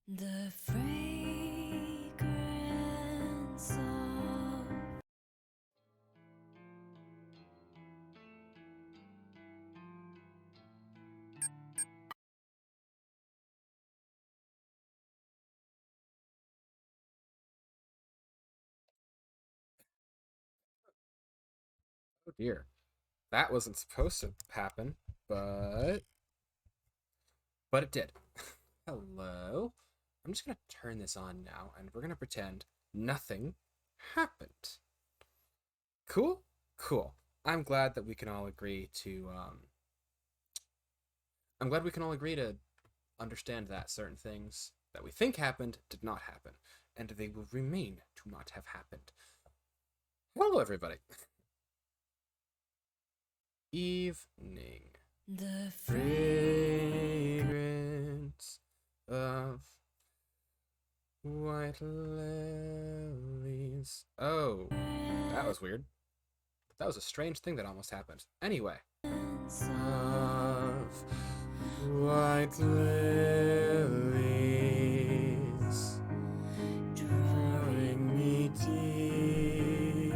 The fragrance of Oh dear. That wasn't supposed to happen, but it did. Hello. I'm just gonna turn this on now and we're gonna pretend nothing happened. Cool? Cool. I'm glad that we can all agree to I'm glad we can all agree to understand that certain things that we think happened did not happen, and they will remain to not have happened. Hello everybody. Evening. the Fragrance of white lilies. Oh, that was weird. That was a strange thing that almost happened. Anyway. fragrance Of white lilies, drawing me deep,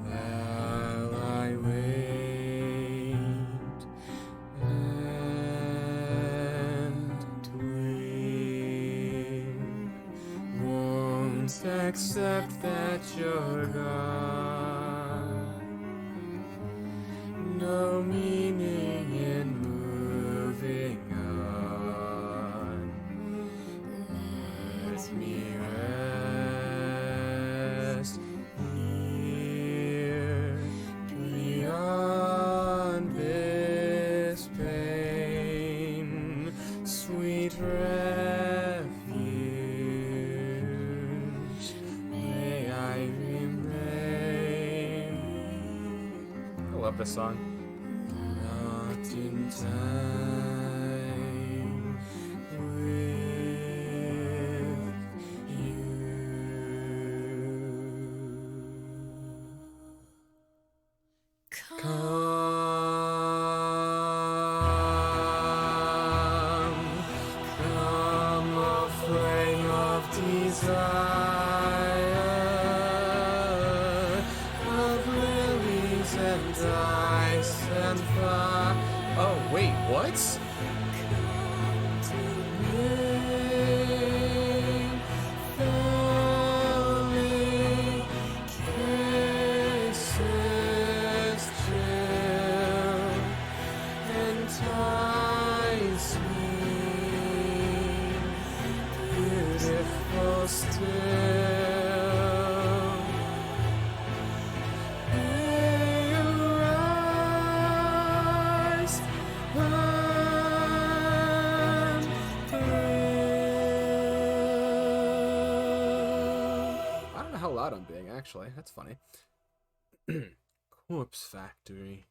while I wait and wait. Won't accept that you're gone. No meaning in moving on. Let me rest here beyond this pain, sweet refuge. May I remain. I love this song. Not in time with you. Come, come, a flame of desire, of lilies and ice and fire. Oh, wait, what? Rain, falling, kisses chill, entice me, beautiful still. May arise and thrill. I don't know how loud I'm being, actually. That's funny. Corpse Factory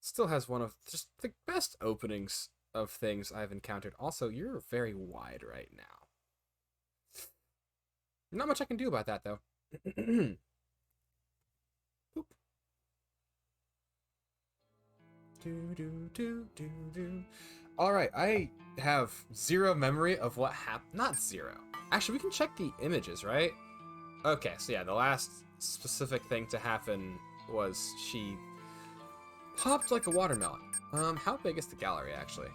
still has one of just the best openings of things I've encountered. Also, you're very wide right now. Not much I can do about that, though. Boop. Do, do, do, do, do. Alright, I have zero memory of what happened. Not zero. Actually, we can check the images, right? Okay, so yeah, the last specific thing to happen was she popped like a watermelon. How big is the gallery, actually?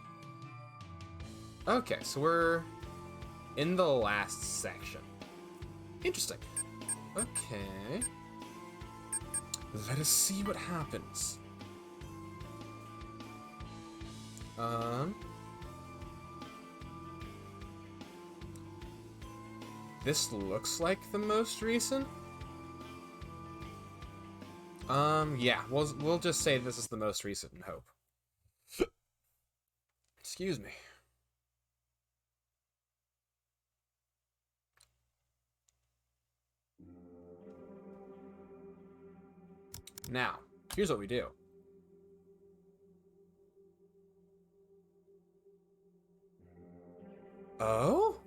Okay, so we're in the last section. Interesting. Okay. Let us see what happens. This looks like the most recent. Yeah, we'll just say this is the most recent and hope. Excuse me. Now, here's what we do. Oh?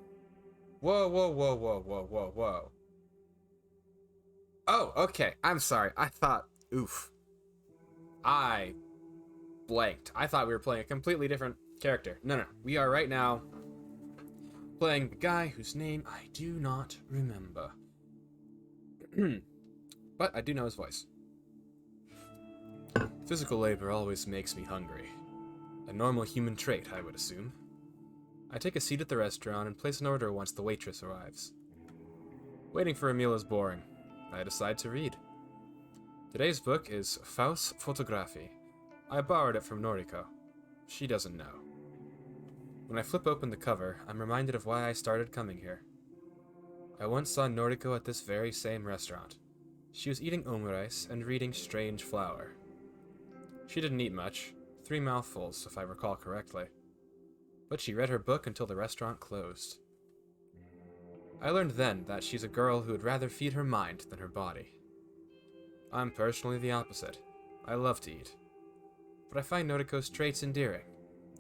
Whoa, whoa, whoa, whoa, whoa, whoa, whoa. Oh, okay. I'm sorry. I thought, oof. I blanked. I thought we were playing a completely different character. No. We are right now playing the guy whose name I do not remember. But I do know his voice. Physical labor always makes me hungry. A normal human trait, I would assume. I take a seat at the restaurant and place an order once the waitress arrives. Waiting for a meal is boring. I decide to read. Today's book is Faust Photographie. I borrowed it from Noriko. She doesn't know. When I flip open the cover, I'm reminded of why I started coming here. I once saw Noriko at this very same restaurant. She was eating omurice and reading Strange Flower. She didn't eat much, 3 mouthfuls if I recall correctly. But she read her book until the restaurant closed. I learned then that she's a girl who would rather feed her mind than her body. I'm personally the opposite. I love to eat. But I find Noriko's traits endearing.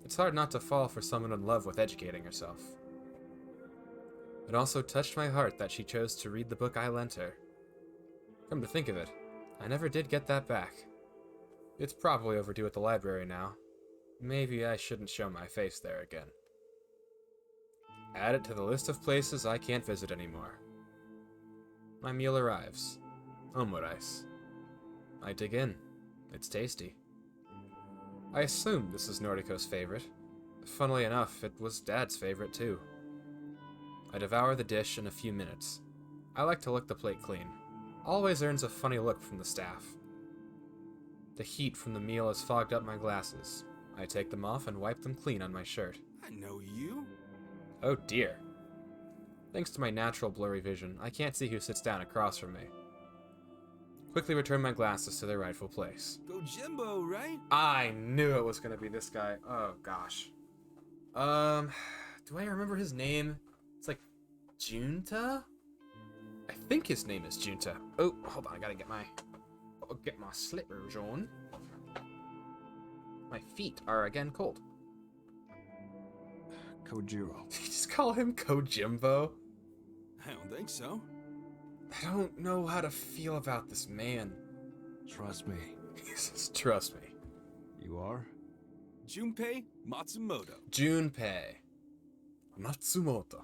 It's hard not to fall for someone in love with educating herself. It also touched my heart that she chose to read the book I lent her. Come to think of it, I never did get that back. It's probably overdue at the library now. Maybe I shouldn't show my face there again. Add it to the list of places I can't visit anymore. My meal arrives. Omurice. I dig in. It's tasty. I assume this is Noriko's favorite. Funnily enough, it was Dad's favorite too. I devour the dish in a few minutes. I like to lick the plate clean. Always earns a funny look from the staff. The heat from the meal has fogged up my glasses. I take them off and wipe them clean on my shirt. I know you. Oh dear. Thanks to my natural blurry vision, I can't see who sits down across from me. Quickly return my glasses to their rightful place. Go Jimbo, right? I knew it was gonna be this guy. Oh gosh. Do I remember his name? It's like Junta? I think his name is Junta. Oh, hold on, I gotta get my slippers on. My feet are again cold. Kojiro. Did you just call him Kojimbo? I don't think so. I don't know how to feel about this man. Trust me. He says, trust me. You are? Junpei Matsumoto. Junpei Matsumoto.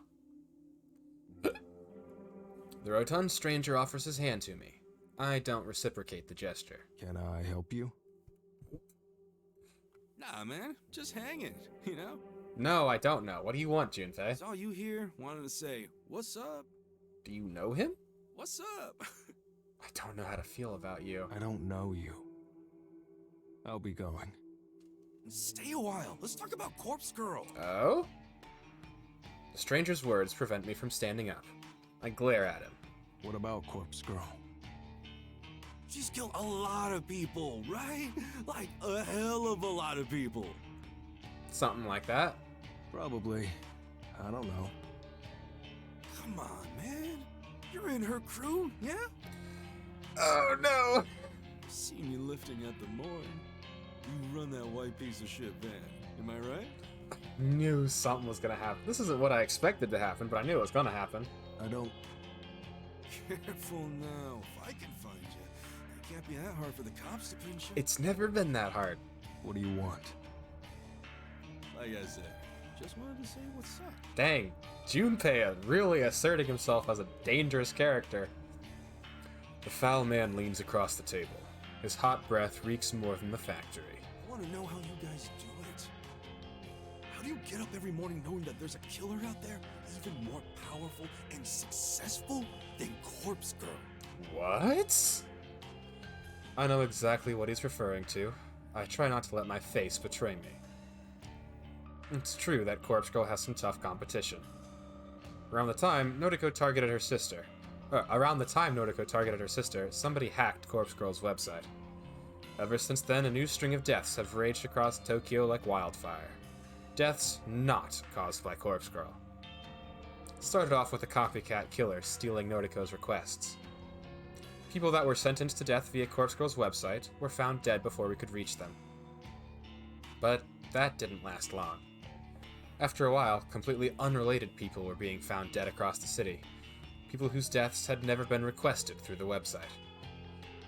The rotund stranger offers his hand to me. I don't reciprocate the gesture. Can I help you? Nah, man. Just hanging, you know? No, I don't know. What do you want, Junpei? Saw you here, wanted to say, what's up? Do you know him? What's up? I don't know how to feel about you. I don't know you. I'll be going. Stay a while. Let's talk about Corpse Girl. Oh? The stranger's words prevent me from standing up. I glare at him. What about Corpse Girl? She's killed a lot of people, right? Like a hell of a lot of people. Something like that. Probably. I don't know. Come on, man. You're in her crew, yeah? Oh no! Seen you lifting at the morning. You run that white piece of shit van. Am I right? Knew something was gonna happen. This isn't what I expected to happen, but I knew it was gonna happen. I don't... Careful now. If I can find you, it can't be that hard for the cops to pinch you. It's never been that hard. What do you want? Like I said, just wanted to say what's up. Dang, Junpei really asserting himself as a dangerous character. The foul man leans across the table. His hot breath reeks more than the factory. I want to know how you guys do it. How do you get up every morning knowing that there's a killer out there even more powerful and successful than Corpse Girl? What? I know exactly what he's referring to. I try not to let my face betray me. It's true that Corpse Girl has some tough competition. Around the time Noriko targeted her sister, somebody hacked Corpse Girl's website. Ever since then, a new string of deaths have raged across Tokyo like wildfire. Deaths not caused by Corpse Girl. It started off with a copycat killer stealing Noriko's requests. People that were sentenced to death via Corpse Girl's website were found dead before we could reach them. But that didn't last long. After a while, completely unrelated people were being found dead across the city. People whose deaths had never been requested through the website.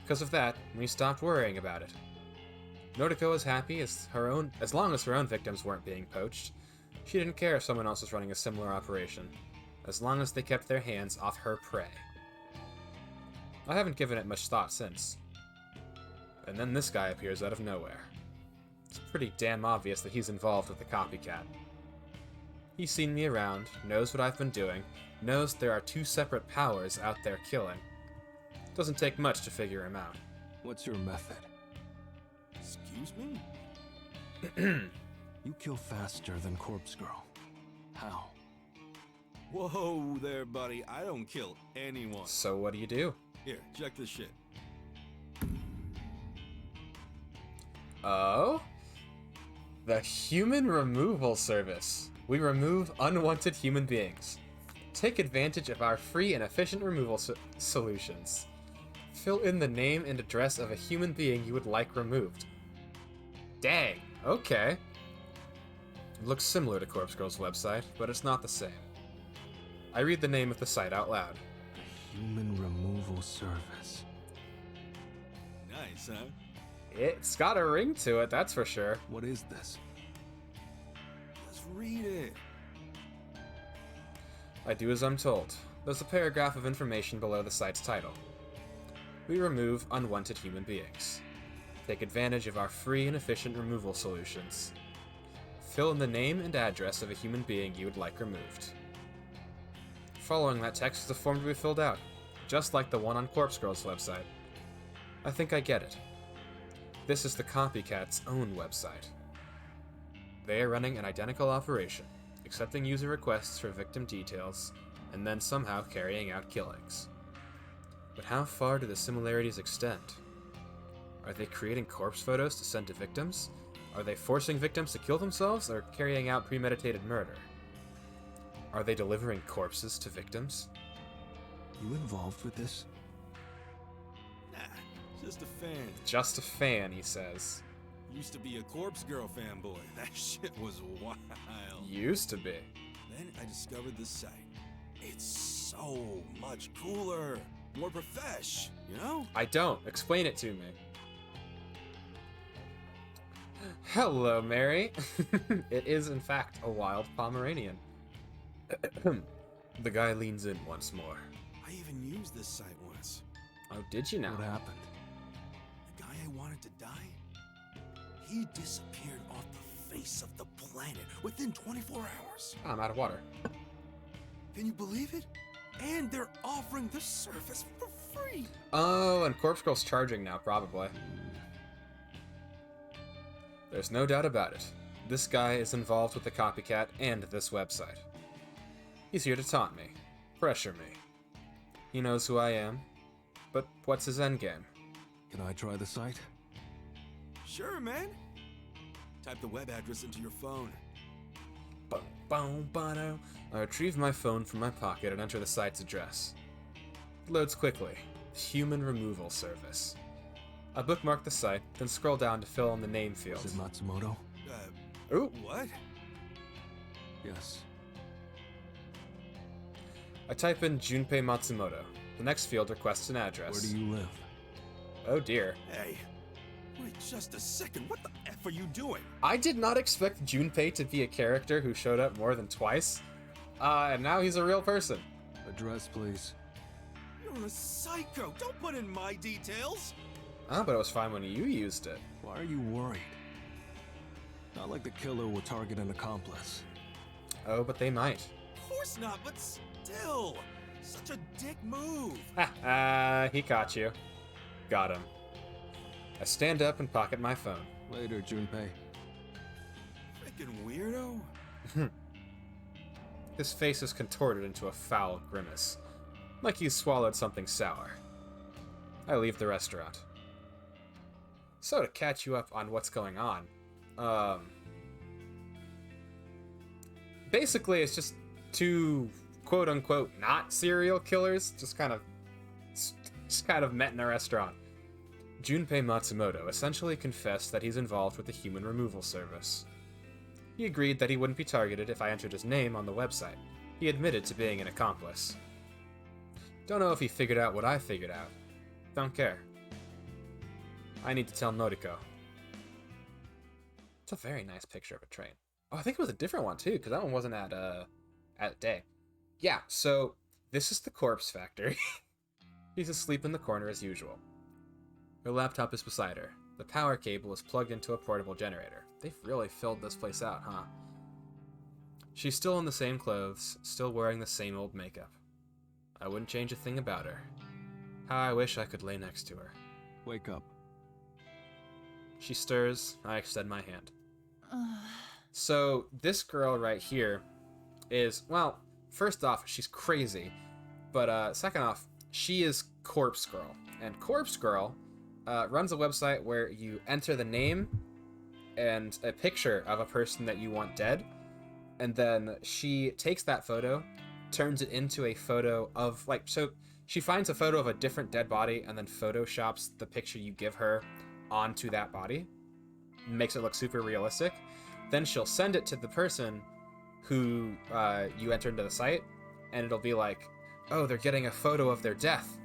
Because of that, we stopped worrying about it. Noriko was happy as long as her own victims weren't being poached. She didn't care if someone else was running a similar operation, as long as they kept their hands off her prey. I haven't given it much thought since. And then this guy appears out of nowhere. It's pretty damn obvious that he's involved with the copycat. He's seen me around, knows what I've been doing, knows there are two separate powers out there killing. Doesn't take much to figure him out. What's your method? Excuse me? You kill faster than Corpse Girl. How? Whoa there, buddy. I don't kill anyone. So what do you do? Here, check this shit. Oh? The Human Removal Service. We remove unwanted human beings. Take advantage of our free and efficient removal solutions. Fill in the name and address of a human being you would like removed. Dang, okay. It looks similar to Corpse Girl's website, but it's not the same. I read the name of the site out loud. The Human Removal Service. Nice, huh? It's got a ring to it, that's for sure. What is this? Let's read it. I do as I'm told. There's a paragraph of information below the site's title. We remove unwanted human beings. Take advantage of our free and efficient removal solutions. Fill in the name and address of a human being you would like removed. Following that text is a form to be filled out, just like the one on Corpse Girl's website. I think I get it. This is the copycat's own website. They are running an identical operation, accepting user requests for victim details, and then somehow carrying out killings. But how far do the similarities extend? Are they creating corpse photos to send to victims? Are they forcing victims to kill themselves, or carrying out premeditated murder? Are they delivering corpses to victims? You involved with this? Nah, just a fan. Just a fan, he says. Used to be a Corpse Girl fanboy. That shit was wild. Used to be. Then I discovered this site. It's so much cooler. More profesh, you know? I don't. Explain it to me. Hello, Mary. It is, in fact, a wild Pomeranian. The guy leans in once more. I even used this site once. Oh, did you now? What happened? The guy I wanted to die, he disappeared off the face of the planet within 24 hours. I'm out of water. Can you believe it? And they're offering the service for free. Oh, and Corpse Girl's charging now, probably. There's no doubt about it. This guy is involved with the copycat and this website. He's here to taunt me, pressure me. He knows who I am, but what's his endgame? Can I try the site? Sure, man. Type the web address into your phone. Boom, boom, bono. I retrieve my phone from my pocket and enter the site's address. It loads quickly. Human Removal Service. I bookmark the site, then scroll down to fill in the name field. Is it Matsumoto? Ooh! What? Yes. I type in Junpei Matsumoto. The next field requests an address. Where do you live? Oh dear. Hey, wait just a second. What the F are you doing? I did not expect Junpei to be a character who showed up more than twice. And now he's a real person. Address, please. You're a psycho. Don't put in my details. Ah, but it was fine when you used it. Why are you worried? Not like the killer will target an accomplice. Oh, but they might. Of course not, but still. Such a dick move. Ha, he caught you. Got him. I stand up and pocket my phone. Later, Junpei. Freaking weirdo. His face is contorted into a foul grimace, like he's swallowed something sour. I leave the restaurant. So to catch you up on what's going on, basically it's just two quote-unquote not serial killers just kind of met in a restaurant. Junpei Matsumoto essentially confessed that he's involved with the Human Removal Service. He agreed that he wouldn't be targeted if I entered his name on the website. He admitted to being an accomplice. Don't know if he figured out what I figured out. Don't care. I need to tell Noriko. It's a very nice picture of a train. Oh, I think it was a different one too, because that one wasn't at day. Yeah, so this is the corpse factory. She's asleep in the corner as usual. Her laptop is beside her. The power cable is plugged into a portable generator. They've really filled this place out, huh? She's still in the same clothes, still wearing the same old makeup. I wouldn't change a thing about her. How I wish I could lay next to her. Wake up. She stirs, I extend my hand. So, this girl right here is, well, first off, she's crazy. But second off, she is Corpse Girl. And Corpse Girl runs a website where you enter the name and a picture of a person that you want dead. And then she takes that photo, turns it into a photo of, like, so she finds a photo of a different dead body and then photoshops the picture you give her onto that body. Makes it look super realistic. Then she'll send it to the person who you enter into the site, and it'll be like, oh, they're getting a photo of their death.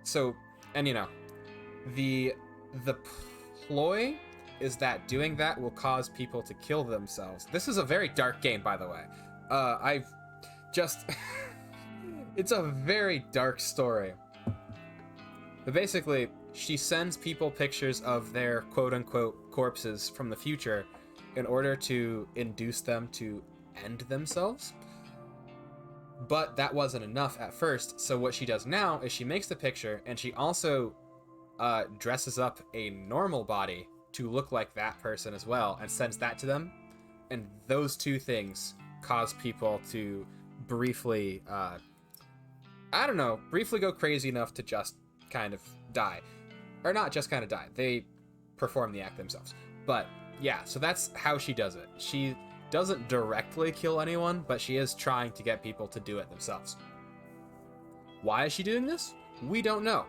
So, and you know, the ploy is that doing that will cause people to kill themselves. This is a very dark game, by the way. I've just... it's a very dark story. But basically, she sends people pictures of their quote-unquote corpses from the future in order to induce them to end themselves. But that wasn't enough at first, so what she does now is she makes the picture, and she also dresses up a normal body to look like that person as well, and sends that to them. And those two things cause people to briefly, briefly go crazy enough to just kind of die. Or not just kind of die, they perform the act themselves. But yeah, so that's how she does it. She doesn't directly kill anyone, but she is trying to get people to do it themselves. Why is she doing this? We don't know.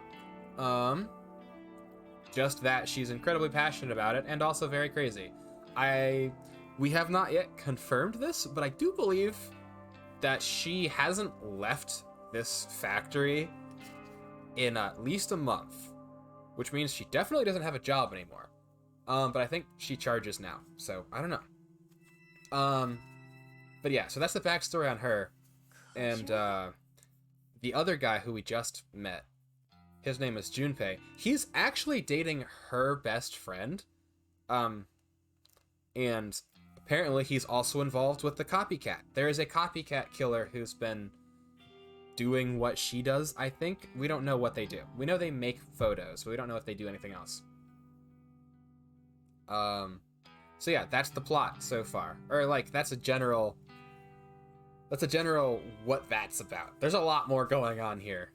Just that she's incredibly passionate about it and also very crazy. We have not yet confirmed this, but I do believe that she hasn't left this factory in at least a month, which means she definitely doesn't have a job anymore. But I think she charges now, so I don't know. But yeah, so that's the backstory on her. And the other guy who we just met, his name is Junpei. He's actually dating her best friend. And apparently he's also involved with the copycat. There is a copycat killer who's been doing what she does, I think. We don't know what they do. We know they make photos, but we don't know if they do anything else. So yeah, that's the plot so far. Or like, that's a general what that's about. There's a lot more going on here.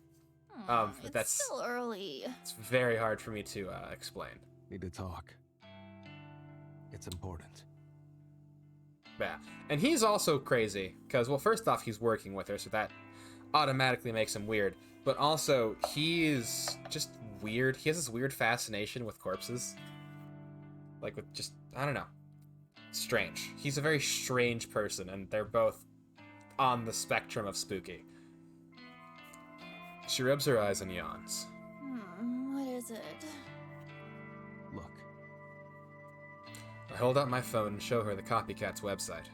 But It's that's still early. it's very hard for me to explain. Need to talk. It's important. Yeah, and he's also crazy because, well, first off, he's working with her, so that automatically makes him weird. But also, he's just weird. He has this weird fascination with corpses, like with just, I don't know, strange. He's a very strange person, and they're both on the spectrum of spooky. She rubs her eyes and yawns. What is it? Look, I hold out my phone and show her the copycat's website.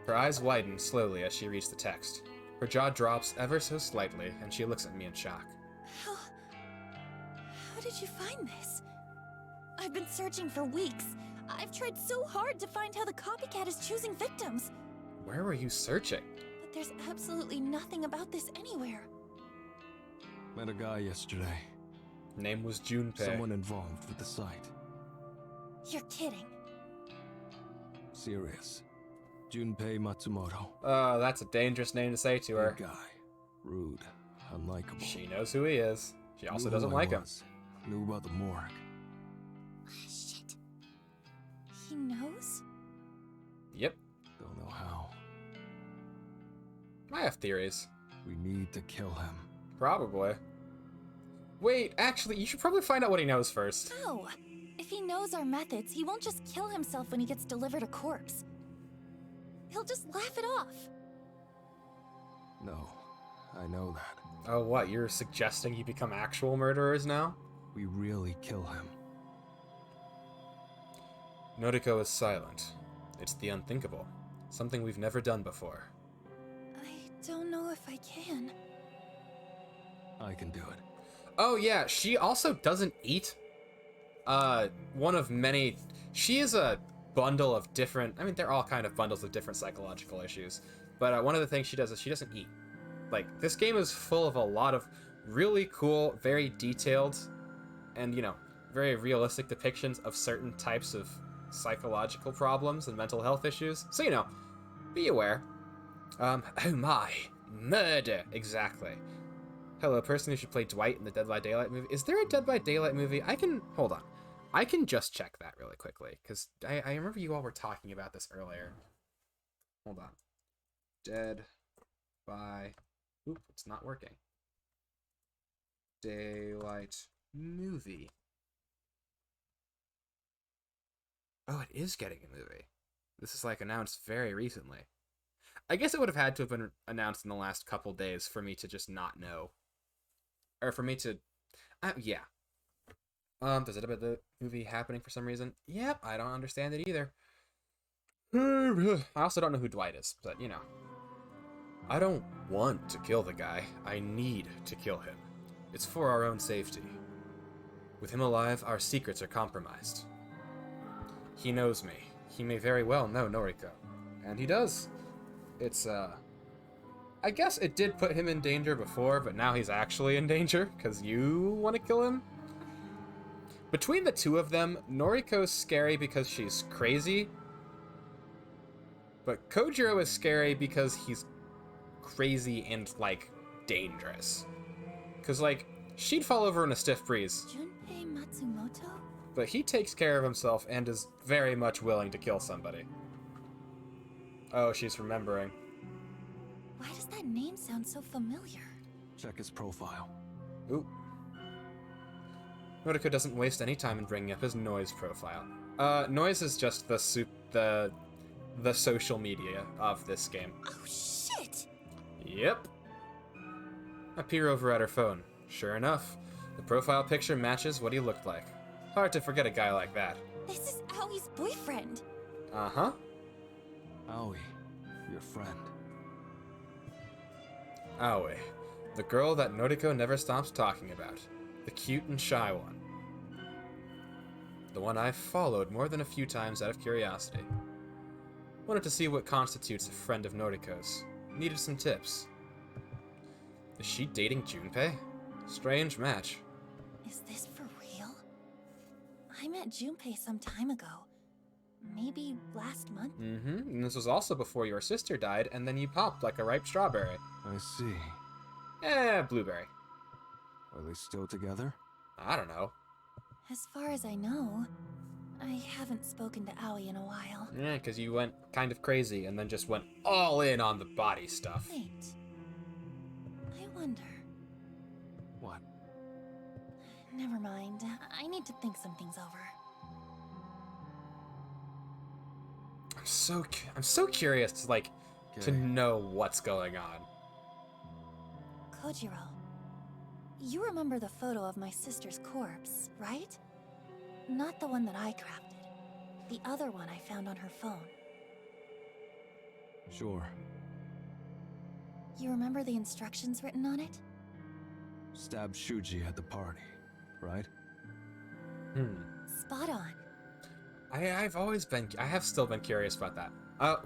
Her eyes widen slowly as she reads the text. Her jaw drops ever so slightly, and she looks at me in shock. How did you find this? I've been searching for weeks. I've tried so hard to find how the copycat is choosing victims. Where were you searching? But there's absolutely nothing about this anywhere. met a guy yesterday. Name was Junpei. Someone involved with the site. You're kidding. Serious. Junpei Matsumoto. Oh, that's a dangerous name to say to her. Good guy. Rude. Unlikable. She knows who he is. She also Knew doesn't who I like him. was. Knew about the morgue. Shit. He knows? Yep. Don't know how. I have theories. We need to kill him. Probably. Wait, actually, you should probably find out what he knows first. How? If he knows our methods, he won't just kill himself when he gets delivered a corpse. He'll just laugh it off. No, I know that. Oh, what? You're suggesting you become actual murderers now? We really kill him. Noriko is silent. It's the unthinkable. Something we've never done before. I don't know if I can. I can do it. Oh yeah, she also doesn't eat. One of many... She is a bundle of different... I mean, they're all kind of bundles of different psychological issues. But one of the things she does is she doesn't eat. Like, this game is full of a lot of really cool, very detailed, and, you know, very realistic depictions of certain types of psychological problems and mental health issues. So, you know, be aware. Oh my, murder, exactly. Hello, person who should play Dwight in the Dead by Daylight movie. Is there a Dead by Daylight movie? Hold on. I can just check that really quickly, because I remember you all were talking about this earlier. Hold on. Dead by... Oop, it's not working. Daylight movie. Oh, it is getting a movie. This is like announced very recently. I guess it would have had to have been announced in the last couple days for me to just not know. Or for me to... yeah. There's a the movie happening for some reason. Yep, I don't understand it either. I also don't know who Dwight is, but you know. I don't want to kill the guy. I need to kill him. It's for our own safety. With him alive, our secrets are compromised. He knows me. He may very well know Noriko. And he does. It's, I guess it did put him in danger before, but now he's actually in danger, because you want to kill him? Between the two of them, Noriko's scary because she's crazy, but Kojiro is scary because he's crazy and, like, dangerous. Because, like, she'd fall over in a stiff breeze, Junpei Matsumoto? but he takes care of himself and is very much willing to kill somebody. Oh, she's remembering. Why does that name sound so familiar? Check his profile. Ooh. Noriko doesn't waste any time in bringing up his Noise profile. Noise is just the social media of this game. Oh, shit! Yep. I peer over at her phone. Sure enough, the profile picture matches what he looked like. Hard to forget a guy like that. This is Aoi's boyfriend. Uh-huh. Aoi, your friend. Aoi, the girl that Noriko never stops talking about. The cute and shy one. The one I've followed more than a few times out of curiosity. Wanted to see what constitutes a friend of Noriko's. Needed some tips. Is she dating Junpei? Strange match. Is this for real? I met Junpei some time ago. Maybe last month? Mm-hmm. And this was also before your sister died, and then you popped like a ripe strawberry. I see. Blueberry. Are they still together? I don't know. As far as I know, I haven't spoken to Aoi in a while. Yeah, because you went kind of crazy and then just went all in on the body stuff. Wait. I wonder. What? Never mind. I need to think some things over. I'm so curious to to Okay. know what's going on. Kojiro, you remember the photo of my sister's corpse, right? Not the one that I crafted. The other one I found on her phone. Sure. You remember the instructions written on it? Stabbed Shuji at the party, right? Spot on. I have still been curious about that.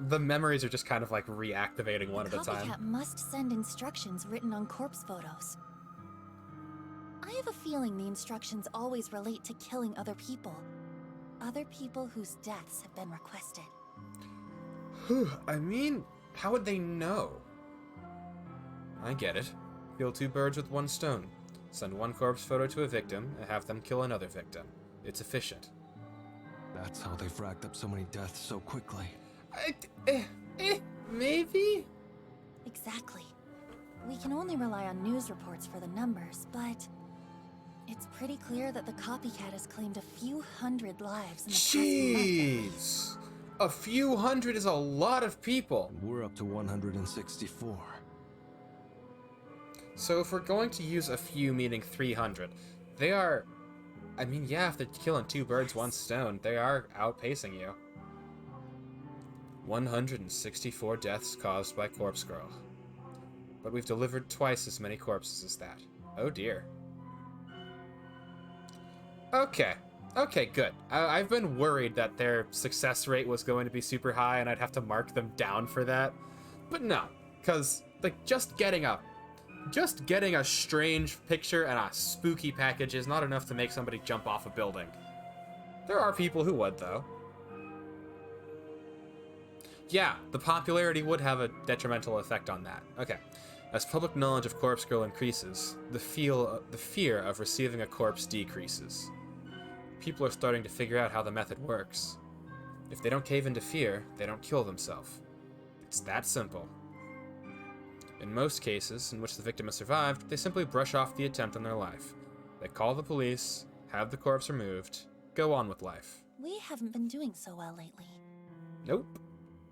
The memories are just kind of like reactivating one at a The time. copycat must send instructions written on corpse photos. I have a feeling the instructions always relate to killing other people. Other people whose deaths have been requested. I mean, how would they know? I get it. Kill two birds with one stone. Send one corpse photo to a victim and have them kill another victim. It's efficient. That's how they've racked up so many deaths so quickly. Maybe? Exactly. We can only rely on news reports for the numbers, but it's pretty clear that the copycat has claimed a few hundred lives in the past month. Jeez! A few hundred is a lot of people. And we're up to 164. So if we're going to use a few, meaning 300, they are I mean, yeah, if they're killing two birds, one stone, they are outpacing you. 164 deaths caused by Corpse Girl. But we've delivered twice as many corpses as that. Oh dear. Okay. Okay, good. I've been worried that their success rate was going to be super high and I'd have to mark them down for that. But no, because, like, just getting a strange picture and a spooky package is not enough to make somebody jump off a building. There are people who would, though. Yeah, the popularity would have a detrimental effect on that. Okay. As public knowledge of Corpse Girl increases, the fear of receiving a corpse decreases. People are starting to figure out how the method works. If they don't cave into fear, they don't kill themselves. It's that simple. In most cases in which the victim has survived, they simply brush off the attempt on their life. They call the police, have the corpse removed, go on with life. We haven't been doing so well lately. Nope.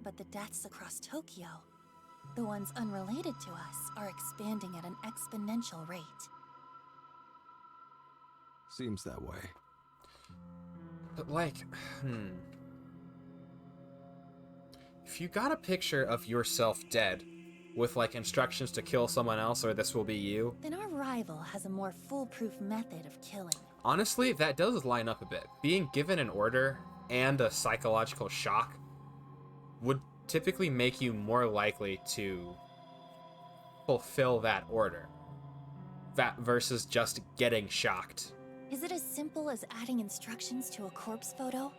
But the deaths across Tokyo, the ones unrelated to us, are expanding at an exponential rate. Seems that way. But like, if you got a picture of yourself dead, with like instructions to kill someone else or this will be you, Then our rival has a more foolproof method of killing. honestly, that does line up a bit. Being given an order and a psychological shock would typically make you more likely to fulfill that order. That versus just getting shocked. Is it as simple as adding instructions to a corpse photo?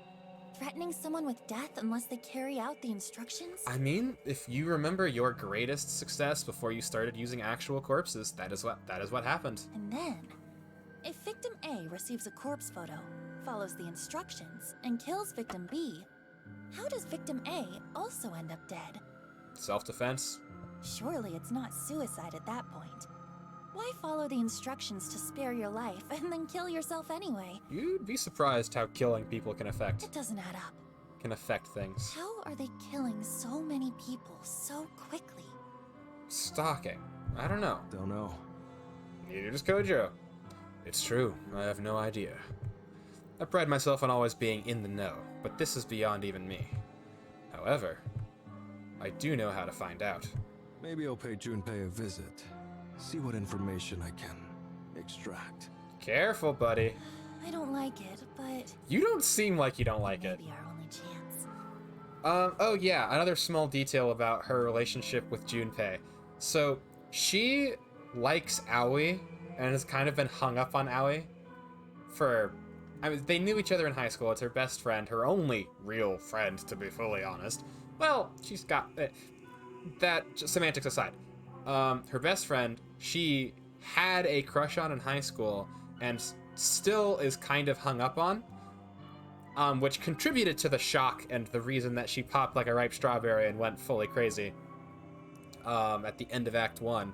Threatening someone with death unless they carry out the instructions? I mean, if you remember your greatest success before you started using actual corpses, that is what happened. And then, if victim A receives a corpse photo, follows the instructions, and kills victim B, how does victim A also end up dead? Self-defense. Surely it's not suicide at that point. Why follow the instructions to spare your life and then kill yourself anyway? You'd be surprised how killing people can It affect doesn't add up. things. How are they killing so many people so quickly? Stalking. I don't know. Don't know. Neither does Kojiro. It's true, I have no idea. I pride myself on always being in the know, but this is beyond even me. However, I do know how to find out. Maybe I'll pay Junpei a visit. See what information I can extract. Careful, buddy. I don't like it, but You don't seem like you don't like it. maybe our only chance. Oh yeah, another small detail about her relationship with Junpei. So, she likes Aoi, and has kind of been hung up on Aoi for... I mean, they knew each other in high school. It's her best friend, her only real friend, to be fully honest. Well, she's got... just semantics aside. Her best friend, she had a crush on in high school, and still is kind of hung up on. Which contributed to the shock and the reason that she popped like a ripe strawberry and went fully crazy at the end of Act 1.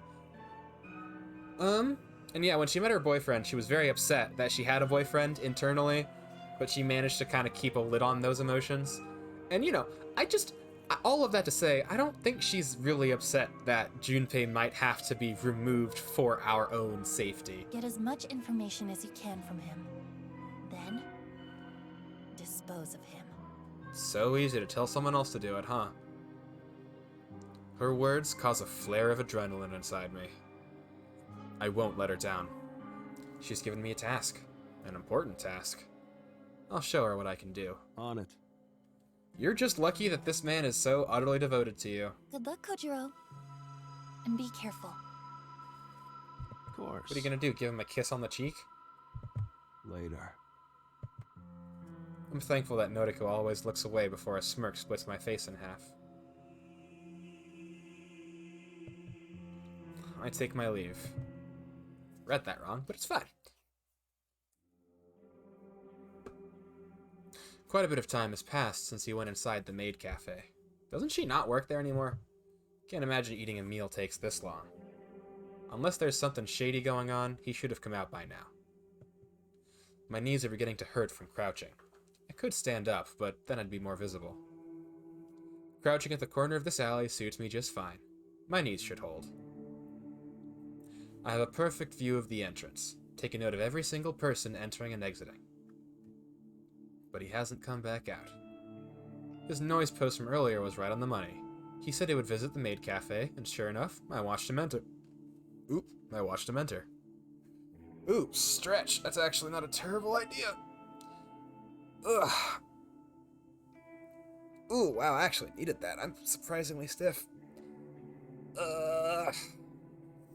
And yeah, when she met her boyfriend, she was very upset that she had a boyfriend internally, but she managed to kind of keep a lid on those emotions. And, you know, all of that to say, I don't think she's really upset that Junpei might have to be removed for our own safety. Get as much information as you can from him. Then, dispose of him. So easy to tell someone else to do it, huh? Her words cause a flare of adrenaline inside me. I won't let her down. She's given me a task. An important task. I'll show her what I can do. On it. You're just lucky that this man is so utterly devoted to you. Good luck, Kojiro. And be careful. Of course. What are you gonna do, give him a kiss on the cheek? Later. I'm thankful that Noriko always looks away before a smirk splits my face in half. I take my leave. Read that wrong, but it's fine. Quite a bit of time has passed since he went inside the maid cafe. Doesn't she not work there anymore? Can't imagine eating a meal takes this long. Unless there's something shady going on, he should have come out by now. My knees are beginning to hurt from crouching. I could stand up, but then I'd be more visible. Crouching at the corner of this alley suits me just fine. My knees should hold. I have a perfect view of the entrance. Take a note of every single person entering and exiting. but he hasn't come back out. His noise post from earlier was right on the money. He said he would visit the maid cafe, and sure enough, I watched him enter. Oops, stretch. That's actually not a terrible idea. Ugh. Ooh, wow, I actually needed that. I'm surprisingly stiff.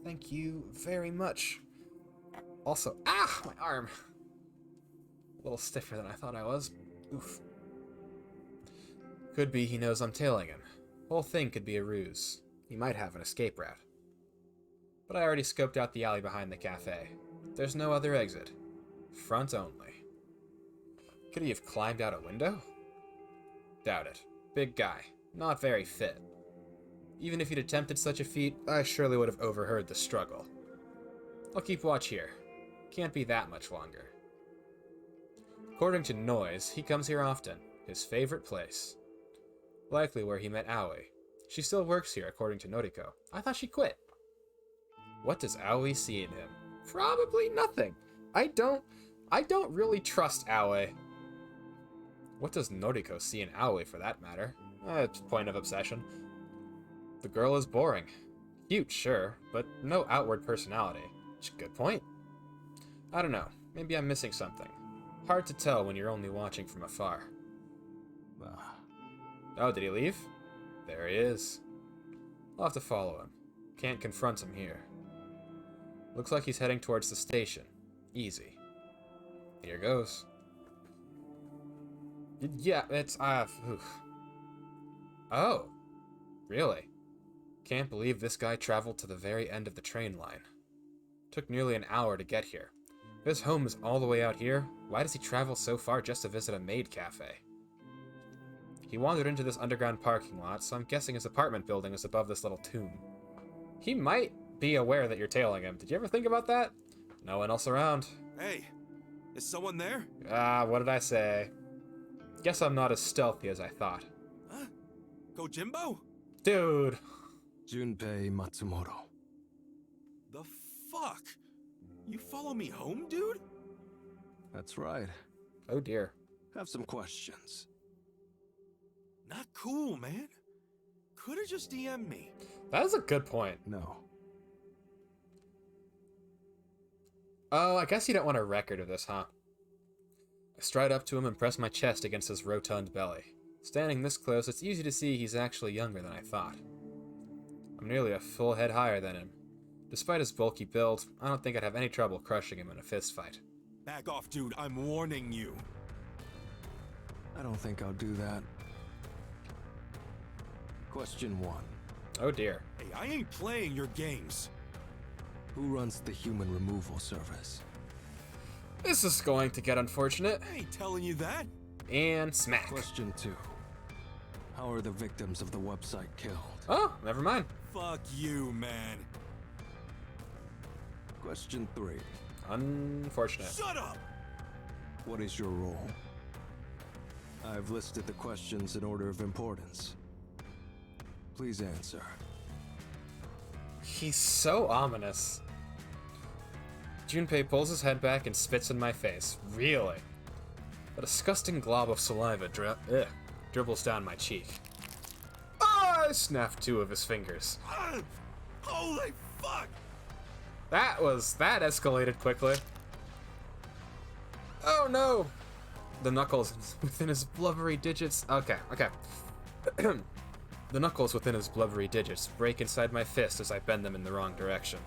Thank you very much. Also, my arm. A little stiffer than I thought I was. Oof. Could be he knows I'm tailing him. Whole thing could be a ruse. He might have an escape route. But I already scoped out the alley behind the cafe. There's no other exit. Front only. Could he have climbed out a window? Doubt it. Big guy. Not very fit. Even if he'd attempted such a feat, I surely would have overheard the struggle. I'll keep watch here. Can't be that much longer. According to Noise, he comes here often. His favorite place. Likely where he met Aoi. She still works here, according to Noriko. I thought she quit. What does Aoi see in him? Probably nothing. I don't really trust Aoi. What does Noriko see in Aoi, for that matter? It's point of obsession. The girl is boring. Cute, sure, but no outward personality. Good point. I don't know. Maybe I'm missing something. Hard to tell when you're only watching from afar. Oh, did he leave? There he is. I'll have to follow him. Can't confront him here. Looks like he's heading towards the station. Easy. Here goes. Yeah, it's, oof. Oh. Really? Can't believe this guy traveled to the very end of the train line. Took nearly an hour to get here. If his home is all the way out here, why does he travel so far just to visit a maid cafe? He wandered into this underground parking lot, so I'm guessing his apartment building is above this little tomb. He might be aware that you're tailing him. Did you ever think about that? No one else around. Hey, is someone there? What did I say? Guess I'm not as stealthy as I thought. Huh? Kojimbo? Dude! Junpei Matsumoto. The fuck? You follow me home, dude? That's right. Oh dear. Have some questions. Not cool, man. Could've just DM'd me. That is a good point. No. Oh, I guess you don't want a record of this, huh? I stride up to him and press my chest against his rotund belly. Standing this close, it's easy to see he's actually younger than I thought. I'm nearly a full head higher than him. Despite his bulky build, I don't think I'd have any trouble crushing him in a fistfight. Back off, dude. I'm warning you. I don't think I'll do that. Question 1. Oh dear. Hey, I ain't playing your games. Who runs the human removal service? This is going to get unfortunate. I ain't telling you that. And smack. Question 2. How are the victims of the website killed? Oh, never mind. Fuck you, man. Question 3. Unfortunate. Shut up! What is your role? I've listed the questions in order of importance. Please answer. He's so ominous. Junpei pulls his head back and spits in my face. Really? A disgusting glob of saliva dribbles down my cheek. I snapped 2 of his fingers. Holy fuck! That escalated quickly. Oh no! The knuckles within his blubbery digits. Okay. The knuckles within his blubbery digits break inside my fist as I bend them in the wrong direction.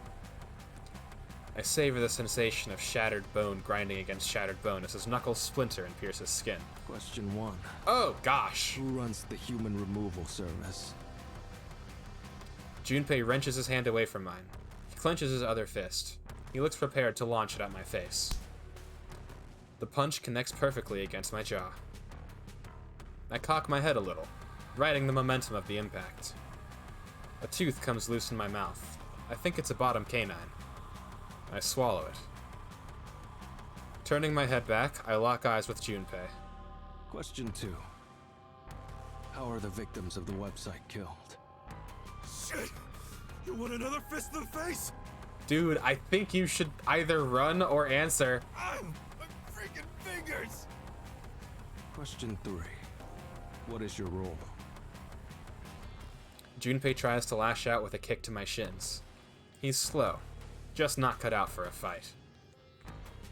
I savor the sensation of shattered bone grinding against shattered bone as his knuckles splinter and pierce his skin. Question 1. Oh gosh! Who runs the human removal service? Junpei wrenches his hand away from mine. He clenches his other fist. He looks prepared to launch it at my face. The punch connects perfectly against my jaw. I cock my head a little, riding the momentum of the impact. A tooth comes loose in my mouth. I think it's a bottom canine. I swallow it. Turning my head back, I lock eyes with Junpei. Question 2. How are the victims of the website killed? Shit! You want another fist in the face? Dude, I think you should either run or answer. My freaking fingers! Question 3. What is your role? Junpei tries to lash out with a kick to my shins. He's slow, just not cut out for a fight.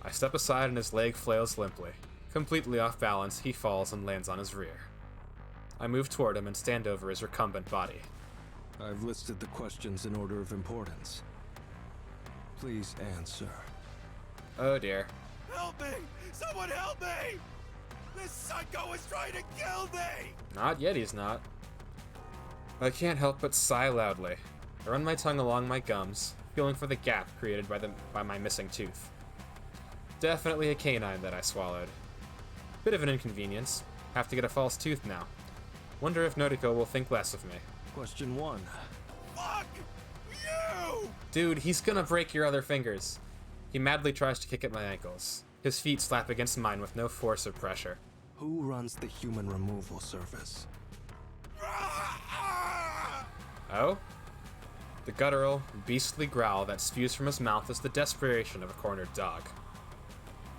I step aside and his leg flails limply. Completely off balance, he falls and lands on his rear. I move toward him and stand over his recumbent body. I've listed the questions in order of importance. Please answer. Oh dear. Help me! Someone help me! This psycho is trying to kill me! Not yet, he's not. I can't help but sigh loudly. I run my tongue along my gums, feeling for the gap created by my missing tooth. Definitely a canine that I swallowed. Bit of an inconvenience. Have to get a false tooth now. Wonder if Noriko will think less of me. Question 1. Fuck you! Dude, he's gonna break your other fingers. He madly tries to kick at my ankles. His feet slap against mine with no force or pressure. Who runs the human removal service? Oh? The guttural, beastly growl that spews from his mouth is the desperation of a cornered dog.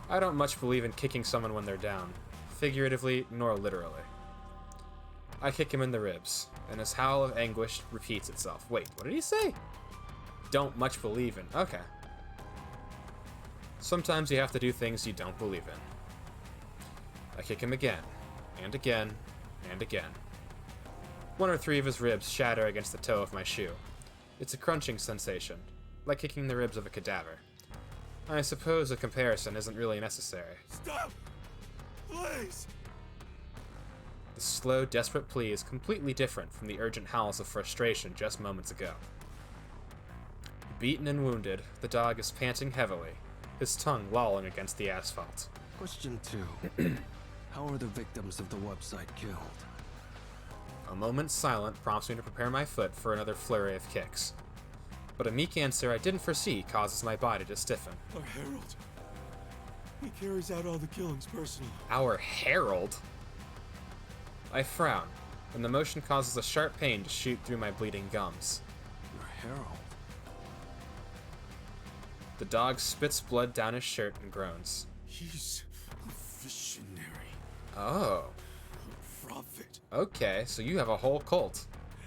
I don't much believe in kicking someone when they're down, figuratively nor literally. I kick him in the ribs, and his howl of anguish repeats itself. Wait, what did he say? Don't much believe in. Okay. Sometimes you have to do things you don't believe in. I kick him again, and again, and again. 1 or 3 of his ribs shatter against the toe of my shoe. It's a crunching sensation, like kicking the ribs of a cadaver. I suppose a comparison isn't really necessary. Stop! Please! The slow, desperate plea is completely different from the urgent howls of frustration just moments ago. Beaten and wounded, the dog is panting heavily, his tongue lolling against the asphalt. Question 2. How are the victims of the website killed? A moment's silence prompts me to prepare my foot for another flurry of kicks. But a meek answer I didn't foresee causes my body to stiffen. Our Herald. He carries out all the killings personally. Our herald? I frown, and the motion causes a sharp pain to shoot through my bleeding gums. Your herald? The dog spits blood down his shirt and groans. He's a visionary, Oh, a prophet, okay, so you have a whole cult.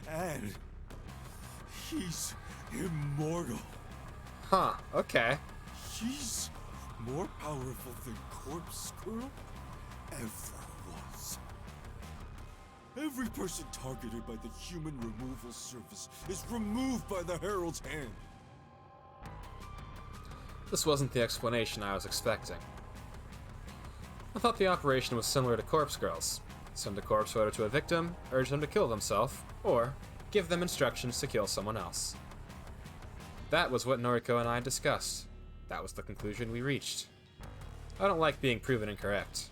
and he's immortal. Huh, okay. He's more powerful than Corpse Girl ever was. Every person targeted by the human removal service is removed by the Herald's hand. This wasn't the explanation I was expecting. I thought the operation was similar to Corpse Girls. Send a corpse photo to a victim, urge them to kill themselves, or give them instructions to kill someone else. That was what Noriko and I discussed. That was the conclusion we reached. I don't like being proven incorrect.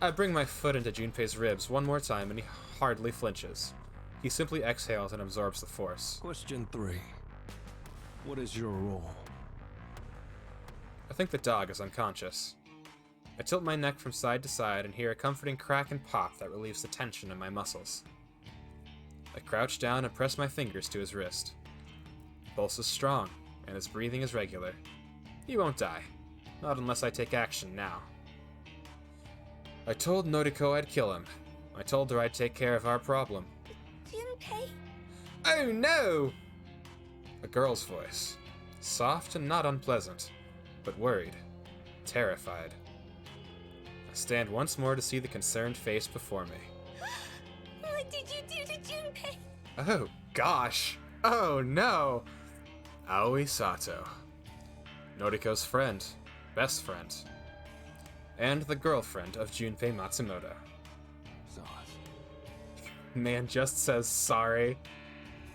I bring my foot into Junpei's ribs one more time and he hardly flinches. He simply exhales and absorbs the force. Question 3. What is your role? I think the dog is unconscious. I tilt my neck from side to side and hear a comforting crack and pop that relieves the tension in my muscles. I crouch down and press my fingers to his wrist. Pulse is strong, and his breathing is regular. He won't die. Not unless I take action now. I told Noriko I'd kill him. I told her I'd take care of our problem. Junpei? Oh no! A girl's voice. Soft and not unpleasant, but worried. Terrified. I stand once more to see the concerned face before me. What did you do to Junpei? Oh gosh! Oh no! Aoi Sato. Noriko's friend. Best friend. And the girlfriend of Junpei Matsumoto. Man just says sorry.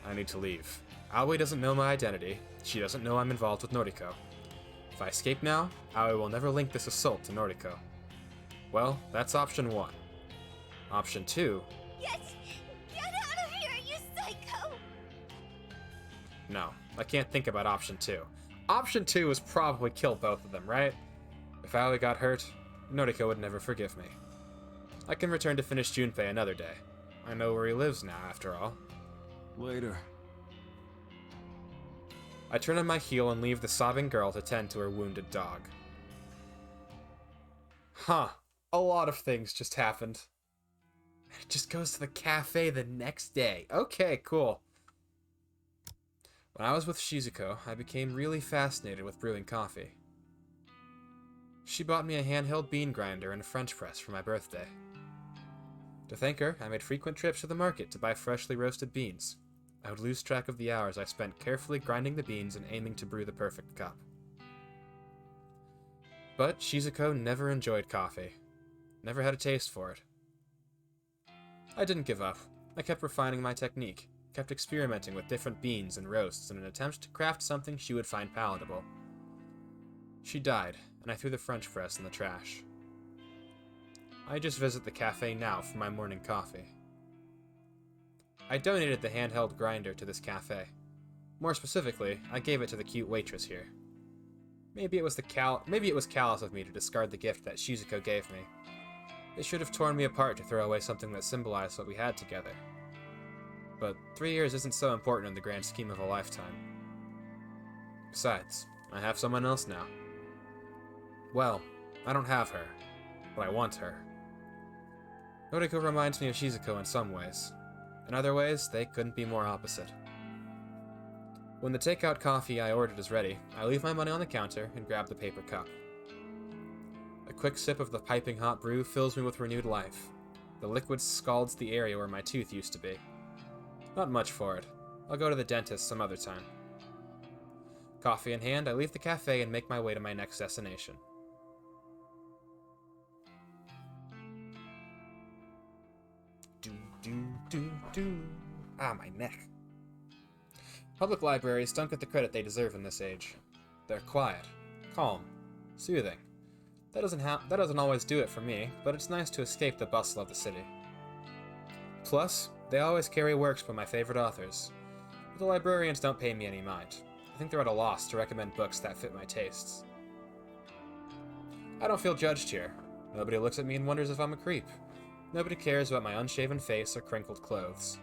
I need to leave. Aoi doesn't know my identity. She doesn't know I'm involved with Noriko. If I escape now, Aoi will never link this assault to Noriko. Well, that's option 1. Option 2... Get out of here, you psycho! No, I can't think about option 2. Option 2 is probably kill both of them, right? If Aoi got hurt, Noriko would never forgive me. I can return to finish Junpei another day. I know where he lives now, after all. Later. I turn on my heel and leave the sobbing girl to tend to her wounded dog. Huh. A lot of things just happened. It just goes to the cafe the next day. Okay, cool. When I was with Shizuko, I became really fascinated with brewing coffee. She bought me a handheld bean grinder and a French press for my birthday. To thank her, I made frequent trips to the market to buy freshly roasted beans. I would lose track of the hours I spent carefully grinding the beans and aiming to brew the perfect cup. But Shizuko never enjoyed coffee. Never had a taste for it. I didn't give up. I kept refining my technique, kept experimenting with different beans and roasts in an attempt to craft something she would find palatable. She died, and I threw the French press in the trash. I just visit the cafe now for my morning coffee. I donated the handheld grinder to this cafe. More specifically, I gave it to the cute waitress here. Maybe it was callous of me to discard the gift that Shizuko gave me. It should have torn me apart to throw away something that symbolized what we had together. But 3 years isn't so important in the grand scheme of a lifetime. Besides, I have someone else now. Well, I don't have her, but I want her. Noriko reminds me of Shizuko in some ways. In other ways, they couldn't be more opposite. When the takeout coffee I ordered is ready, I leave my money on the counter and grab the paper cup. A quick sip of the piping hot brew fills me with renewed life. The liquid scalds the area where my tooth used to be. Not much for it. I'll go to the dentist some other time. Coffee in hand, I leave the cafe and make my way to my next destination. Ah, my neck. Public libraries don't get the credit they deserve in this age. They're quiet, calm, soothing. That doesn't always do it for me, but it's nice to escape the bustle of the city. Plus, they always carry works by my favorite authors. But the librarians don't pay me any mind. I think they're at a loss to recommend books that fit my tastes. I don't feel judged here. Nobody looks at me and wonders if I'm a creep. Nobody cares about my unshaven face or crinkled clothes.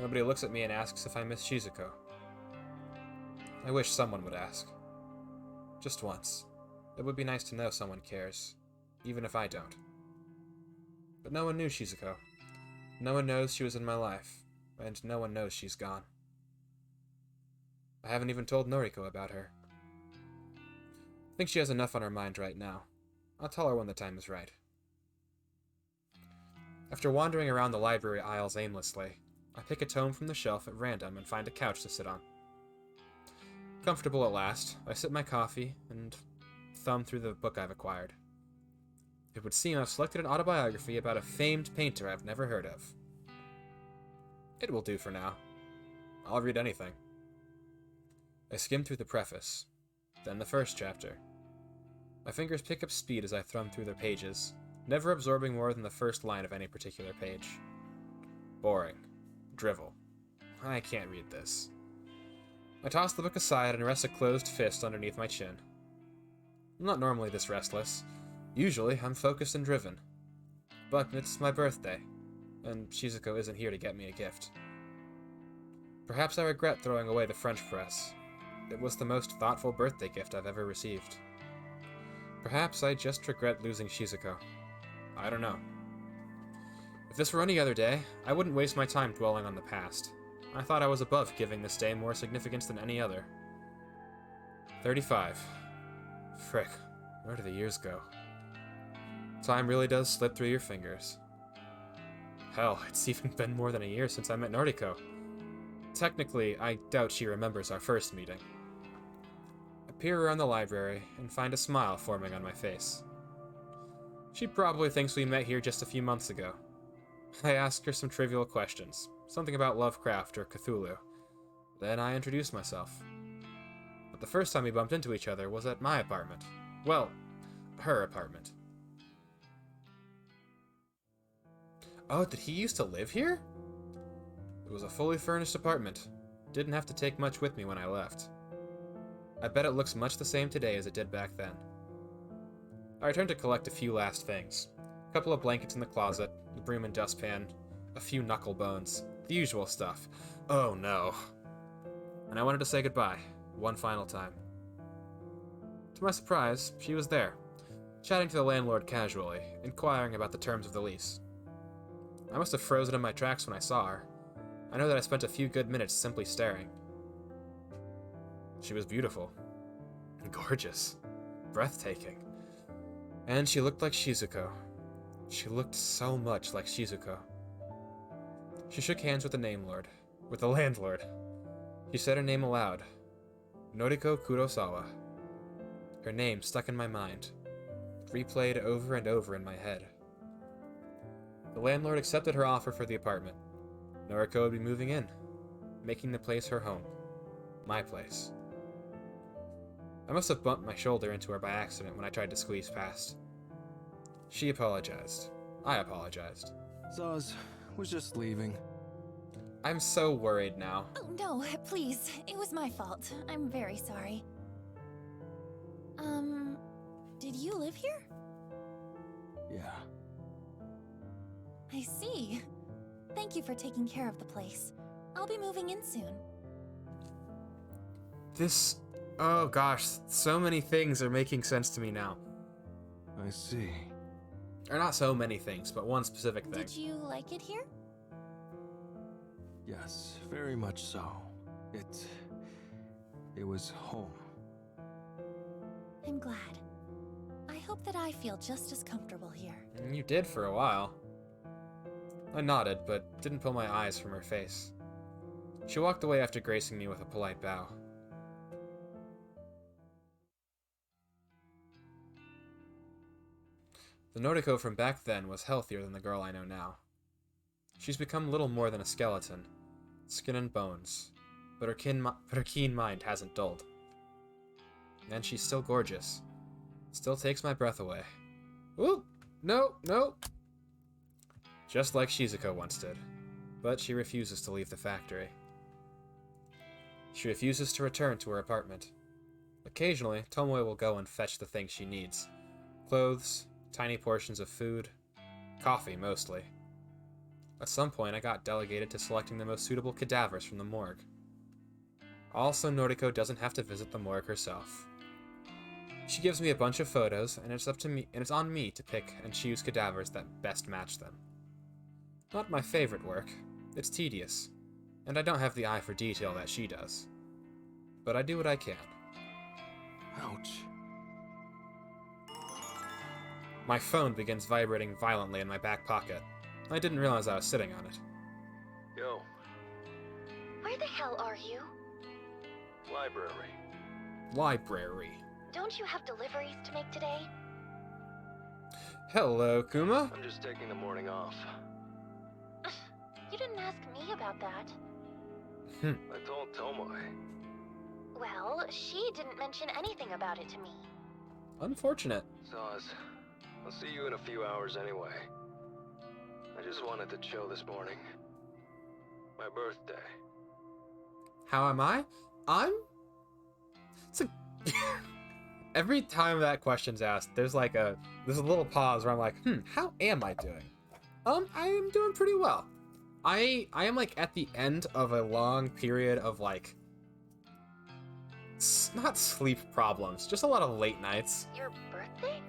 Nobody looks at me and asks if I miss Shizuko. I wish someone would ask. Just once. It would be nice to know someone cares, even if I don't. But no one knew Shizuko. No one knows she was in my life, and no one knows she's gone. I haven't even told Noriko about her. I think she has enough on her mind right now. I'll tell her when the time is right. After wandering around the library aisles aimlessly, I pick a tome from the shelf at random and find a couch to sit on. Comfortable at last, I sip my coffee and thumb through the book I've acquired. It would seem I've selected an autobiography about a famed painter I've never heard of. It will do for now. I'll read anything. I skim through the preface, then the first chapter. My fingers pick up speed as I thumb through the pages, never absorbing more than the first line of any particular page. Boring. Drivel. I can't read this. I toss the book aside and rest a closed fist underneath my chin. I'm not normally this restless. Usually, I'm focused and driven. But it's my birthday, and Shizuko isn't here to get me a gift. Perhaps I regret throwing away the French press. It was the most thoughtful birthday gift I've ever received. Perhaps I just regret losing Shizuko. I don't know. If this were any other day, I wouldn't waste my time dwelling on the past. I thought I was above giving this day more significance than any other. 35. Frick, where do the years go? Time really does slip through your fingers. Hell, it's even been more than a year since I met Noriko. Technically, I doubt she remembers our first meeting. I peer around the library and find a smile forming on my face. She probably thinks we met here just a few months ago. I ask her some trivial questions, something about Lovecraft or Cthulhu. Then I introduce myself. But the first time we bumped into each other was at my apartment. Well, her apartment. Oh, did he used to live here? It was a fully furnished apartment. Didn't have to take much with me when I left. I bet it looks much the same today as it did back then. I returned to collect a few last things. A couple of blankets in the closet, a broom and dustpan, a few knuckle bones, the usual stuff. Oh no. And I wanted to say goodbye, one final time. To my surprise, she was there, chatting to the landlord casually, inquiring about the terms of the lease. I must have frozen in my tracks when I saw her. I know that I spent a few good minutes simply staring. She was beautiful. Gorgeous. Breathtaking. And she looked like Shizuko. She looked so much like Shizuko. She shook hands with the landlord. She said her name aloud. Noriko Kurosawa. Her name stuck in my mind, replayed over and over in my head. The landlord accepted her offer for the apartment. Noriko would be moving in, making the place her home. My place. I must have bumped my shoulder into her by accident when I tried to squeeze past. She apologized. I apologized. Zaz was just leaving. I'm so worried now. Oh, no, please. It was my fault. I'm very sorry. Did you live here? Yeah. I see. Thank you for taking care of the place. I'll be moving in soon. Oh gosh, so many things are making sense to me now. I see. Or not so many things, but one specific thing. Did you like it here? Yes, very much so. It was home. I'm glad. I hope that I feel just as comfortable here. You did for a while. I nodded, but didn't pull my eyes from her face. She walked away after gracing me with a polite bow. The Noriko from back then was healthier than the girl I know now. She's become little more than a skeleton, skin and bones, but her keen mind hasn't dulled. And she's still gorgeous. Still takes my breath away. Ooh! No! No! Just like Shizuko once did. But she refuses to leave the factory. She refuses to return to her apartment. Occasionally, Tomoe will go and fetch the things she needs. Clothes, tiny portions of food, coffee mostly. At some point, I got delegated to selecting the most suitable cadavers from the morgue. Also, Noriko doesn't have to visit the morgue herself. She gives me a bunch of photos, and it's on me to pick and choose cadavers that best match them. Not my favorite work. It's tedious, and I don't have the eye for detail that she does. But I do what I can. Ouch. My phone begins vibrating violently in my back pocket. I didn't realize I was sitting on it. Yo, Where the hell are you? library. Library. Don't you have deliveries to make today? Hello, Kuma. I'm just taking the morning off. You didn't ask me about that. I told Tomoe. Well, she didn't mention anything about it to me. Unfortunate. Zaz, I'll see you in a few hours anyway. I just wanted to chill this morning. My birthday. How am I? It's a... Every time that question's asked, there's a little pause where I'm like, how am I doing? I am doing pretty well. I am at the end of a long period of not sleep problems, just a lot of late nights. Your birthday?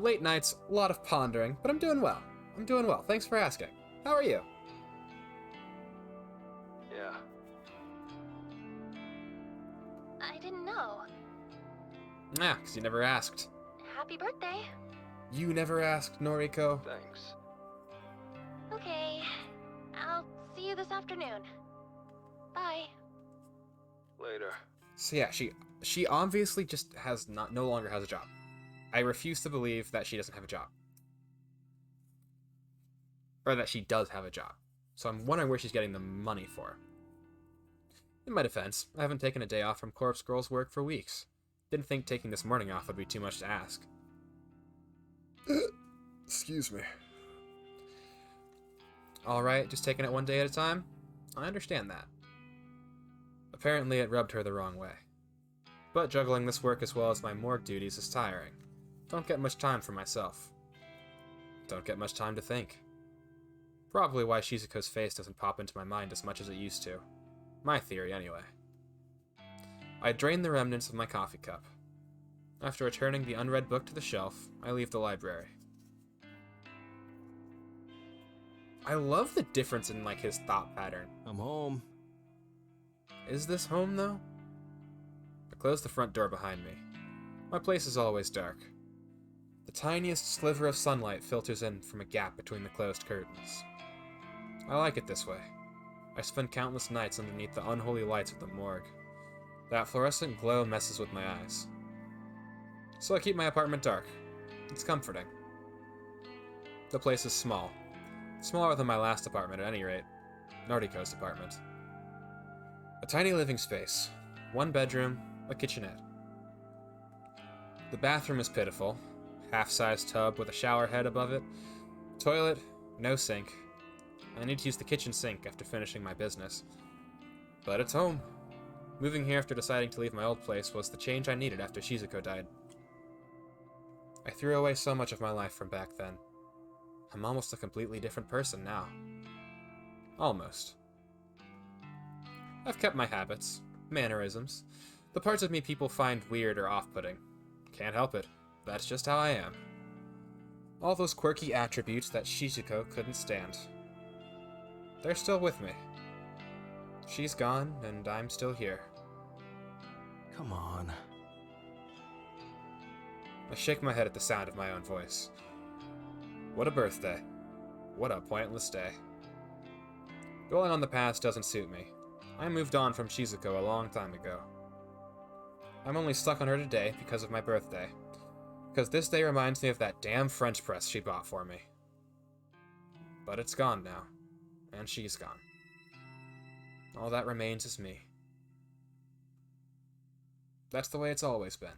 Late nights, a lot of pondering, but I'm doing well. I'm doing well. Thanks for asking. How are you? Yeah. I didn't know. Yeah, 'cause you never asked. Happy birthday. You never asked, Noriko. Thanks. Okay. I'll see you this afternoon. Bye. Later. So yeah, she obviously just no longer has a job. I refuse to believe that she doesn't have a job. Or that she does have a job. So I'm wondering where she's getting the money for. In my defense, I haven't taken a day off from Corpse Girl's work for weeks. Didn't think taking this morning off would be too much to ask. Excuse me. Alright, just taking it one day at a time? I understand that. Apparently it rubbed her the wrong way. But juggling this work as well as my morgue duties is tiring. Don't get much time for myself. Don't get much time to think. Probably why Shizuko's face doesn't pop into my mind as much as it used to. My theory, anyway. I drained the remnants of my coffee cup. After returning the unread book to the shelf, I leave the library. I love the difference in, like, his thought pattern. I'm home. Is this home, though? I close the front door behind me. My place is always dark. The tiniest sliver of sunlight filters in from a gap between the closed curtains. I like it this way. I spend countless nights underneath the unholy lights of the morgue. That fluorescent glow messes with my eyes. So I keep my apartment dark. It's comforting. The place is small. Smaller than my last apartment at any rate. Nordico's apartment. A tiny living space. One bedroom, a kitchenette. The bathroom is pitiful. Half-sized tub with a shower head above it. Toilet, no sink. I need to use the kitchen sink after finishing my business. But it's home. Moving here after deciding to leave my old place was the change I needed after Shizuko died. I threw away so much of my life from back then. I'm almost a completely different person now. Almost. I've kept my habits, mannerisms, the parts of me people find weird or off-putting. Can't help it. That's just how I am. All those quirky attributes that Shizuko couldn't stand. They're still with me. She's gone, and I'm still here. Come on. I shake my head at the sound of my own voice. What a birthday. What a pointless day. Dwelling on the past doesn't suit me. I moved on from Shizuko a long time ago. I'm only stuck on her today because of my birthday. Because this day reminds me of that damn French press she bought for me. But it's gone now. And she's gone. All that remains is me. That's the way it's always been.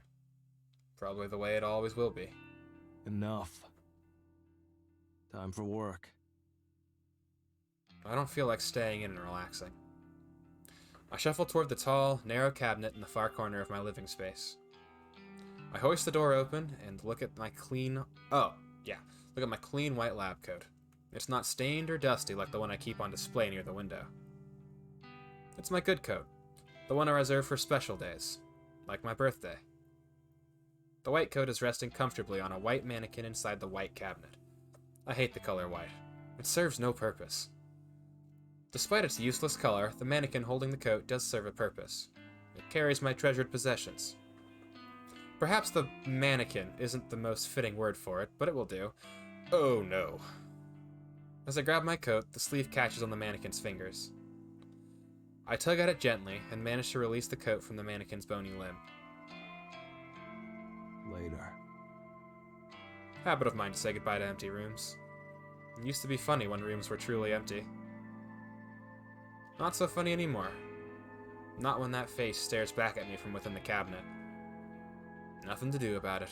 Probably the way it always will be. Enough. Time for work. I don't feel like staying in and relaxing. I shuffle toward the tall, narrow cabinet in the far corner of my living space. I hoist the door open and look at my clean... look at my clean white lab coat. It's not stained or dusty like the one I keep on display near the window. It's my good coat, the one I reserve for special days, like my birthday. The white coat is resting comfortably on a white mannequin inside the white cabinet. I hate the color white. It serves no purpose. Despite its useless color, the mannequin holding the coat does serve a purpose. It carries my treasured possessions. Perhaps the mannequin isn't the most fitting word for it, but it will do. Oh no. As I grab my coat, the sleeve catches on the mannequin's fingers. I tug at it gently and manage to release the coat from the mannequin's bony limb. Later. Habit of mine to say goodbye to empty rooms. It used to be funny when rooms were truly empty. Not so funny anymore. Not when that face stares back at me from within the cabinet. Nothing to do about it.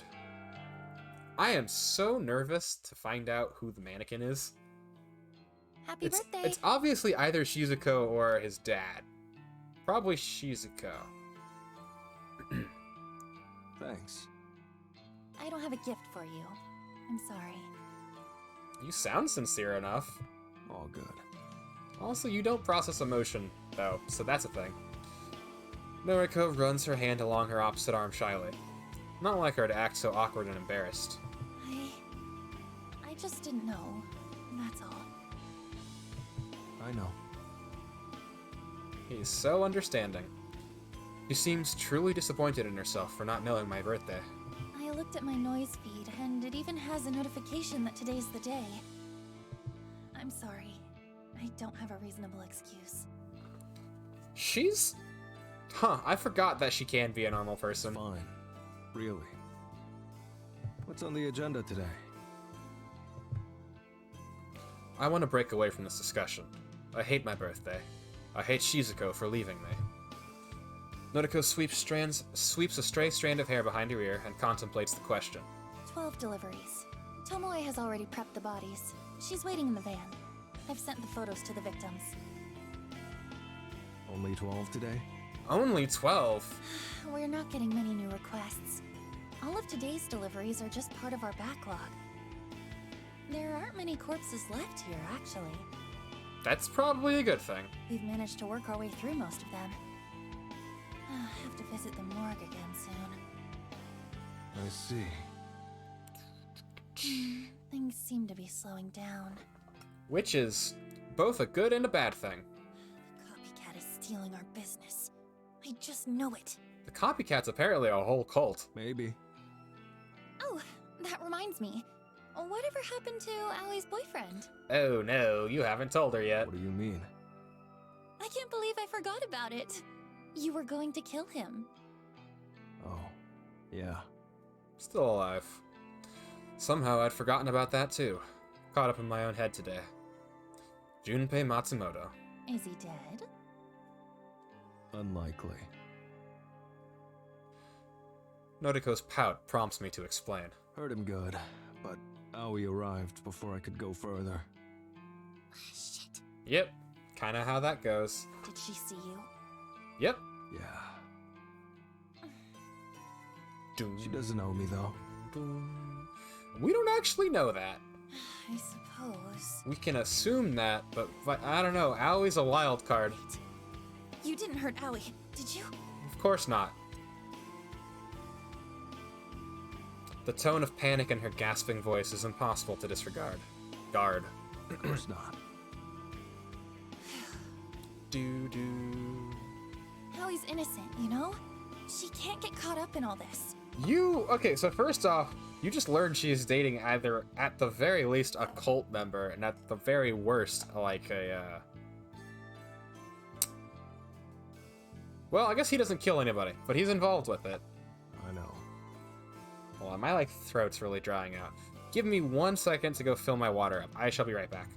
I am so nervous to find out who the mannequin is. Happy birthday! It's obviously either Shizuko or his dad. Probably Shizuko. Thanks. I don't have a gift for you. I'm sorry. You sound sincere enough. All good. Also, you don't process emotion, though, so that's a thing. Noriko runs her hand along her opposite arm shyly. Not like her to act so awkward and embarrassed. I just didn't know. That's all. I know. He's so understanding. She seems truly disappointed in herself for not knowing my birthday. I looked at my noise feed, and it even has a notification that today's the day. I'm sorry. I don't have a reasonable excuse. She's... I forgot that she can be a normal person. Fine. Really. What's on the agenda today? I want to break away from this discussion. I hate my birthday. I hate Shizuko for leaving me. Noriko sweeps a stray strand of hair behind her ear and contemplates the question. 12 deliveries. Tomoe has already prepped the bodies. She's waiting in the van. I've sent the photos to the victims. Only 12 today? Only 12? We're not getting many new requests. All of today's deliveries are just part of our backlog. There aren't many corpses left here, actually. That's probably a good thing. We've managed to work our way through most of them. Have to visit the morgue again soon. I see. Things seem to be slowing down. Which is both a good and a bad thing. The copycat is stealing our business. I just know it. The copycat's apparently a whole cult. Maybe. Oh, that reminds me. Whatever happened to Aui's boyfriend? Oh no, you haven't told her yet. What do you mean? I can't believe I forgot about it. You were going to kill him. Oh, yeah. Still alive. Somehow I'd forgotten about that too. Caught up in my own head today. Junpei Matsumoto. Is he dead? Unlikely. Noriko's pout prompts me to explain. Hurt him good, but Aoi arrived before I could go further. Shit. Yep, kinda how that goes. Did she see you? Yep. Yeah. Doom, She doesn't owe me, though. doom. We don't actually know that. I suppose. We can assume that, but I don't know. Aoi's a wild card. Wait. You didn't hurt Aoi, did you? Of course not. The tone of panic in her gasping voice is impossible to disregard. Guard. Of course not. Do. Aoi's innocent, you know? She can't get caught up in all this. Okay, so first off, you just learned she's dating either, at the very least, a cult member, and at the very worst, like a, Well, I guess he doesn't kill anybody, but he's involved with it. I know. Hold on, my, throat's really drying out. Give me 1 second to go fill my water up. I shall be right back.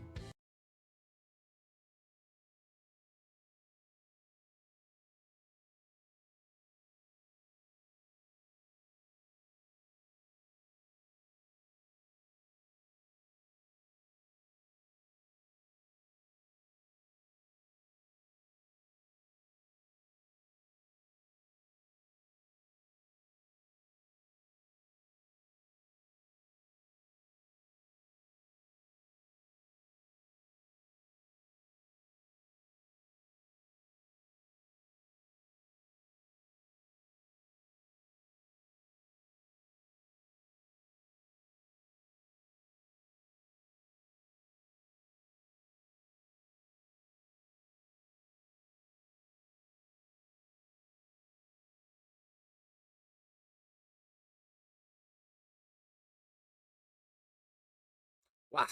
Wow.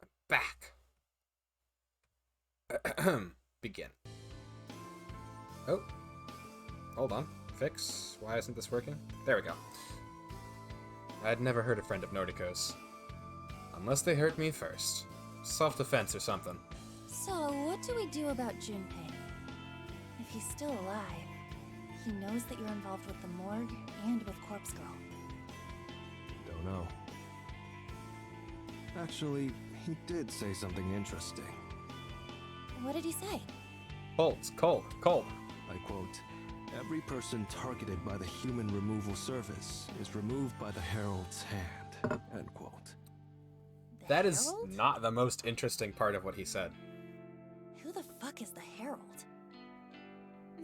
I'm back. Begin. Oh. Hold on. Fix. Why isn't this working? There we go. I'd never hurt a friend of Noriko's. Unless they hurt me first. Self-defense or something. So, what do we do about Junpei? If he's still alive, he knows that you're involved with the morgue and with Corpse Girl. Don't know. Actually, he did say something interesting. What did he say? Colt. I quote, "Every person targeted by the human removal service is removed by the Herald's hand." End quote. The That is Herald? not the most interesting part of what he said. Who the fuck is the Herald?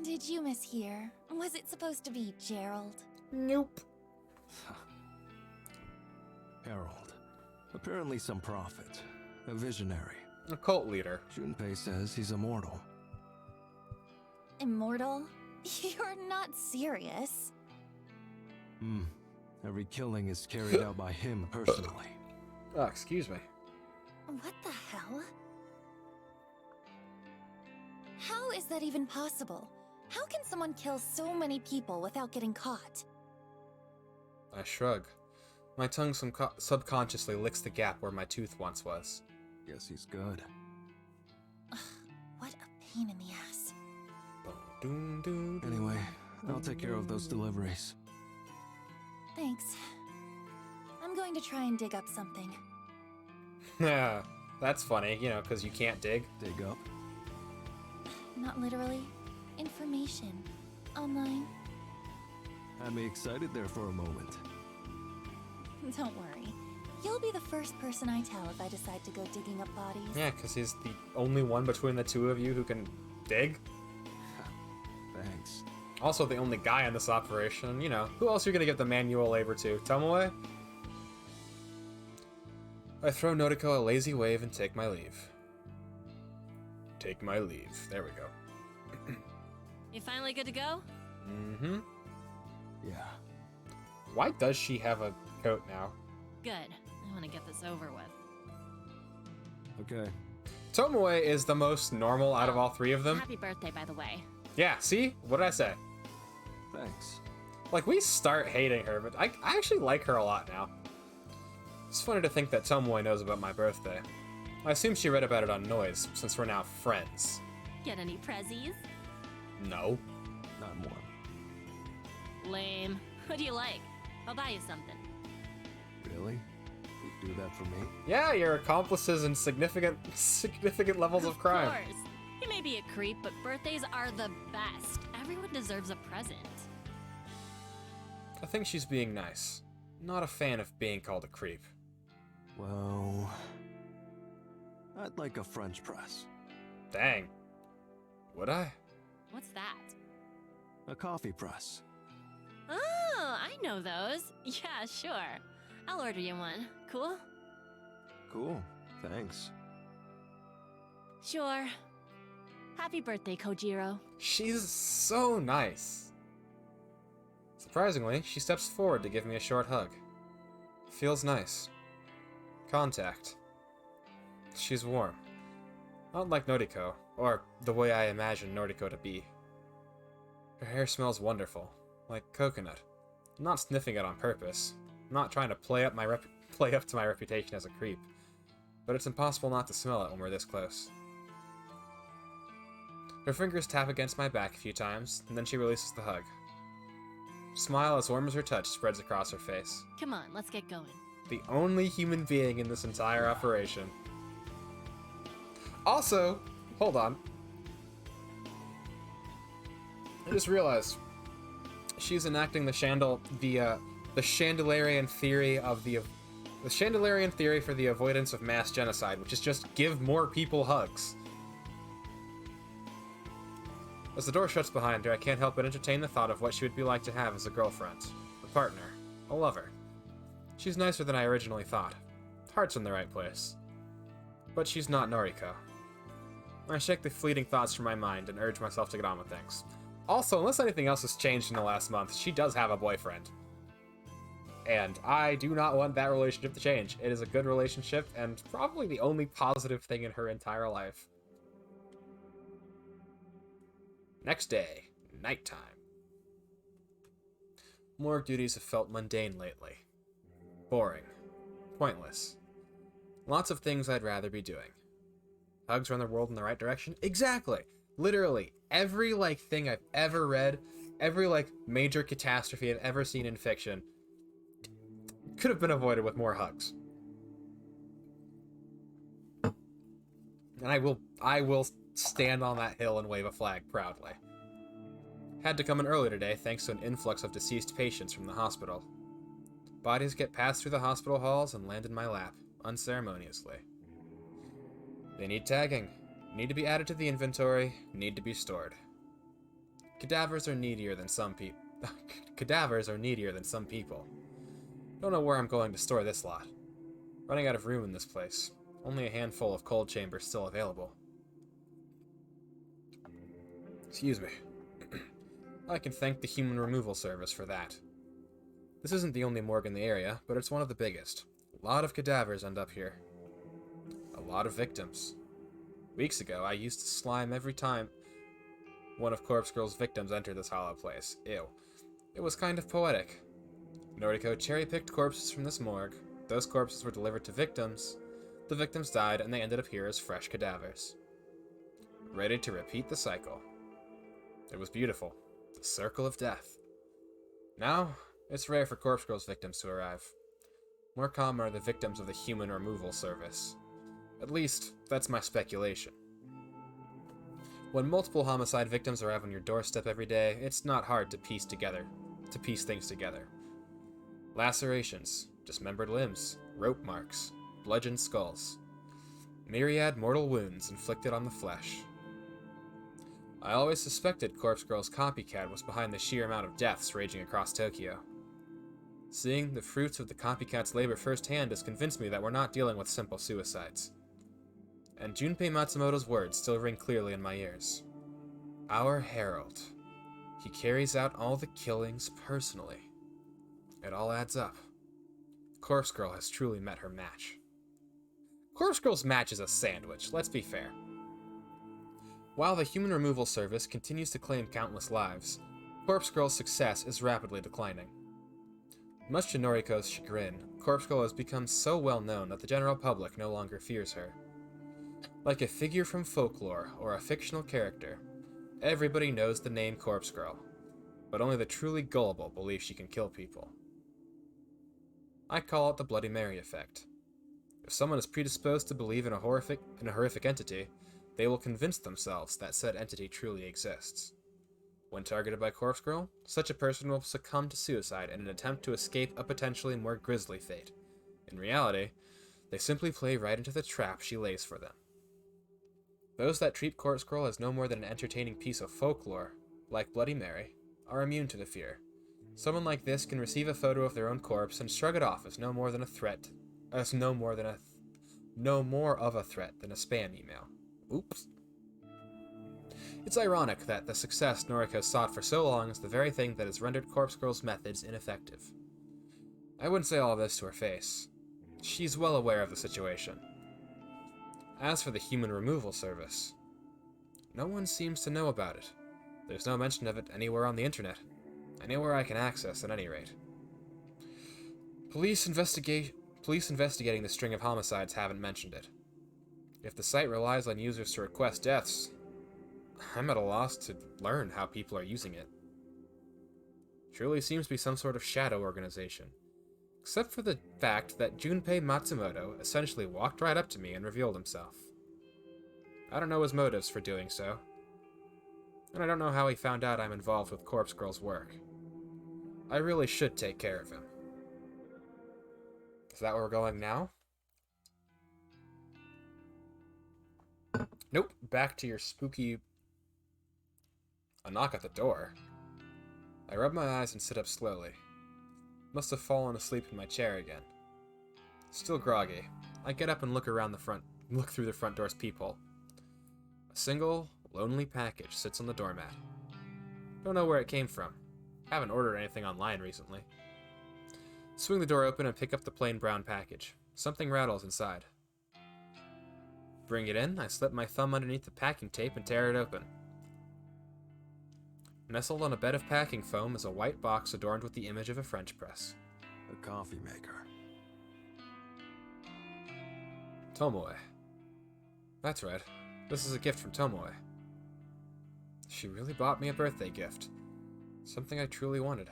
Did you mishear? Was it supposed to be Gerald? Nope. Herald. Apparently some prophet. A visionary. A cult leader. Junpei says he's immortal. Immortal? You're not serious. Every killing is carried out by him personally. Oh, excuse me. What the hell? How is that even possible? How can someone kill so many people without getting caught? I shrug. My tongue subconsciously licks the gap where my tooth once was. Guess he's good. What a pain in the ass. Anyway, I'll take care of those deliveries. Thanks. I'm going to try and dig up something. Yeah, that's funny, you know, because you can't dig. Dig up. Not literally. Information. Online. Had me excited there for a moment. Don't worry. You'll be the first person I tell if I decide to go digging up bodies. Yeah, because he's the only one between the two of you who can dig. Thanks. Also the only guy in this operation. You know, who else are you gonna give the manual labor to? Tomoe? I throw Noriko a lazy wave and take my leave. Take my leave. There we go. You finally good to go? Mm-hmm. Yeah. Why does she have a coat now? Good. I want to get this over with. Okay. Tomoe is the most normal out of Oh, all three of them. Happy birthday, by the way. Yeah, see? What did I say? Thanks. Like, we start hating her, but I actually like her a lot now. It's funny to think that Tomoe knows about my birthday. I assume she read about it on Noise, since we're now friends. Get any prezzies? No. Not more. Lame. What do you like? I'll buy you something. Really? You'd do that for me? Yeah, you're accomplices in significant levels of crime. Of course. You may be a creep, but birthdays are the best. Everyone deserves a present. I think she's being nice. Not a fan of being called a creep. Well, I'd like a French press. Dang. Would I? What's that? A coffee press. Oh, I know those. Yeah, sure. I'll order you one. Cool? Cool. Thanks. Sure. Happy birthday, Kojiro. She's so nice. Surprisingly, she steps forward to give me a short hug. Feels nice. Contact. She's warm. Not like Noriko, or the way I imagine Noriko to be. Her hair smells wonderful, like coconut. I'm not sniffing it on purpose. I'm not trying to play up to my reputation as a creep. But it's impossible not to smell it when we're this close. Her fingers tap against my back a few times, and then she releases the hug. Smile as warm as her touch spreads across her face. Come on, let's get going. The only human being in this entire operation. Also, hold on. I just realized she's enacting the Chandelarian theory of the Chandelarian theory for the avoidance of mass genocide, which is just give more people hugs. As the door shuts behind her, I can't help but entertain the thought of what she would be like to have as a girlfriend, a partner, a lover. She's nicer than I originally thought. Heart's in the right place. But she's not Noriko. I shake the fleeting thoughts from my mind and urge myself to get on with things. Also, unless anything else has changed in the last month, she does have a boyfriend. And I do not want that relationship to change. It is a good relationship and probably the only positive thing in her entire life. Next day, nighttime. Morgue duties have felt mundane lately. Boring. Pointless. Lots of things I'd rather be doing. Hugs run the world in the right direction? Exactly! Literally, every, thing I've ever read, every, major catastrophe I've ever seen in fiction could have been avoided with more hugs. And I will stand on that hill and wave a flag proudly. Had to come in early today thanks to an influx of deceased patients from the hospital. Bodies get passed through the hospital halls and land in my lap, unceremoniously. They need tagging, need to be added to the inventory, need to be stored. Cadavers are needier than some people. Don't know where I'm going to store this lot. Running out of room in this place. Only a handful of cold chambers still available. Excuse me. I can thank the Human Removal Service for that. This isn't the only morgue in the area, but it's one of the biggest. A lot of cadavers end up here. A lot of victims. Weeks ago, I used to slime every time one of Corpse Girl's victims entered this hollow place. Ew. It was kind of poetic. Noriko cherry-picked corpses from this morgue. Those corpses were delivered to victims. The victims died, and they ended up here as fresh cadavers. Ready to repeat the cycle. It was beautiful. The circle of death. Now, it's rare for Corpse Girl's victims to arrive. More common are the victims of the Human Removal Service. At least, that's my speculation. When multiple homicide victims arrive on your doorstep every day, it's not hard to piece things together. Lacerations, dismembered limbs, rope marks, bludgeoned skulls. Myriad mortal wounds inflicted on the flesh. I always suspected Corpse Girl's copycat was behind the sheer amount of deaths raging across Tokyo. Seeing the fruits of the copycat's labor firsthand has convinced me that we're not dealing with simple suicides. And Junpei Matsumoto's words still ring clearly in my ears. Our herald. He carries out all the killings personally. It all adds up. Corpse Girl has truly met her match. Corpse Girl's match is a sandwich, let's be fair. While the human removal service continues to claim countless lives, Corpse Girl's success is rapidly declining. Much to Noriko's chagrin, Corpse Girl has become so well known that the general public no longer fears her. Like a figure from folklore or a fictional character, everybody knows the name Corpse Girl, but only the truly gullible believe she can kill people. I call it the Bloody Mary effect. If someone is predisposed to believe in a horrific entity, they will convince themselves that said entity truly exists. When targeted by Corpse Girl, such a person will succumb to suicide in an attempt to escape a potentially more grisly fate. In reality, they simply play right into the trap she lays for them. Those that treat Corpse Girl as no more than an entertaining piece of folklore, like Bloody Mary, are immune to the fear. Someone like this can receive a photo of their own corpse and shrug it off as no more of a threat than a spam email. Oops. It's ironic that the success Noriko sought for so long is the very thing that has rendered Corpse Girl's methods ineffective. I wouldn't say all this to her face. She's well aware of the situation. As for the human removal service, no one seems to know about it. There's no mention of it anywhere on the internet. Anywhere I can access, at any rate. Police investigating the string of homicides haven't mentioned it. If the site relies on users to request deaths, I'm at a loss to learn how people are using it. Truly seems to be some sort of shadow organization. Except for the fact that Junpei Matsumoto essentially walked right up to me and revealed himself. I don't know his motives for doing so. And I don't know how he found out I'm involved with Corpse Girl's work. I really should take care of him. Is that where we're going now? Nope, back to your spooky... A knock at the door. I rub my eyes and sit up slowly. Must have fallen asleep in my chair again. Still groggy, I get up and look through the front door's peephole. A single, lonely package sits on the doormat. Don't know where it came from. Haven't ordered anything online recently. Swing the door open and pick up the plain brown package. Something rattles inside. Bring it in, I slip my thumb underneath the packing tape and tear it open. Nestled on a bed of packing foam is a white box adorned with the image of a French press. A coffee maker. Tomoe. That's right. This is a gift from Tomoe. She really bought me a birthday gift. Something I truly wanted.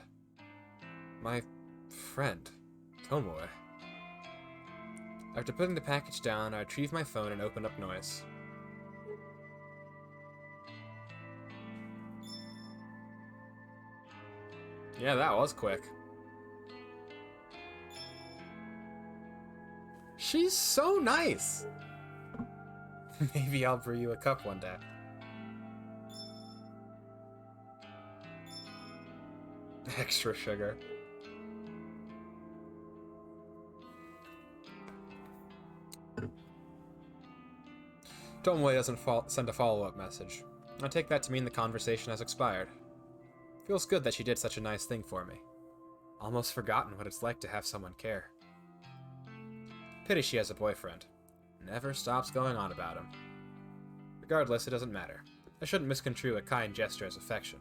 My friend, Tomoe. After putting the package down, I retrieve my phone and open up Noise. Yeah, that was quick. She's so nice! Maybe I'll brew you a cup one day. Extra sugar. Tomoe doesn't send a follow-up message. I take that to mean the conversation has expired. Feels good that she did such a nice thing for me. Almost forgotten what it's like to have someone care. Pity she has a boyfriend. Never stops going on about him. Regardless, it doesn't matter. I shouldn't misconstrue a kind gesture as affection.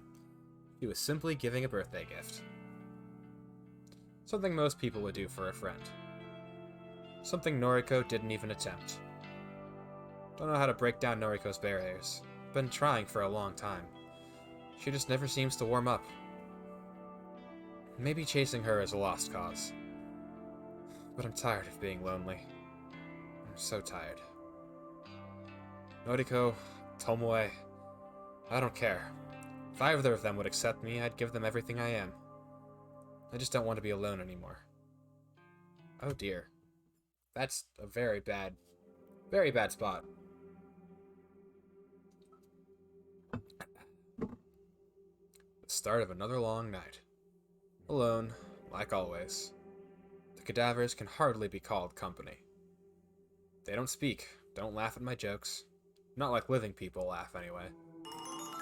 He was simply giving a birthday gift. Something most people would do for a friend. Something Noriko didn't even attempt. Don't know how to break down Noriko's barriers. Been trying for a long time. She just never seems to warm up. Maybe chasing her is a lost cause. But I'm tired of being lonely. I'm so tired. Noriko, Tomoe, I don't care. If either of them would accept me, I'd give them everything I am. I just don't want to be alone anymore. Oh dear. That's a very bad spot. start of another long night. Alone, like always. The cadavers can hardly be called company. They don't speak, don't laugh at my jokes. Not like living people laugh, anyway.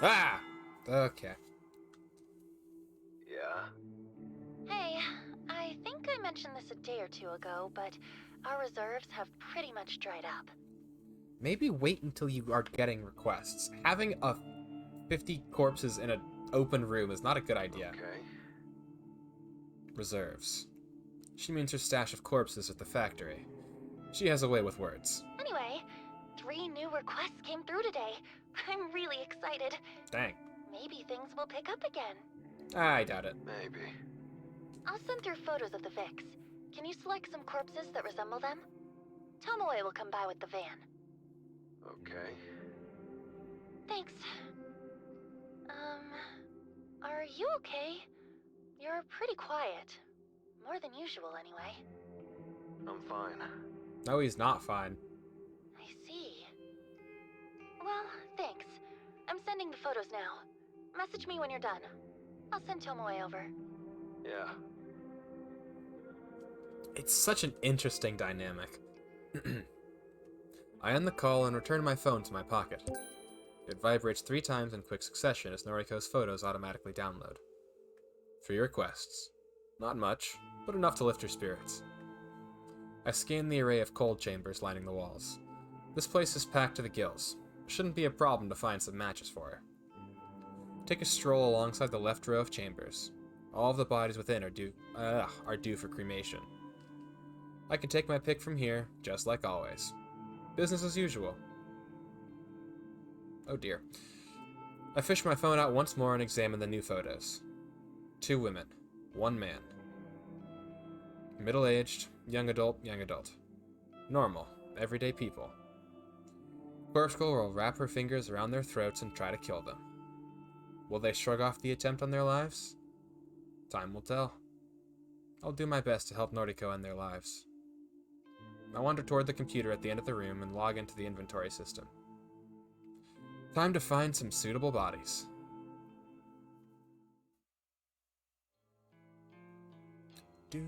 Ah! Okay. Yeah? Hey, I think I mentioned this a day or two ago, but our reserves have pretty much dried up. Maybe wait until you are getting requests. Having 50 corpses in an open room is not a good idea. Okay. Reserves. She means her stash of corpses at the factory. She has a way with words. Anyway, 3 new requests came through today. I'm really excited. Dang. Maybe things will pick up again. I doubt it. Maybe. I'll send through photos of the Vix. Can you select some corpses that resemble them? Tomoe will come by with the van. Okay. Thanks. Are you okay? You're pretty quiet. More than usual, anyway. I'm fine. No, he's not fine. I see. Well, thanks. I'm sending the photos now. Message me when you're done. I'll send Tomoe over. Yeah. It's such an interesting dynamic. I end the call and return my phone to my pocket. It vibrates 3 times in quick succession as Noriko's photos automatically download. 3 requests. Not much, but enough to lift her spirits. I scan the array of cold chambers lining the walls. This place is packed to the gills. Shouldn't be a problem to find some matches for her. Take a stroll alongside the left row of chambers. All of the bodies within are due for cremation. I can take my pick from here, just like always. Business as usual. Oh dear. I fish my phone out once more and examine the new photos. 2 women, 1 man. Middle-aged, young adult, young adult. Normal, everyday people. Corpse Girl will wrap her fingers around their throats and try to kill them. Will they shrug off the attempt on their lives? Time will tell. I'll do my best to help Noriko end their lives. I wander toward the computer at the end of the room and log into the inventory system. Time to find some suitable bodies. The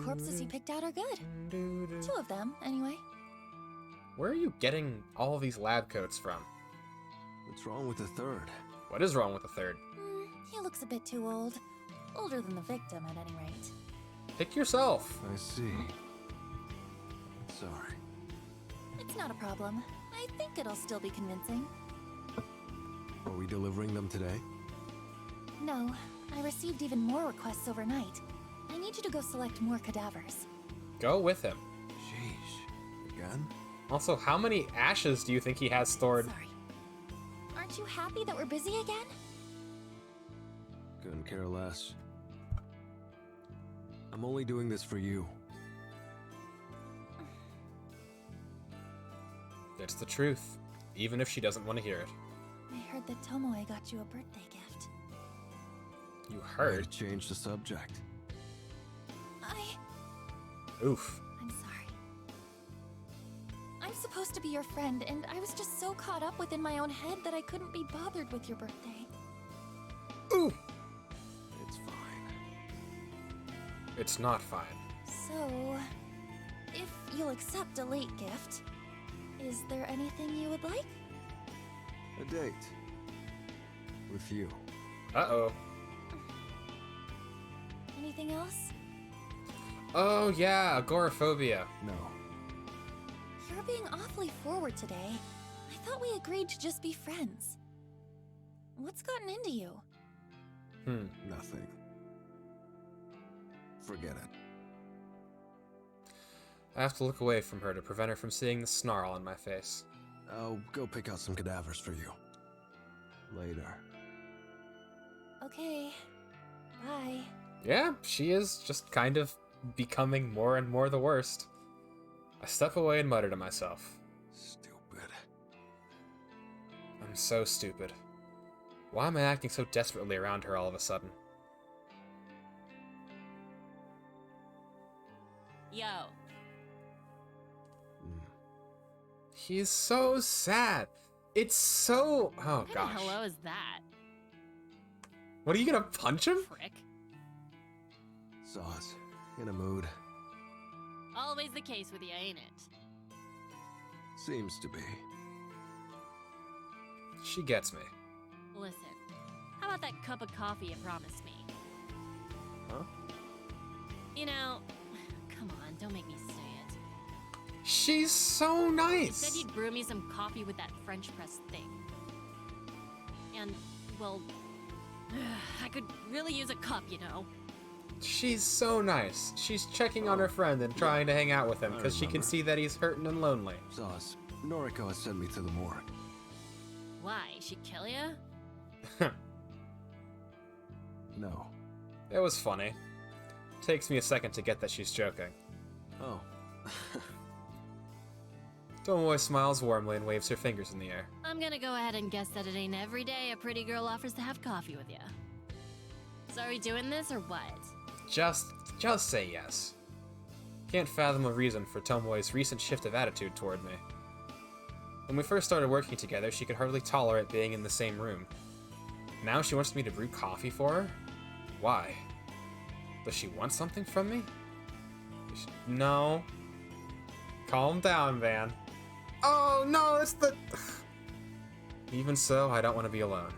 corpses you picked out are good. 2 of them, anyway. Where are you getting all these lab coats from? What's wrong with the third? What is wrong with the third? He looks a bit too old. Older than the victim, at any rate. Pick yourself. I see. Sorry. It's not a problem. I think it'll still be convincing. Are we delivering them today? No, I received even more requests overnight. I need you to go select more cadavers. Go with him. Sheesh. Again? Also, how many ashes do you think he has stored? Sorry. Aren't you happy that we're busy again? Couldn't care less. I'm only doing this for you. It's the truth, even if she doesn't want to hear it. I heard that Tomoe got you a birthday gift. You Way to heard? change the subject. Oof. I'm sorry. I'm supposed to be your friend, and I was just so caught up within my own head that I couldn't be bothered with your birthday. Ooh. It's fine. It's not fine. So, if you'll accept a late gift, is there anything you would like? A date. With you. Uh-oh. Anything else? Oh yeah, agoraphobia. No. You're being awfully forward today. I thought we agreed to just be friends. What's gotten into you? Nothing. Forget it. I have to look away from her to prevent her from seeing the snarl on my face. I'll go pick out some cadavers for you. Later. Okay. Bye. Yeah, she is just kind of becoming more and more the worst. I step away and mutter to myself. Stupid. I'm so stupid. Why am I acting so desperately around her all of a sudden? Yo. He's so sad. It's so... Oh, What kind gosh. of hello is that? What, are you gonna punch him? Prick. Sauce, in a mood. Always the case with you, ain't it? Seems to be. She gets me. Listen, how about that cup of coffee you promised me? Huh? You know, come on, don't make me say it. She's so You nice. said you'd brew me some coffee with that French press thing. And, well, I could really use a cup, you know. She's so nice. She's checking on her friend and trying to hang out with him I because she can remember. see that he's hurting and lonely. Sauce, Noriko has sent me to the morgue. Why? She kill ya? No. It was funny. Takes me a second to get that she's joking. Oh. Tomoe smiles warmly and waves her fingers in the air. I'm gonna go ahead and guess that it ain't every day a pretty girl offers to have coffee with ya. So are we doing this or what? Just say yes. Can't fathom a reason for Tomoe's recent shift of attitude toward me. When we first started working together, she could hardly tolerate being in the same room. Now she wants me to brew coffee for her? Why? Does she want something from me? No. Calm down, Van. Oh, no, it's the... Even so, I don't want to be alone.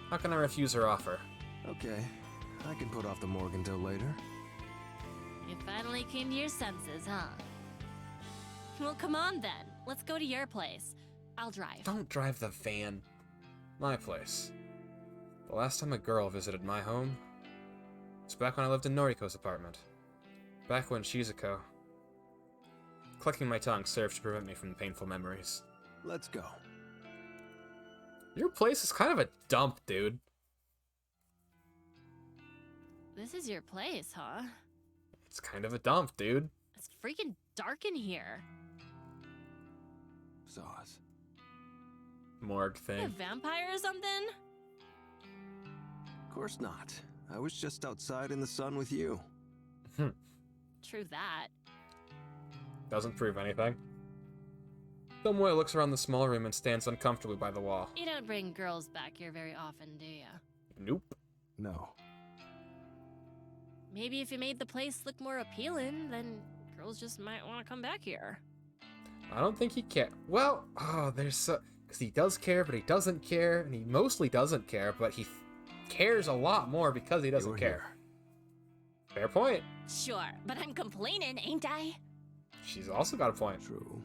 How can I refuse her offer? Okay. I can put off the morgue until later. You finally came to your senses, huh? Well, come on then. Let's go to your place. I'll drive. Don't drive the van. My place. The last time a girl visited my home was back when I lived in Noriko's apartment. Back when Shizuko... Clicking my tongue served to prevent me from painful memories. Let's go. Your place is kind of a dump, dude. This is your place, huh? It's kind of a dump, dude. It's freaking dark in here. Sauce. Morgue You a thing. vampire or something? Of course not. I was just outside in the sun with you. True that. Doesn't prove anything. Tomoe looks around the small room and stands uncomfortably by the wall. You don't bring girls back here very often, do ya? Nope. No. Maybe if you made the place look more appealing, then girls just might want to come back here. I don't think he cares. Well, oh, there's so... Because he does care, but he doesn't care, and he mostly doesn't care, but he cares a lot more because he doesn't You're care. Fair point. Sure, but I'm complaining, ain't I? She's also got a point. True.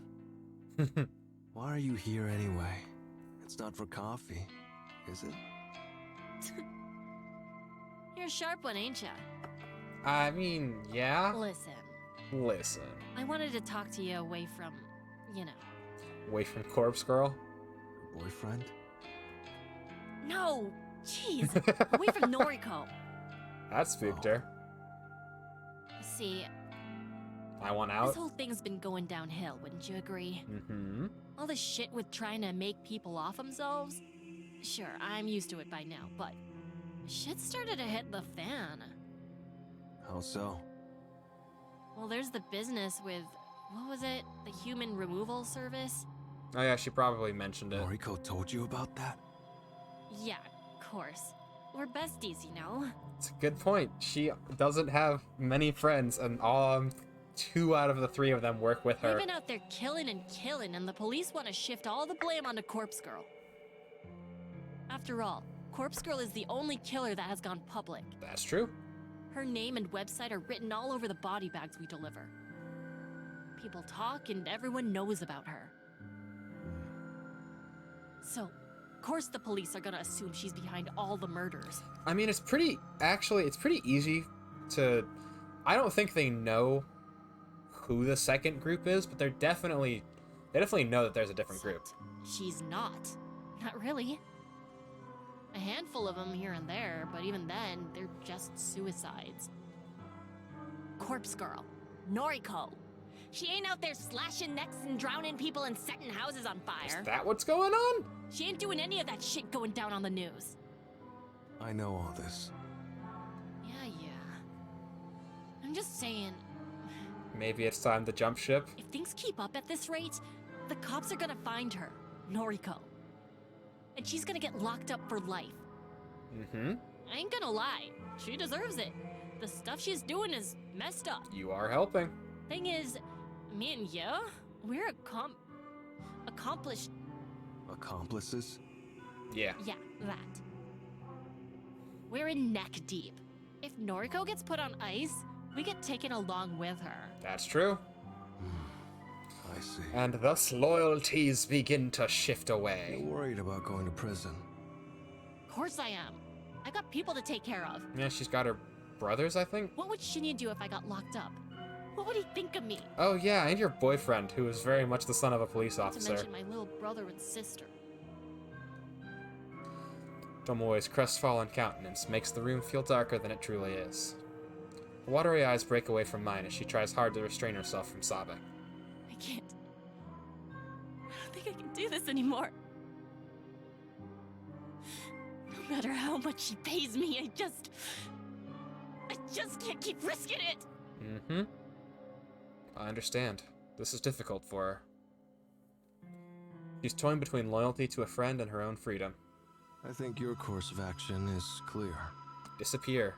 Why are you here anyway? It's not for coffee, is it? You're a sharp one, ain't ya? I mean, yeah. Listen, Listen. I wanted to talk to you away from, you know. Away from Corpse Girl. Boyfriend? No! Jeez! Away from Noriko! That spooked her. See, I want this out. whole thing's been going downhill, wouldn't you agree? Mm-hmm. All the shit with trying to make people off themselves? Sure, I'm used to it by now, but shit started to hit the fan. How so? Well, there's the business with, what was it? The human removal service? Oh yeah, she probably mentioned it. Noriko told you about that? Yeah, of course. We're besties, you know? It's a good point. She doesn't have many friends, and 2 out of the 3 of them work with They've her. been out there killing, and the police want to shift all the blame onto Corpse Girl. After all, Corpse Girl is the only killer that has gone public. That's true. Her name and website are written all over the body bags we deliver. People talk and everyone knows about her. So, of course the police are gonna assume she's behind all the murders. I mean, it's pretty easy to... I don't think they know who the second group is, but they definitely know that there's a different group. Except she's not. Not really. A handful of them here and there, but even then, they're just suicides. Corpse Girl. Noriko. She ain't out there slashing necks and drowning people and setting houses on Is fire. that what's going on? She ain't doing any of that shit going down on the news. I know all this. Yeah. I'm just saying, Maybe it's time to jump ship. if things keep up at this rate, the cops are gonna find her, Noriko. and she's gonna get locked up for life. Mm-hmm. I ain't gonna lie, she deserves it. The stuff she's doing is messed up. You are helping. Thing is, me and ya, we're accomplished. Accomplices? Yeah. Yeah, that. We're in neck deep. If Noriko gets put on ice, we get taken along with her. That's true. I see. And thus loyalties begin to shift You're away. worried about going to prison. Of course I am. I got people to take care of. Yeah, she's got her brothers, I think. What would Shinya do if I got locked up? What would he think of me? Oh yeah, and your boyfriend, who is very much the son of a police Not to officer. mention my little brother and sister. Tomoe's crestfallen countenance makes the room feel darker than it truly is. Her watery eyes break away from mine as she tries hard to restrain herself from sobbing. I can't. I don't think I can do this anymore. No matter how much she pays me, I just can't keep risking it. Mm-hmm. I understand. This is difficult for her. She's toying between loyalty to a friend and her own freedom. I think your course of action is clear. Disappear.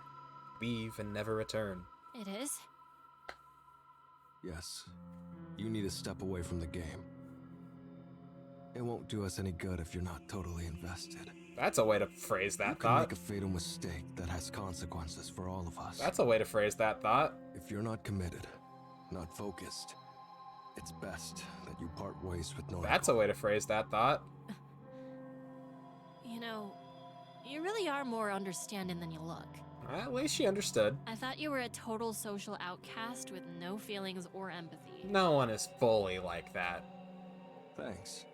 Leave and never return. It is? Yes. You need to step away from the game. It won't do us any good if you're not totally invested. That's a way to phrase You that can thought. make a fatal mistake that has consequences for all of us. That's a way to phrase that thought. If you're not committed, not focused, it's best that you part ways with Noriko. That's a way to phrase that thought. You know, you really are more understanding than you look. At least she understood. I thought you were a total social outcast with no feelings or empathy. No one is fully like that. Thanks.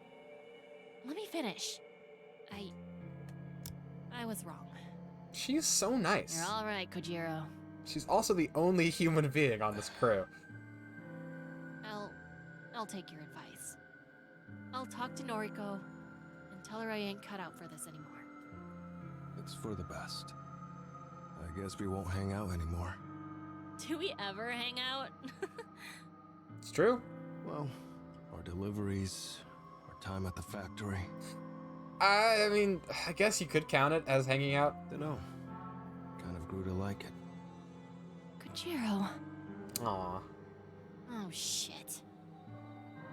Let me finish. I was wrong. She's so nice. You're all right, Kojiro. She's also the only human being on this crew. I'll take your advice. I'll talk to Noriko and tell her I ain't cut out for this anymore. It's for the best. I guess we won't hang out anymore. Do we ever hang out? It's true. Well, our deliveries, our time at the factory. I mean, I guess you could count it as hanging out. Dunno. Kind of grew to like it. Kojiro. Aw. Oh, shit.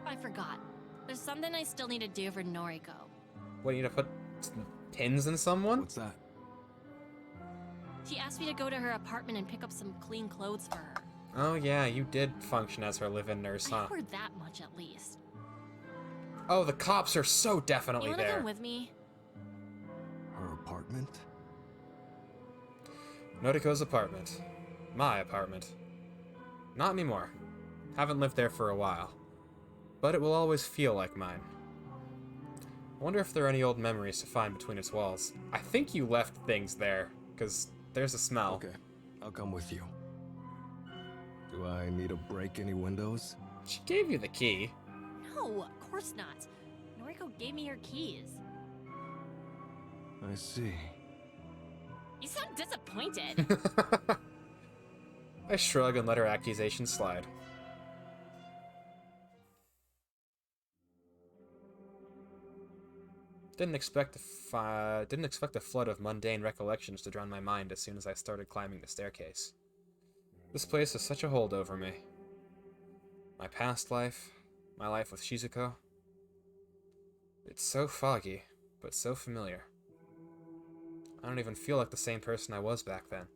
I forgot. There's something I still need to do for Noriko. What, you need to put some pins in someone? What's that? She asked me to go to her apartment and pick up some clean clothes for her. Oh yeah, you did function as her live-in nurse, I huh? heard that much at least. Oh, the cops are so definitely You wanna there. come with me? Her apartment? Noriko's apartment. My apartment. Not anymore. Haven't lived there for a while. But it will always feel like mine. I wonder if there are any old memories to find between its walls. I think you left things there, because there's a smell. Okay, I'll come with you. Do I need to break any windows? She gave you the key. No, of course not. Noriko gave me her keys. I see. You sound disappointed. I shrug and let her accusation slide. Didn't expect a flood of mundane recollections to drown my mind as soon as I started climbing the staircase. This place has such a hold over me. My past life, my life with Shizuko. It's so foggy, but so familiar. I don't even feel like the same person I was back then.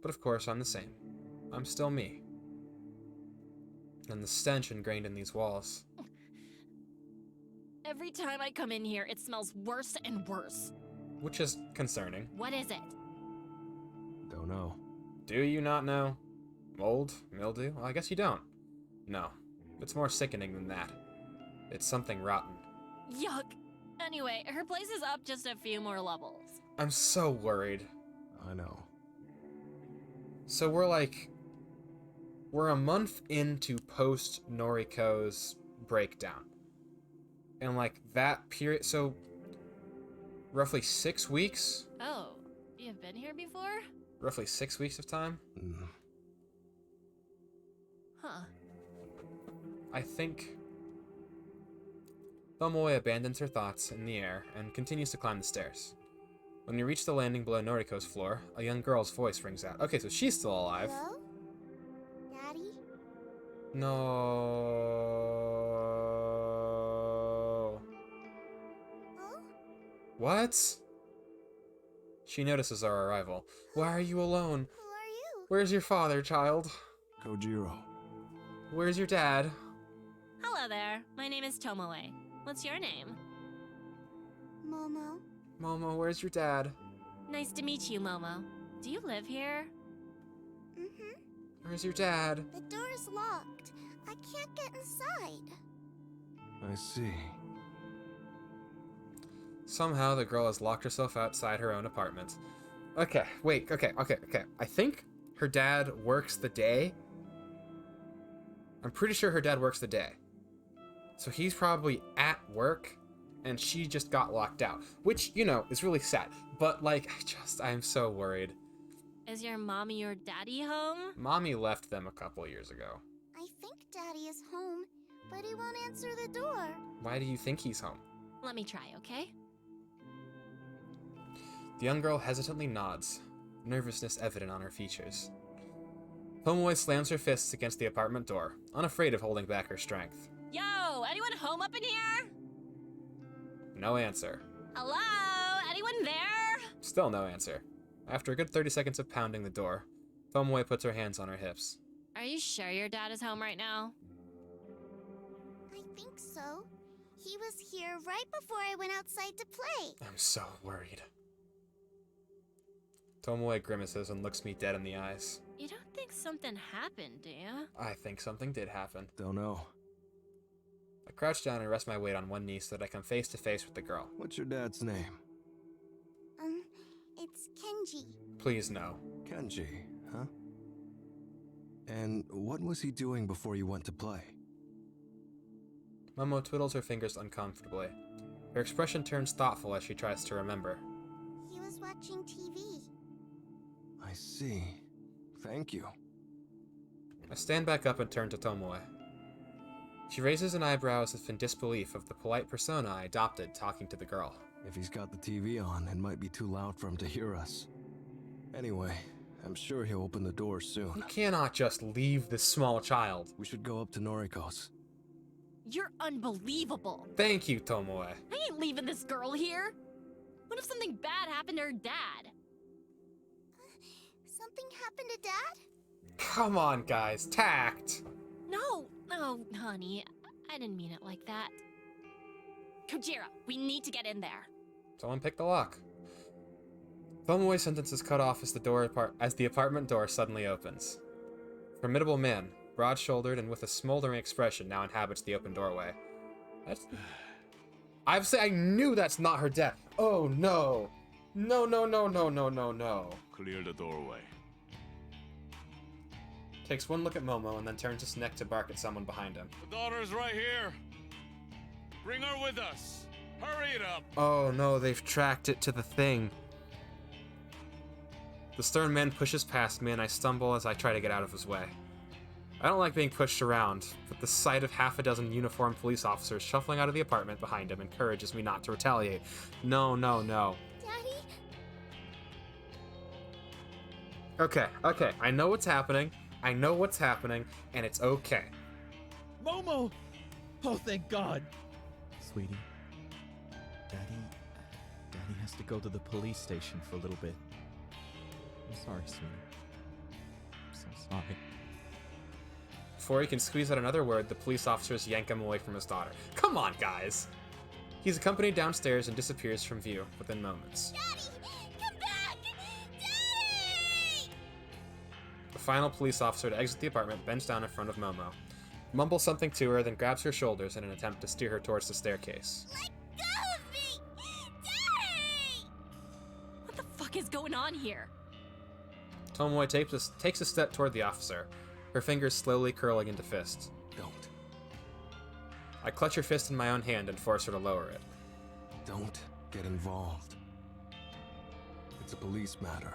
But of course, I'm the same. I'm still me. And the stench ingrained in these walls. Every time I come in here, it smells worse and worse. Which is concerning. What is it? Don't know. Do you not know? Mold? Mildew? Well, I guess you don't. No. It's more sickening than that. It's something rotten. Yuck. Anyway, her place is up just a few more levels. I'm so worried. I know. So we're a month into post Noriko's breakdown. And like that period, so roughly 6 weeks? Oh, you've been here before? Roughly 6 weeks of time? Huh. I think Tomoe abandons her thoughts in the air and continues to climb the stairs. When you reach the landing below Noriko's floor, a young girl's voice rings out. Okay, so she's still alive. Hello? Daddy? No. Huh? What? She notices our arrival. Why are you alone? Who are you? Where's your father, child? Kojiro. Where's your dad? Hello there. My name is Tomoe. What's your name? Momo. Momo, where's your dad? Nice to meet you, Momo. Do you live here? Mm-hmm. Where's your dad? The door is locked. I can't get inside. I see. Somehow the girl has locked herself outside her own apartment. Okay, wait, okay. I think her dad works the day. I'm pretty sure her dad works the day. So he's probably at work, and she just got locked out. Which, you know, is really sad. But, like, I'm so worried. Is your mommy or daddy home? Mommy left them a couple years ago. I think Daddy is home, but he won't answer the door. Why do you think he's home? Let me try, okay? The young girl hesitantly nods, nervousness evident on her features. Tomoe slams her fists against the apartment door, unafraid of holding back her strength. Yo, anyone home up in here? No answer. Hello? Anyone there? Still no answer. After a good 30 seconds of pounding the door, Tomoe puts her hands on her hips. Are you sure your dad is home right now? I think so. He was here right before I went outside to play. I'm so worried. Tomoe grimaces and looks me dead in the eyes. You don't think something happened, do you? I think something did happen. Don't know. I crouch down and rest my weight on one knee so that I come face to face with the girl. What's your dad's name? It's Kenji. Please no. Kenji, huh? And what was he doing before you went to play? Momo twiddles her fingers uncomfortably. Her expression turns thoughtful as she tries to remember. He was watching TV. I see. Thank you. I stand back up and turn to Tomoe. She raises an eyebrow as if in disbelief of the polite persona I adopted talking to the girl. If he's got the TV on, it might be too loud for him to hear us. Anyway, I'm sure he'll open the door soon. You cannot just leave this small child. We should go up to Noriko's. You're unbelievable. Thank you, Tomoe. I ain't leaving this girl here. What if something bad happened to her dad? Something happened to Dad? Come on, guys. Tact. No, honey. I didn't mean it like that. Kojiro, we need to get in there. Someone pick the lock. Tomoe's sentence is cut off as the apartment door suddenly opens. A formidable man, broad-shouldered and with a smoldering expression, now inhabits the open doorway. I knew that's not her dad. Oh no. No. Clear the doorway. Takes one look at Momo and then turns his neck to bark at someone behind him. The daughter's right here. Bring her with us. Hurry it up. Oh no, they've tracked it to the thing. The stern man pushes past me and I stumble as I try to get out of his way. I don't like being pushed around, but the sight of half a dozen uniformed police officers shuffling out of the apartment behind him encourages me not to retaliate. No. Daddy? Okay, I know what's happening, and it's okay. Momo! Oh, thank God. Sweetie, Daddy has to go to the police station for a little bit. I'm sorry, sweetie. I'm so sorry. Before he can squeeze out another word, the police officers yank him away from his daughter. Come on, guys! He's accompanied downstairs and disappears from view within moments. Daddy! Come back! Daddy! The final police officer to exit the apartment bends down in front of Momo, mumbles something to her, then grabs her shoulders in an attempt to steer her towards the staircase. Let go of me! Daddy! What the fuck is going on here? Tomoe takes a step toward the officer, her fingers slowly curling into fists. Don't. I clutch her fist in my own hand and force her to lower it. Don't get involved. It's a police matter.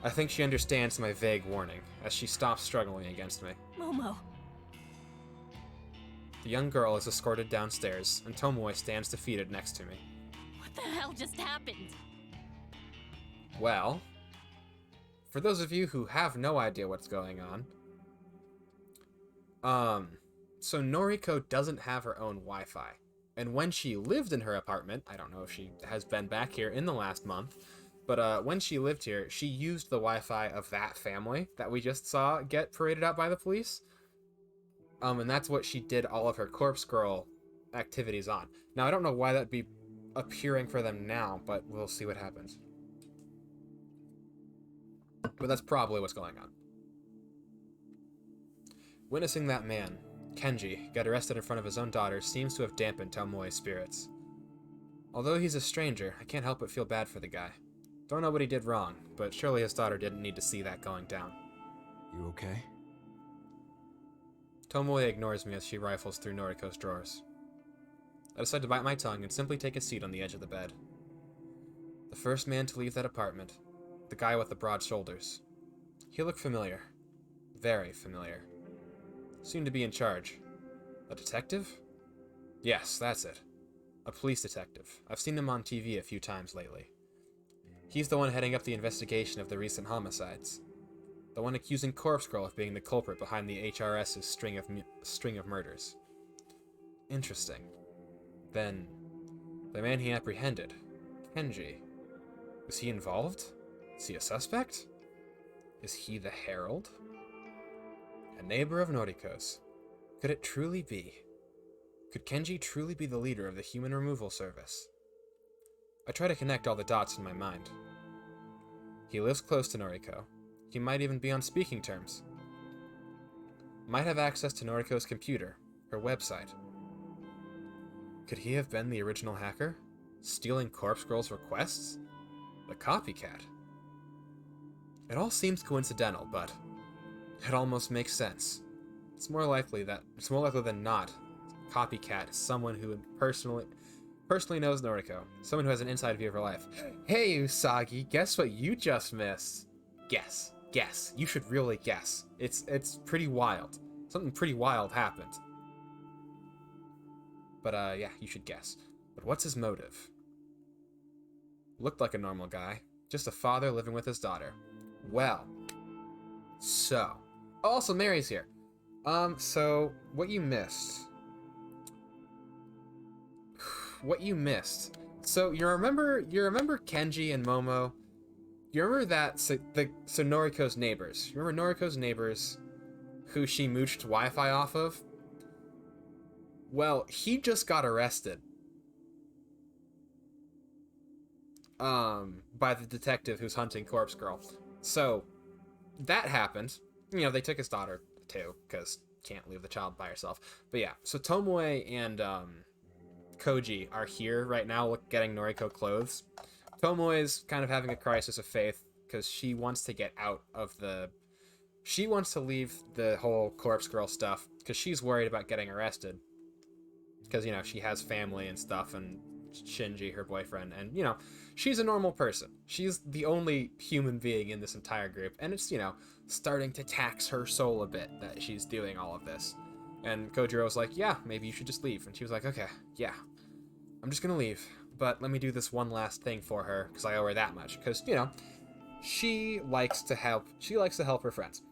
I think she understands my vague warning, as she stops struggling against me. Momo. The young girl is escorted downstairs, and Tomoe stands defeated next to me. What the hell just happened? Well, for those of you who have no idea what's going on, so Noriko doesn't have her own Wi-Fi. And when she lived in her apartment, I don't know if she has been back here in the last month, but when she lived here, she used the Wi-Fi of that family that we just saw get paraded out by the police. And that's what she did all of her Corpse Girl activities on. Now, I don't know why that'd be appearing for them now, but we'll see what happens. But that's probably what's going on. Witnessing that man, Kenji, get arrested in front of his own daughter seems to have dampened Tomoe's spirits. Although he's a stranger, I can't help but feel bad for the guy. Don't know what he did wrong, but surely his daughter didn't need to see that going down. You okay? Tomoe ignores me as she rifles through Noriko's drawers. I decide to bite my tongue and simply take a seat on the edge of the bed. The first man to leave that apartment, the guy with the broad shoulders. He looked familiar. Very familiar. Seemed to be in charge. A detective? Yes, that's it. A police detective. I've seen him on TV a few times lately. He's the one heading up the investigation of the recent homicides. The one accusing Corpse Girl of being the culprit behind the HRS's string of murders. Interesting. Then, the man he apprehended, Kenji, is he involved? Is he a suspect? Is he the Herald? A neighbor of Noriko's. Could it truly be? Could Kenji truly be the leader of the human removal service? I try to connect all the dots in my mind. He lives close to Noriko. He might even be on speaking terms. Might have access to Noriko's computer, her website. Could he have been the original hacker? Stealing Corpse Girl's requests? The copycat? It all seems coincidental, but it almost makes sense. It's more likely than not, copycat is someone who personally knows Noriko, someone who has an inside view of her life. Hey Usagi, guess what you just missed? Guess. You should really guess. It's pretty wild. Something pretty wild happened. But yeah, you should guess. But what's his motive? Looked like a normal guy. Just a father living with his daughter. Well. So. Oh, also Mary's here. So, what you missed. What you missed. So, you remember Kenji and Momo? You remember that, so Noriko's neighbors. You remember Noriko's neighbors who she mooched Wi-Fi off of? Well, he just got arrested. By the detective who's hunting Corpse Girl. So, that happened. You know, they took his daughter, too, because can't leave the child by herself. But yeah, so Tomoe and, Koji are here right now getting Noriko clothes. Tomoe's kind of having a crisis of faith because she wants to get out of she wants to leave the whole Corpse Girl stuff because she's worried about getting arrested. Because, you know, she has family and stuff, and Shinji, her boyfriend, and, you know, she's a normal person. She's the only human being in this entire group, and it's, you know, starting to tax her soul a bit that she's doing all of this. And Kojiro was like, yeah, maybe you should just leave. And she was like, okay, yeah, I'm just gonna leave. But let me do this one last thing for her, because I owe her that much. Because, you know, she likes to help her friends.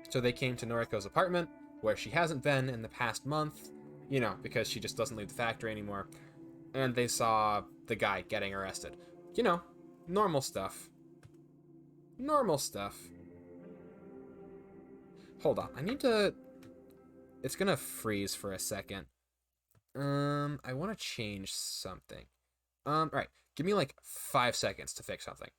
So they came to Noriko's apartment, where she hasn't been in the past month, you know, because she just doesn't leave the factory anymore. And they saw the guy getting arrested. You know, normal stuff. Normal stuff. Hold on, I need to... It's gonna freeze for a second. I want to change something. Alright, give me like 5 seconds to fix something.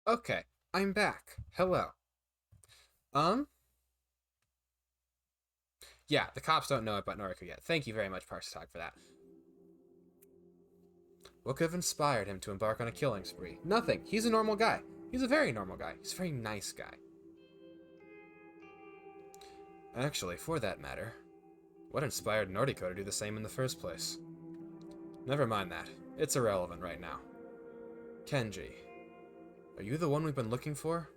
Okay, I'm back. Hello. Yeah, the cops don't know about Noriko yet. Thank you very much, Parsatog, for that. What could have inspired him to embark on a killing spree? Nothing. He's a normal guy. He's a very normal guy. He's a very nice guy. Actually, for that matter, what inspired Noriko to do the same in the first place? Never mind that. It's irrelevant right now. Kenji, are you the one we've been looking for?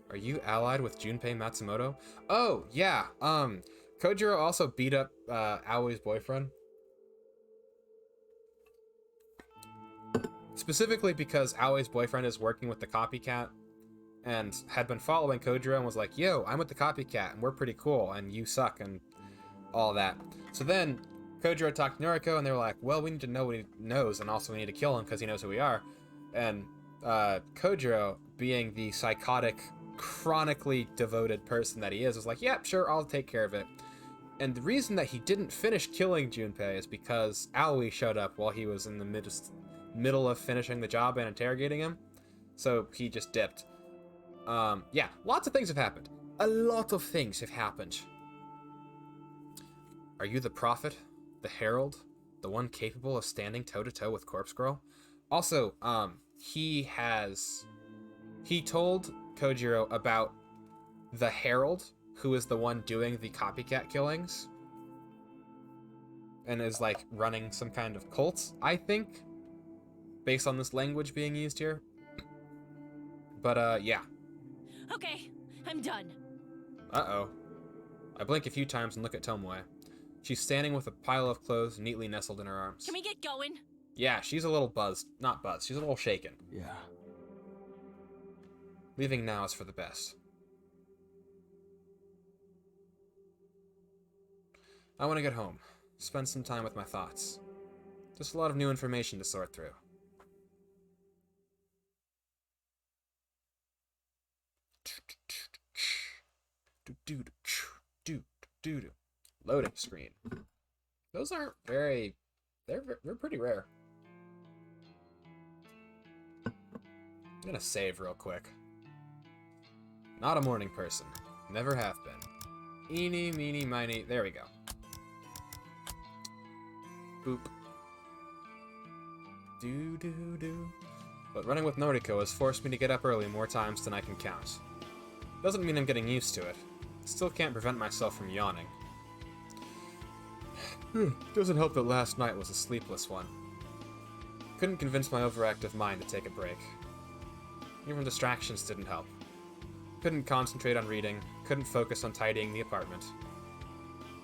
Are you allied with Junpei Matsumoto? Oh, yeah, Kojiro also beat up, Aoi's boyfriend. Specifically because Aoi's boyfriend is working with the copycat and had been following Kojiro and was like, yo, I'm with the copycat and we're pretty cool and you suck and all that. So then Kojiro talked to Noriko and they were like, well, we need to know what he knows and also we need to kill him because he knows who we are. And Kojiro, being the psychotic, chronically devoted person that he is, was like, yep, sure, I'll take care of it. And the reason that he didn't finish killing Junpei is because Aoi showed up while he was in the middle of finishing the job and interrogating him. So he just dipped. Yeah, lots of things have happened. A lot of things have happened. Are you the prophet? The herald? The one capable of standing toe-to-toe with Corpse Girl? Also, he told Kojiro about the herald, who is the one doing the copycat killings. And is, like, running some kind of cult, I think, based on this language being used here. But, yeah. Okay, I'm done. Uh-oh. I blink a few times and look at Tomoe. She's standing with a pile of clothes neatly nestled in her arms. Can we get going? Yeah, she's a little buzzed. Not buzzed, she's a little shaken. Yeah. Leaving now is for the best. I want to get home. Spend some time with my thoughts. Just a lot of new information to sort through. Loading screen. Those aren't very... They're pretty rare. I'm gonna save real quick. Not a morning person. Never have been. Eeny, meeny, miny. There we go. Boop. Do. But running with Noriko has forced me to get up early more times than I can count. Doesn't mean I'm getting used to it. Still can't prevent myself from yawning. Doesn't help that last night was a sleepless one. Couldn't convince my overactive mind to take a break. Even distractions didn't help. Couldn't concentrate on reading, couldn't focus on tidying the apartment.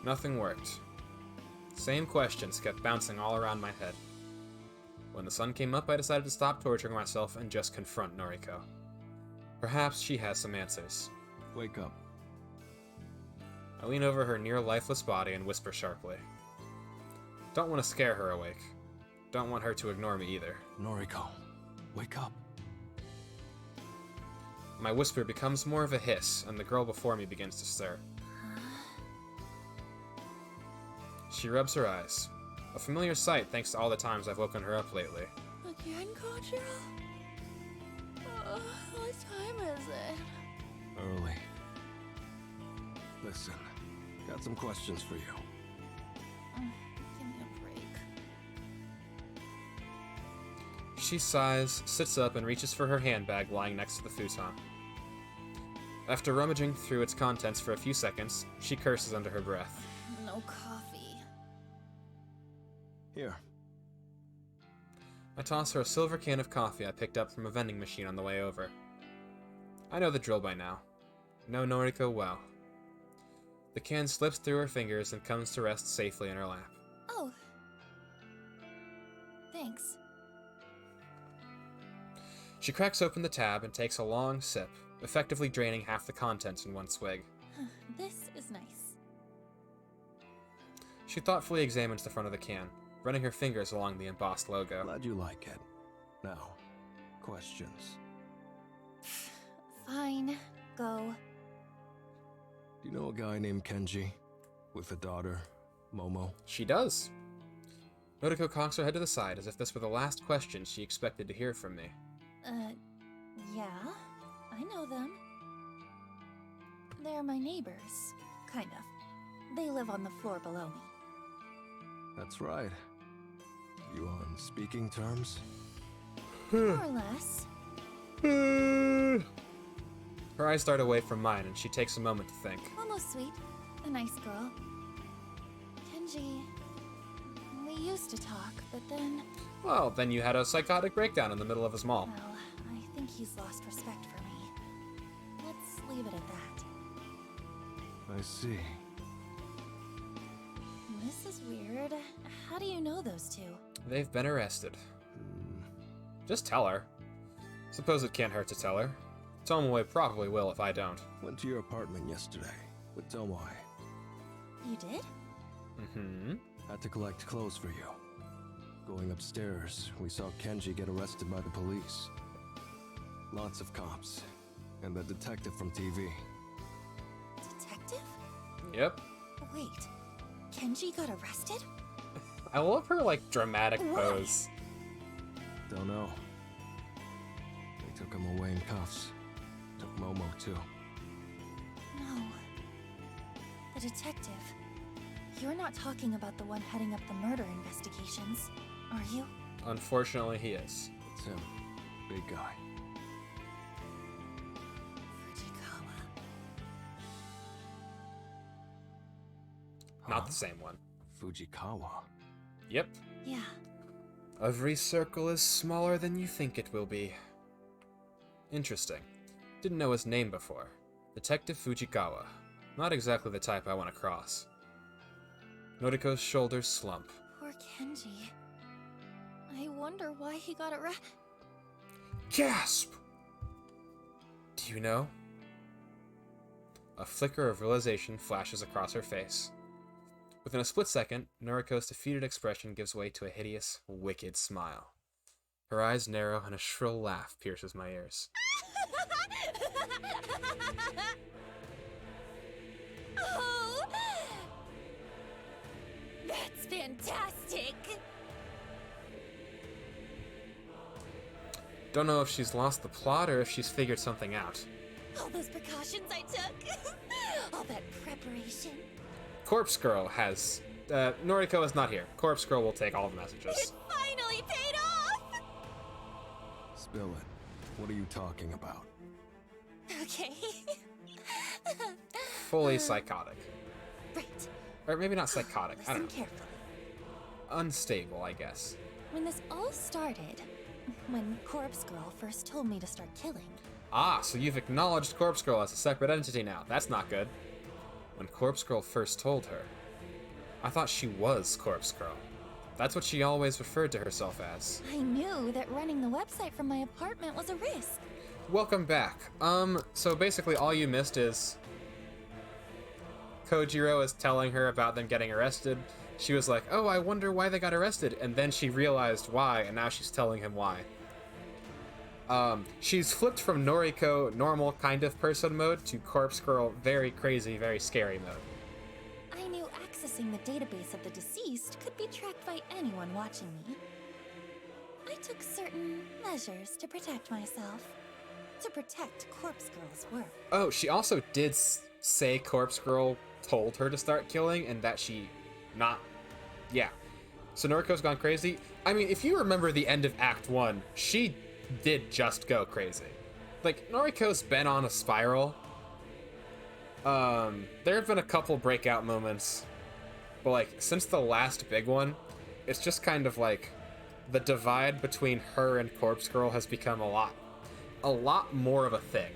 Nothing worked. Same questions kept bouncing all around my head. When the sun came up, I decided to stop torturing myself and just confront Noriko. Perhaps she has some answers. Wake up. I lean over her near-lifeless body and whisper sharply. Don't want to scare her awake. Don't want her to ignore me either. Noriko, wake up. My whisper becomes more of a hiss, and the girl before me begins to stir. She rubs her eyes. A familiar sight thanks to all the times I've woken her up lately. Again, Kojiro? What time is it? Early. Listen, got some questions for you. Give me a break. She sighs, sits up, and reaches for her handbag lying next to the futon. After rummaging through its contents for a few seconds, she curses under her breath. No coffee. Here. I toss her a silver can of coffee I picked up from a vending machine on the way over. I know the drill by now. Know Noriko well. The can slips through her fingers and comes to rest safely in her lap. Oh. Thanks. She cracks open the tab and takes a long sip, effectively draining half the contents in one swig. This is nice. She thoughtfully examines the front of the can, running her fingers along the embossed logo. Glad you like it. Now, questions. Fine. Go. Do you know a guy named Kenji? With a daughter, Momo? She does. Noriko cocks her head to the side as if this were the last question she expected to hear from me. Yeah, I know them. They're my neighbors, kind of. They live on the floor below me. That's right. You on speaking terms? More or less. Her eyes dart away from mine, and she takes a moment to think. Almost sweet. A nice girl. Kenji... We used to talk, but then... Well, then you had a psychotic breakdown in the middle of a mall. Well, I think he's lost respect for me. Let's leave it at that. I see. This is weird. How do you know those two? They've been arrested. Just tell her. Suppose it can't hurt to tell her. Tomoe probably will if I don't. Went to your apartment yesterday with Tomoe. You did? Mm-hmm. Had to collect clothes for you. Going upstairs, we saw Kenji get arrested by the police. Lots of cops. And the detective from TV. Detective? Yep. Wait. Kenji got arrested? I love her, like, dramatic Why? pose. Don't know. They took him away in cuffs. Took Momo too. No. The detective. You're not talking about the one heading up the murder investigations, are you? Unfortunately, he is. It's him. Big guy. Fujikawa. Not the same one. Fujikawa. Yep. Yeah. Every circle is smaller than you think it will be. Interesting. Didn't know his name before. Detective Fujikawa. Not exactly the type I want to cross. Noriko's shoulders slump. Poor Kenji. I wonder why he got arrested. Gasp! Do you know? A flicker of realization flashes across her face. Within a split second, Noriko's defeated expression gives way to a hideous, wicked smile. Her eyes narrow and a shrill laugh pierces my ears. Oh! That's fantastic! Don't know if she's lost the plot or if she's figured something out. All those precautions I took. All that preparation. Corpse Girl has... Noriko is not here. Corpse Girl will take all the messages. It finally paid off! Spill it. What are you talking about? Okay. Fully psychotic. Right. Or maybe not psychotic, I Listen don't know. carefully. Unstable, I guess. When this all started, when Corpse Girl first told me to start killing, Ah, so you've acknowledged Corpse Girl as a separate entity now. That's not good. When Corpse Girl first told her, I thought she was Corpse Girl. That's what she always referred to herself as. I knew that running the website from my apartment was a risk. Welcome back. So basically all you missed is Kojiro is telling her about them getting arrested. She was like, oh, I wonder why they got arrested. And then she realized why, and now she's telling him why. She's flipped from Noriko, normal kind of person mode, to Corpse Girl, very crazy, very scary mode. I knew accessing the database of the deceased could be tracked by anyone watching me. I took certain measures to protect myself. To protect Corpse Girl's work. Oh, she also did say Corpse Girl told her to start killing, and that she not... Yeah. So Noriko's gone crazy. I mean, if you remember the end of Act 1, she did just go crazy. Like, Noriko's been on a spiral. There have been a couple breakout moments, but like, since the last big one, it's just kind of like the divide between her and Corpse Girl has become a lot more of a thing.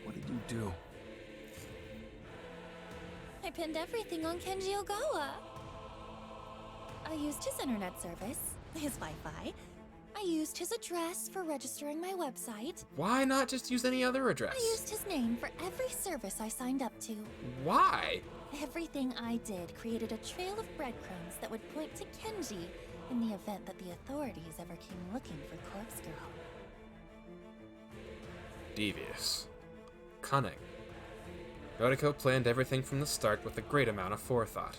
What did you do? I pinned everything on Kenji Ogawa. I used his internet service, his Wi-Fi. I used his address for registering my website. Why not just use any other address? I used his name for every service I signed up to. Why? Everything I did created a trail of breadcrumbs that would point to Kenji in the event that the authorities ever came looking for Corpse Girl. Devious. Cunning. Noriko planned everything from the start with a great amount of forethought.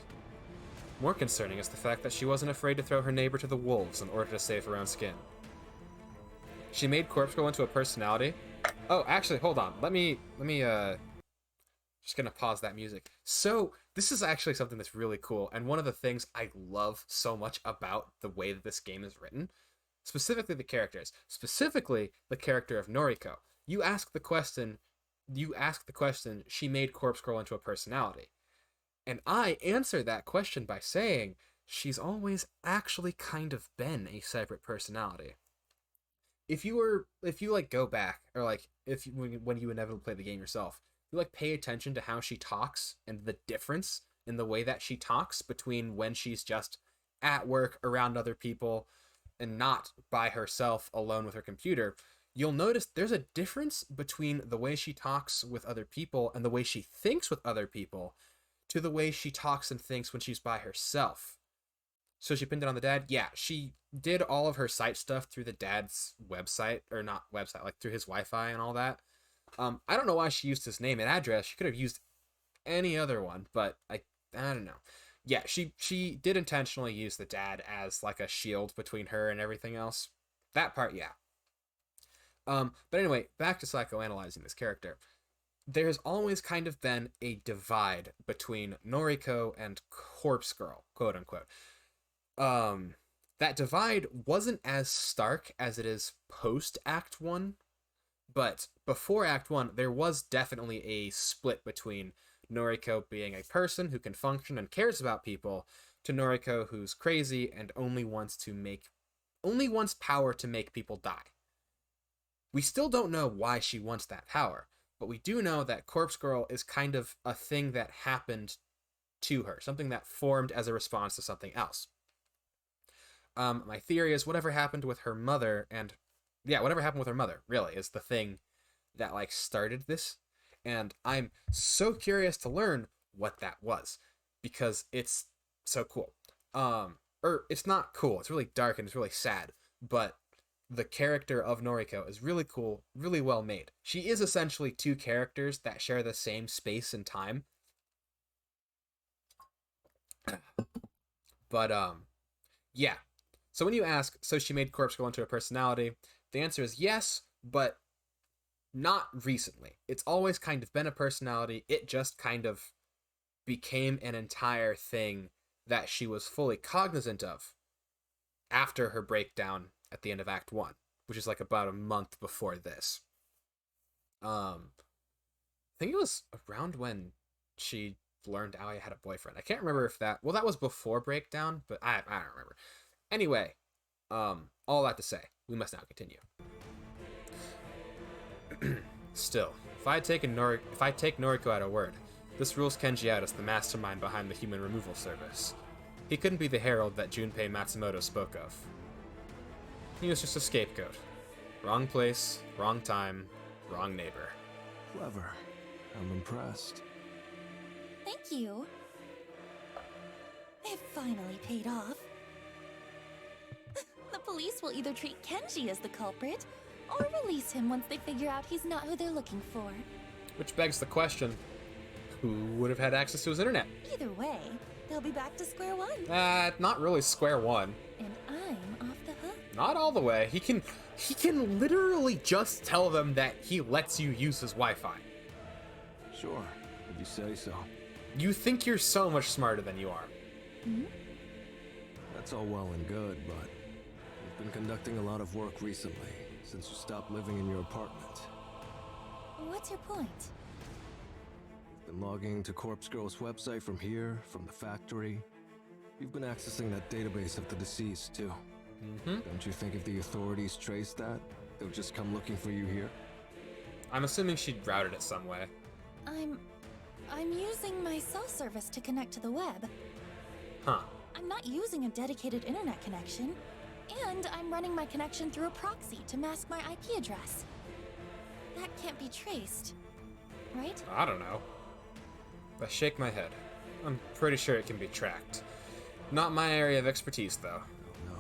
More concerning is the fact that she wasn't afraid to throw her neighbor to the wolves in order to save her own skin. She made Corpse Girl into a personality. Oh, actually, hold on. Let me just gonna pause that music. So this is actually something that's really cool, and one of the things I love so much about the way that this game is written, specifically the characters, specifically the character of Noriko. You ask the question, she made Corpse Girl into a personality. And I answer that question by saying, she's always actually kind of been a separate personality. If you like go back, or like when you inevitably play the game yourself, you like pay attention to how she talks and the difference in the way that she talks between when she's just at work around other people and not by herself alone with her computer, you'll notice there's a difference between the way she talks with other people and the way she thinks with other people to the way she talks and thinks when she's by herself. So she pinned it on the dad. Yeah, she did all of her site stuff through the dad's website, or not website, like through his Wi-Fi and all that. I don't know why she used his name and address. She could have used any other one, but I don't know. Yeah, she did intentionally use the dad as like a shield between her and everything else. That part, yeah. But anyway, back to psychoanalyzing this character. There's always kind of been a divide between Noriko and Corpse Girl, quote unquote. That divide wasn't as stark as it is post Act 1, but before Act 1, there was definitely a split between Noriko being a person who can function and cares about people, to Noriko who's crazy and only wants power to make people die. We still don't know why she wants that power, but we do know that Corpse Girl is kind of a thing that happened to her, something that formed as a response to something else. My theory is whatever happened with her mother, really, is the thing that, like, started this, and I'm so curious to learn what that was, because it's so cool. Or, it's not cool, it's really dark and it's really sad, but the character of Noriko is really cool, really well made. She is essentially two characters that share the same space and time. But, yeah. So when you ask, so she made Corpse Girl into a personality, the answer is yes, but not recently. It's always kind of been a personality. It just kind of became an entire thing that she was fully cognizant of after her breakdown at the end of Act 1, which is like about a month before this. I think it was around when she learned Aoi had a boyfriend. I can't remember if that was before breakdown, but I don't remember. Anyway, all that to say, we must now continue. Still, if I take Noriko at her word, this rules Kenji out as the mastermind behind the human removal service. He couldn't be the herald that Junpei Matsumoto spoke of. He was just a scapegoat. Wrong place, wrong time, wrong neighbor. Clever. I'm impressed. Thank you. It finally paid off. The police will either treat Kenji as the culprit, or release him once they figure out he's not who they're looking for. Which begs the question, who would have had access to his internet? Either way, they'll be back to square one. Not really square one. And I'm off the hook. Not all the way. He can literally just tell them that he lets you use his Wi-Fi. Sure, if you say so. You think you're so much smarter than you are. Hmm? That's all well and good, but you've been conducting a lot of work recently, since you stopped living in your apartment. What's your point? You've been logging into Corpse Girl's website from here, from the factory. You've been accessing that database of the deceased, too. Mm-hmm. Don't you think if the authorities trace that, they'll just come looking for you here? I'm assuming she'd routed it some way. I'm using my cell service to connect to the web. Huh. I'm not using a dedicated internet connection, and I'm running my connection through a proxy to mask my IP address. That can't be traced, right? I don't know. I shake my head. I'm pretty sure it can be tracked. Not my area of expertise, though. No.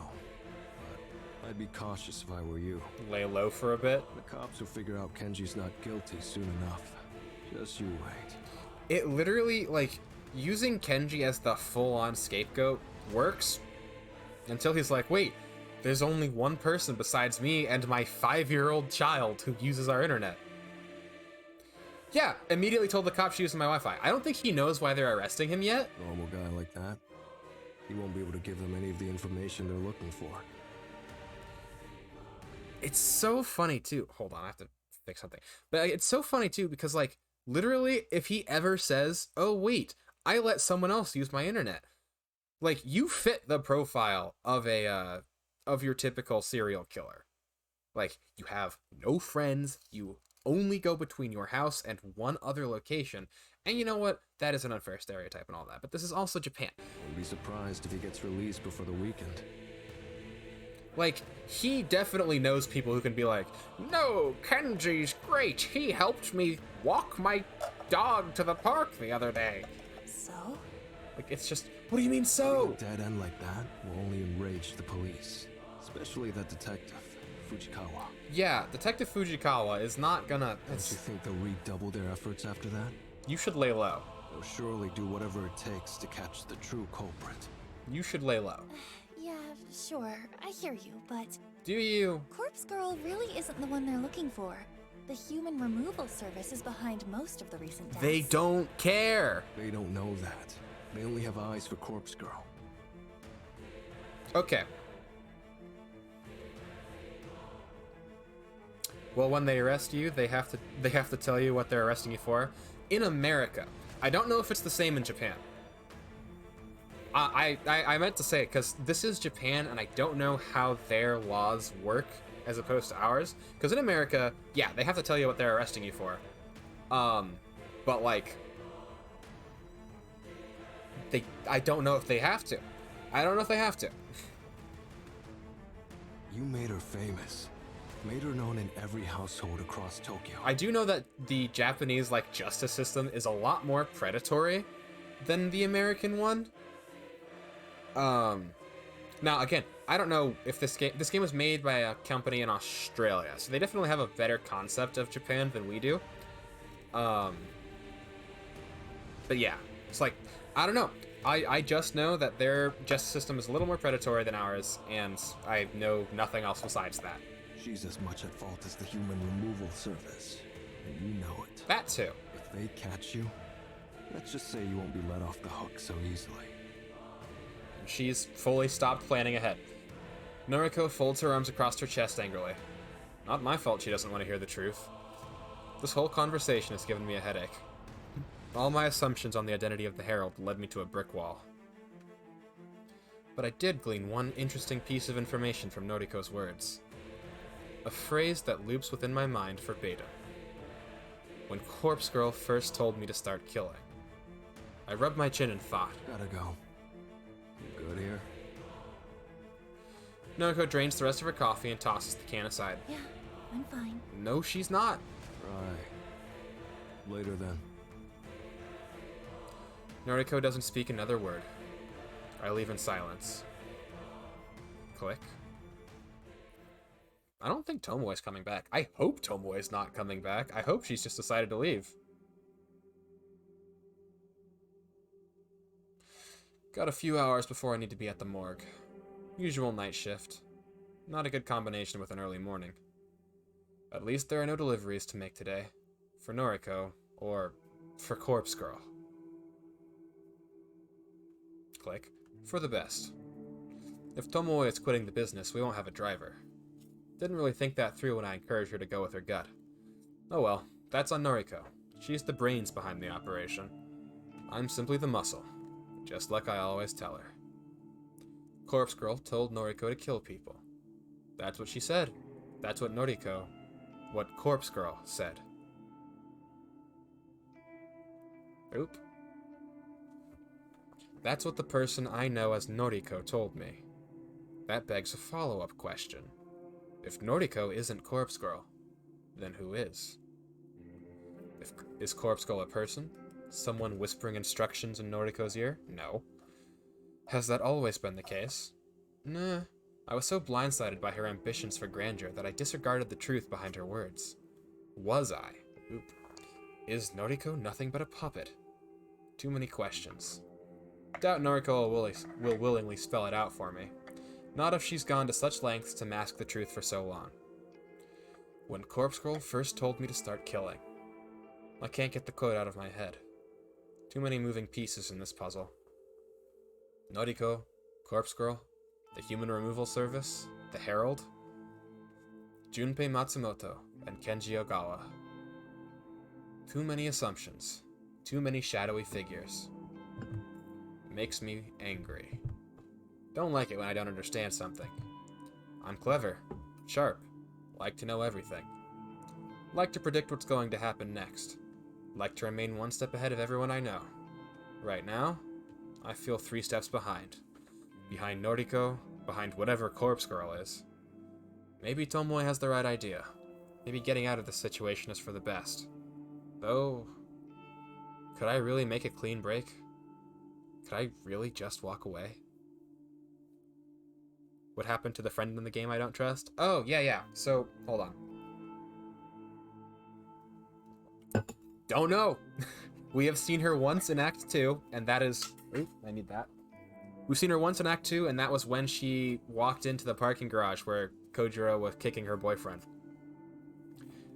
But I'd be cautious if I were you. Lay low for a bit. The cops will figure out Kenji's not guilty soon enough. Just you wait. It literally, like, using Kenji as the full-on scapegoat works until he's like, wait, There's only one person besides me and my 5-year-old child who uses our internet. Yeah, immediately told the cops she used my Wi-Fi. I don't think he knows why they're arresting him yet. Normal guy like that, he won't be able to give them any of the information they're looking for. It's so funny too. Hold on, I have to fix something. But it's so funny too because like literally if he ever says, "Oh wait, I let someone else use my internet." Like you fit the profile of a of your typical serial killer. Like you have no friends, you only go between your house and one other location. And you know what? That is an unfair stereotype and all that. But this is also Japan. Wouldn't be surprised if he gets released before the weekend. Like, he definitely knows people who can be like, "No, Kenji's great. He helped me walk my dog to the park the other day." So? Like, it's just, what do you mean so? A dead end like that will only enrage the police, especially that detective, Fujikawa. Yeah, Detective Fujikawa is not gonna... Don't you think they'll redouble their efforts after that? You should lay low. They'll surely do whatever it takes to catch the true culprit. You should lay low. Yeah, sure. I hear you, but Do you? Corpse Girl really isn't the one they're looking for. The Human Removal Service is behind most of the recent deaths. They don't care. They don't know that. They only have eyes for Corpse Girl. Okay. Well, when they arrest you, they have to tell you what they're arresting you for. In America, I don't know if it's the same in Japan. I meant to say, because this is Japan, and I don't know how their laws work as opposed to ours. Because in America, yeah, they have to tell you what they're arresting you for. But like, I don't know if they have to. I don't know if they have to. You made her famous. Made her known in every household across Tokyo. I do know that the Japanese like justice system is a lot more predatory than the American one. Now again, I don't know if this game was made by a company in Australia, so they definitely have a better concept of Japan than we do. But yeah, it's like, I don't know. I just know that their justice system is a little more predatory than ours, and I know nothing else besides that. She's as much at fault as the Human Removal Service, and you know it. That too. If they catch you, let's just say you won't be let off the hook so easily. And she's fully stopped planning ahead. Noriko folds her arms across her chest angrily. Not my fault she doesn't want to hear the truth. This whole conversation has given me a headache. All my assumptions on the identity of the Herald led me to a brick wall. But I did glean one interesting piece of information from Noriko's words. A phrase that loops within my mind verbatim. When Corpse Girl first told me to start killing. I rubbed my chin and thought. Gotta go. You good here? Noriko drains the rest of her coffee and tosses the can aside. Yeah, I'm fine. No, she's not. Right. Later then. Noriko doesn't speak another word. I leave in silence. Click. I don't think Tomoe's coming back. I hope Tomoe's not coming back. I hope she's just decided to leave. Got a few hours before I need to be at the morgue. Usual night shift. Not a good combination with an early morning. At least there are no deliveries to make today. For Noriko, or for Corpse Girl. Click. For the best. If Tomoe is quitting the business, we won't have a driver. Didn't really think that through when I encouraged her to go with her gut. Oh well, that's on Noriko. She's the brains behind the operation. I'm simply the muscle, just like I always tell her. Corpse Girl told Noriko to kill people. That's what she said. That's what Corpse Girl said. Oop. That's what the person I know as Noriko told me. That begs a follow-up question. If Noriko isn't Corpse Girl, then who is? Is Corpse Girl a person? Someone whispering instructions in Noriko's ear? No. Has that always been the case? Nah. I was so blindsided by her ambitions for grandeur that I disregarded the truth behind her words. Was I? Oop. Is Noriko nothing but a puppet? Too many questions. Doubt Noriko will willingly spell it out for me. Not if she's gone to such lengths to mask the truth for so long. When Corpse Girl first told me to start killing. I can't get the quote out of my head. Too many moving pieces in this puzzle. Noriko, Corpse Girl, the Human Removal Service, the Herald, Junpei Matsumoto, and Kenji Ogawa. Too many assumptions. Too many shadowy figures. Makes me angry. Don't like it when I don't understand something. I'm clever, sharp, like to know everything. Like to predict what's going to happen next. Like to remain one step ahead of everyone I know. Right now, I feel 3 steps behind. Behind Noriko, behind whatever Corpse Girl is. Maybe Tomoe has the right idea. Maybe getting out of this situation is for the best. Though, could I really make a clean break? Could I really just walk away? What happened to the friend in the game I don't trust? Oh, yeah. So, hold on. Don't know. We have seen her once in Act 2, and that is... Oop, I need that. We've seen her once in Act 2, and that was when she walked into the parking garage where Kojiro was kicking her boyfriend.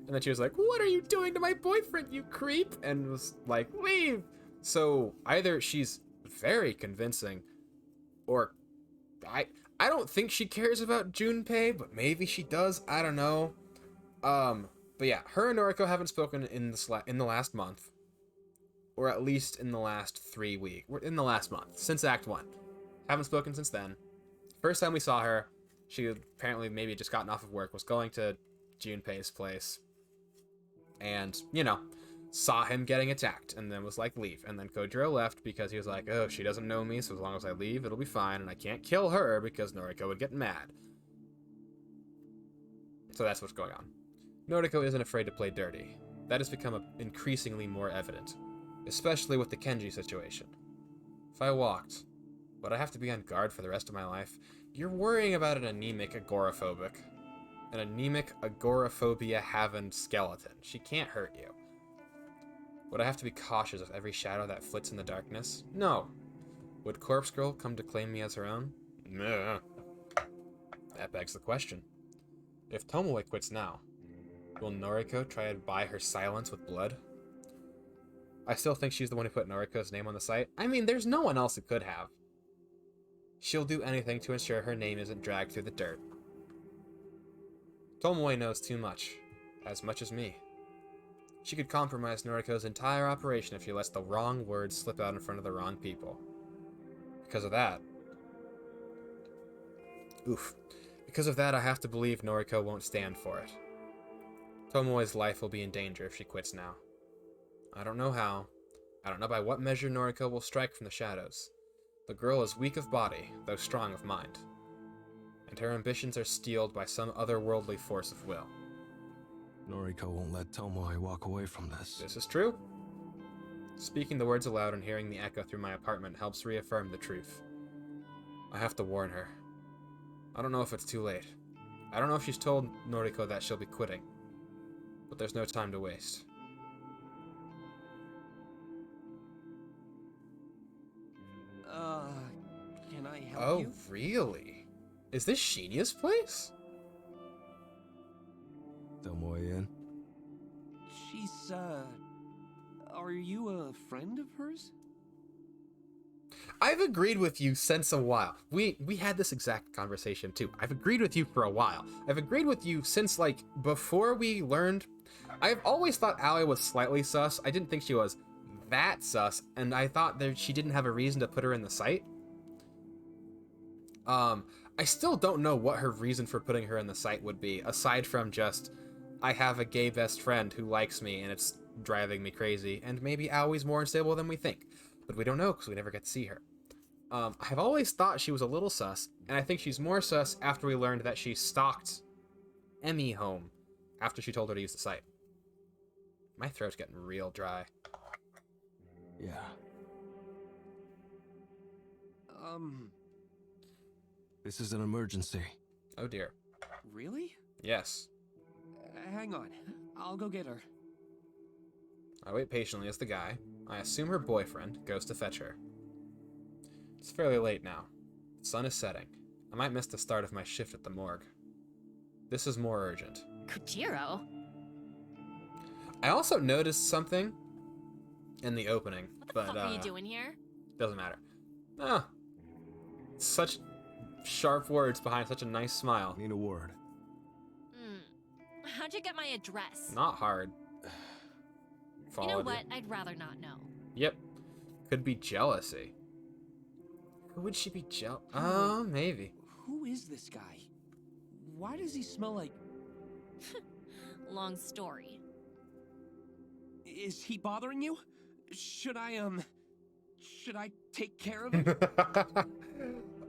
And then she was like, "What are you doing to my boyfriend, you creep?" And was like, "Leave!" So, either she's very convincing, or... I don't think she cares about Junpei, but maybe she does. I don't know. But yeah, her and Noriko haven't spoken in the last month, or at least in the last 3 weeks. In the last month, since Act 1. Haven't spoken since then. First time we saw her, she apparently maybe just gotten off of work, was going to Junpei's place, and, you know, saw him getting attacked, and then was like, "Leave." And then Kojiro left because he was like, "Oh, she doesn't know me, so as long as I leave, it'll be fine, and I can't kill her because Noriko would get mad." So that's what's going on. Noriko isn't afraid to play dirty. That has become increasingly more evident, especially with the Kenji situation. If I walked, would I have to be on guard for the rest of my life? You're worrying about an anemic agoraphobic. An anemic agoraphobia-having skeleton. She can't hurt you. Would I have to be cautious of every shadow that flits in the darkness? No. Would Corpse Girl come to claim me as her own? Nah. That begs the question. If Tomoe quits now, will Noriko try to buy her silence with blood? I still think she's the one who put Noriko's name on the site. I mean, there's no one else who could have. She'll do anything to ensure her name isn't dragged through the dirt. Tomoe knows too much. As much as me. She could compromise Noriko's entire operation if she lets the wrong words slip out in front of the wrong people. Because of that... Because of that, I have to believe Noriko won't stand for it. Tomoe's life will be in danger if she quits now. I don't know how. I don't know by what measure Noriko will strike from the shadows. The girl is weak of body, though strong of mind. And her ambitions are steeled by some otherworldly force of will. Noriko won't let Tomoe walk away from this. This is true. Speaking the words aloud and hearing the echo through my apartment helps reaffirm the truth. I have to warn her. I don't know if it's too late. I don't know if she's told Noriko that she'll be quitting. But there's no time to waste. Can I help you? Oh, really? Is this Shinya's place? Tomoe in? She's, are you a friend of hers? I've agreed with you since a while. We had this exact conversation too. I've agreed with you for a while. I've agreed with you since, like, before we learned... I've always thought Aoi was slightly sus. I didn't think she was that sus, and I thought that she didn't have a reason to put her in the site. I still don't know what her reason for putting her in the site would be, aside from just, I have a gay best friend who likes me and it's driving me crazy, and maybe Aoi's more unstable than we think. But we don't know because we never get to see her. I've always thought she was a little sus, and I think she's more sus after we learned that she stalked Emmy home after she told her to use the site. My throat's getting real dry. Yeah. This is an emergency. Oh dear. Really? Yes. Hang on. I'll go get her. I wait patiently as the guy, I assume her boyfriend, goes to fetch her. It's fairly late now. The sun is setting. I might miss the start of my shift at the morgue. This is more urgent. Kojiro? I also noticed something in the opening, What the but fuck are you doing here? doesn't matter. Ah, such sharp words behind such a nice smile. Need a word. How'd you get my address? Not hard. You know Followed what? I'd rather not know. Yep. Could be jealousy. Who would she be jealous? Oh, maybe. Who is this guy? Why does he smell like... Long story. Is he bothering you? Should I take care of him?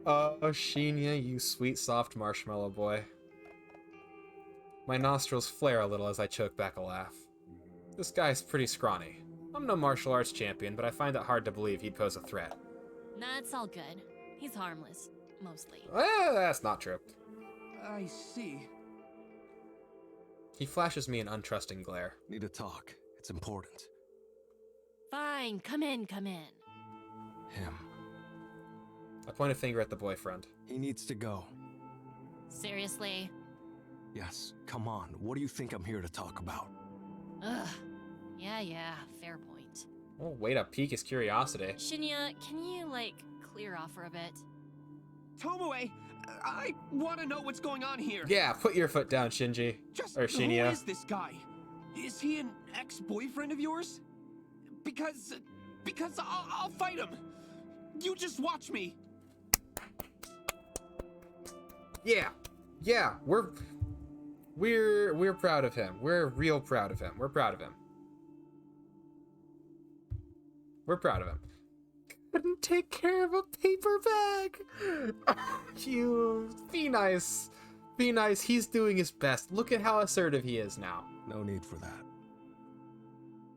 Oh, Shinya, you sweet, soft marshmallow boy. My nostrils flare a little as I choke back a laugh. This guy's pretty scrawny. I'm no martial arts champion, but I find it hard to believe he'd pose a threat. Nah, it's all good. He's harmless. Mostly. That's not true. I see. He flashes me an untrusting glare. Need to talk. It's important. Fine, come in, come in. Him. I point a finger at the boyfriend. He needs to go. Seriously? Yes, come on. What do you think I'm here to talk about? Ugh. Yeah, fair point. Oh, way to pique his curiosity. Shinya, can you, like, clear off for a bit? Tomoe, I want to know what's going on here. Yeah, put your foot down, Shinji. Just Or who Shinya. is this guy? Is he an ex-boyfriend of yours? Because I'll fight him. You just watch me. Yeah, we're proud of him. We're real proud of him. We're proud of him. We're proud of him. Couldn't take care of a paper bag. You be nice. Be nice. He's doing his best. Look at how assertive he is now. No need for that.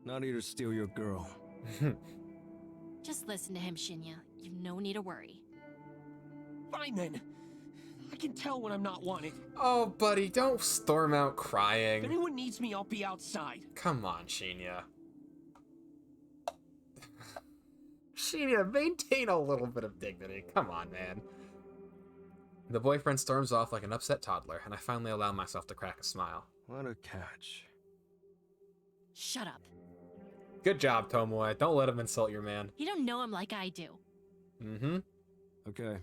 Not here to steal your girl. Just listen to him, Shinya. You've no need to worry. Fine then. I can tell when I'm not wanted. Oh, buddy, don't storm out If crying. anyone needs me, I'll be outside. Come on, Shinya. Shinya, maintain a little bit of dignity. Come on, man. The boyfriend storms off like an upset toddler, and I finally allow myself to crack a smile. What a catch. Shut up. Good job, Tomoe. Don't let him insult your man. You don't know him like I do. Mm-hmm. Okay.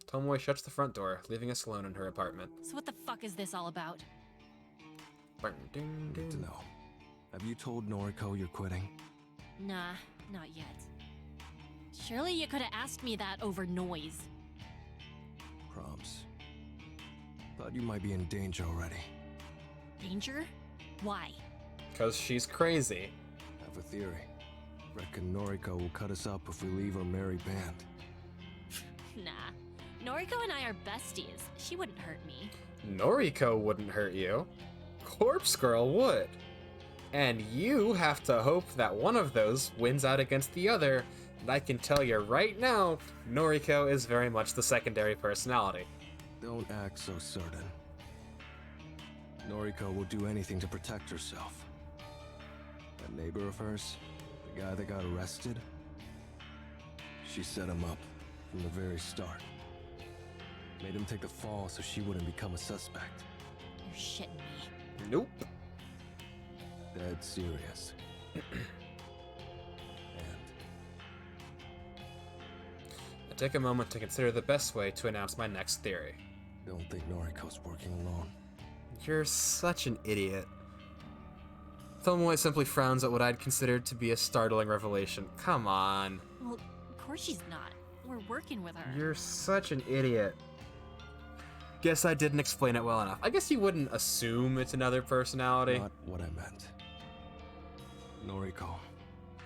Tomoe shuts the front door, leaving us alone in her apartment. So what the fuck is this all about? Good to know. Have you told Noriko you're quitting? Nah, not yet. Surely you could have asked me that over noise. Proms. Thought you might be in danger already. Danger? Why? Because she's crazy. Have a theory. Reckon Noriko will cut us up if we leave our merry band. Nah. Noriko and I are besties. She wouldn't hurt me. Noriko wouldn't hurt you. Corpse Girl would. And you have to hope that one of those wins out against the other. And I can tell you right now, Noriko is very much the secondary personality. Don't act so certain. Noriko will do anything to protect herself. That neighbor of hers, the guy that got arrested, she set him up from the very start. Made him take the fall so she wouldn't become a suspect. You're shitting me. Nope. Dead serious. And I take a moment to consider the best way to announce my next theory. don't think Noriko's working alone. You're such an idiot. Tomoe simply frowns at what I'd considered to be a startling revelation. Come on. Well, of course she's not. We're working with her. You're such an idiot. Guess I didn't explain it well enough. I guess you wouldn't assume it's another personality. Not what I meant. Noriko.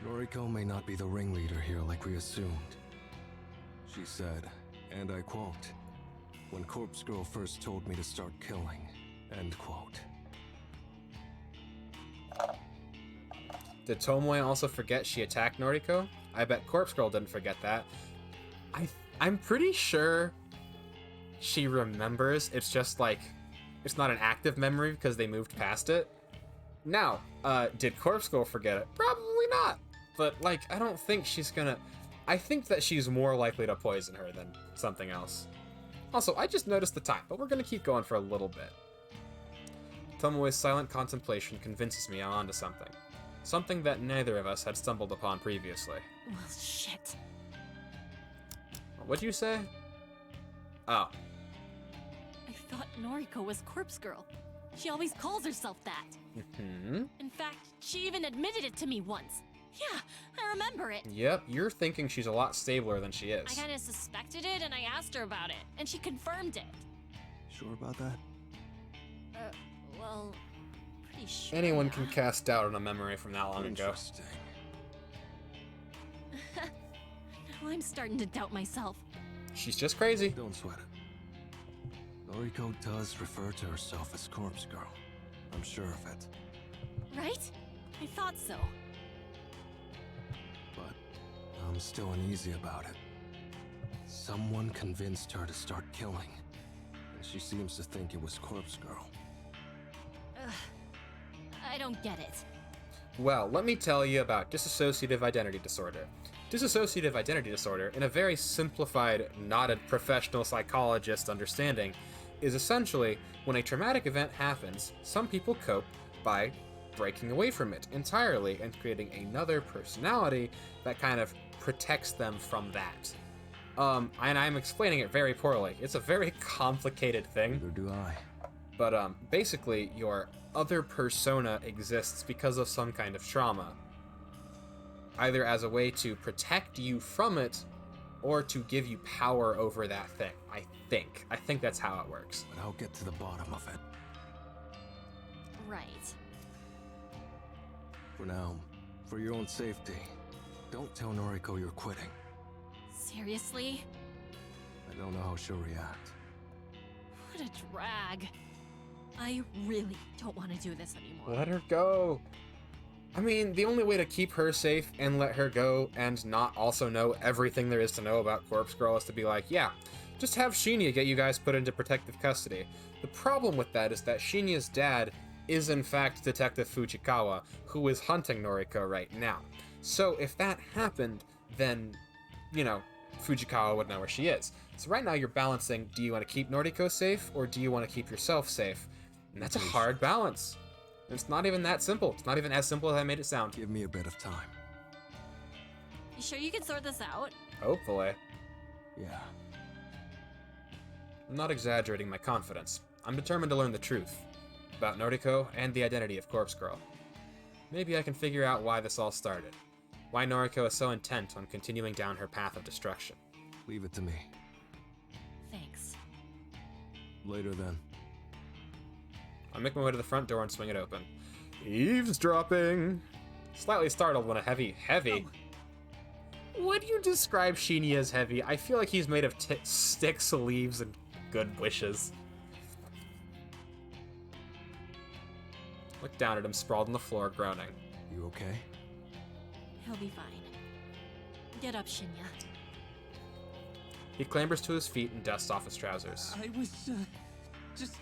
Noriko may not be the ringleader here like we assumed. She said, and I quote, "When Corpse Girl first told me to start killing," end quote. Did Tomoe also forget she attacked Noriko? I bet Corpse Girl didn't forget that. I'm pretty sure she remembers. It's just like, it's not an active memory because they moved past it. Now, did Corpse Girl forget it? Probably not. But, like, I don't think she's gonna... I think that she's more likely to poison her than something else. Also, I just noticed the time, but we're gonna keep going for a little bit. Tomoe's silent contemplation convinces me I'm onto something. Something that neither of us had stumbled upon previously. Well, shit. What'd you say? Oh. I thought Noriko was Corpse Girl. She always calls herself that. Mm-hmm. In fact, she even admitted it to me once. Yeah, I remember it. Yep, you're thinking she's a lot stabler than she is. I kinda suspected it and I asked her about it, and she confirmed it. Sure about that? Well, pretty sure. Anyone yeah. can cast doubt on a memory from that long ago. Interesting. Now I'm starting to doubt myself. She's just crazy. Don't sweat it. Noriko does refer to herself as Corpse Girl. I'm sure of it. Right? I thought so. But I'm still uneasy about it. Someone convinced her to start killing. And she seems to think it was Corpse Girl. I don't get it. Well, let me tell you about dissociative identity disorder. Dissociative identity disorder, in a very simplified, not a professional psychologist understanding, is essentially when a traumatic event happens, some people cope by breaking away from it entirely and creating another personality that kind of protects them from that. And I'm explaining it very poorly. It's a very complicated thing. Neither do I. But basically, your other persona exists because of some kind of trauma. Either as a way to protect you from it, or to give you power over that thing, I think. I think that's how it works. But I'll get to the bottom of it. Right. For now, for your own safety, don't tell Noriko you're quitting. Seriously? I don't know how she'll react. What a drag. I really don't want to do this anymore. Let her go. I mean, the only way to keep her safe and let her go and not also know everything there is to know about Corpse Girl is to be like, yeah, just have Shinya get you guys put into protective custody. The problem with that is that Shinya's dad is in fact Detective Fujikawa, who is hunting Noriko right now. So if that happened, then, you know, Fujikawa would know where she is. So right now you're balancing, do you want to keep Noriko safe or do you want to keep yourself safe? And that's a hard balance. It's not even that simple. It's not even as simple as I made it sound. Give me a bit of time. You sure you can sort this out? Hopefully. Yeah. I'm not exaggerating my confidence. I'm determined to learn the truth about Noriko and the identity of Corpse Girl. Maybe I can figure out why this all started. Why Noriko is so intent on continuing down her path of destruction. Leave it to me. Thanks. Later then. I make my way to the front door and swing it open. Eavesdropping! Slightly startled when a heavy. Would you describe Shinya as heavy? I feel like he's made of sticks, leaves, and good wishes. Look down at him sprawled on the floor, groaning. You okay? He'll be fine. Get up, Shinya. He clambers to his feet and dusts off his trousers. I was, just,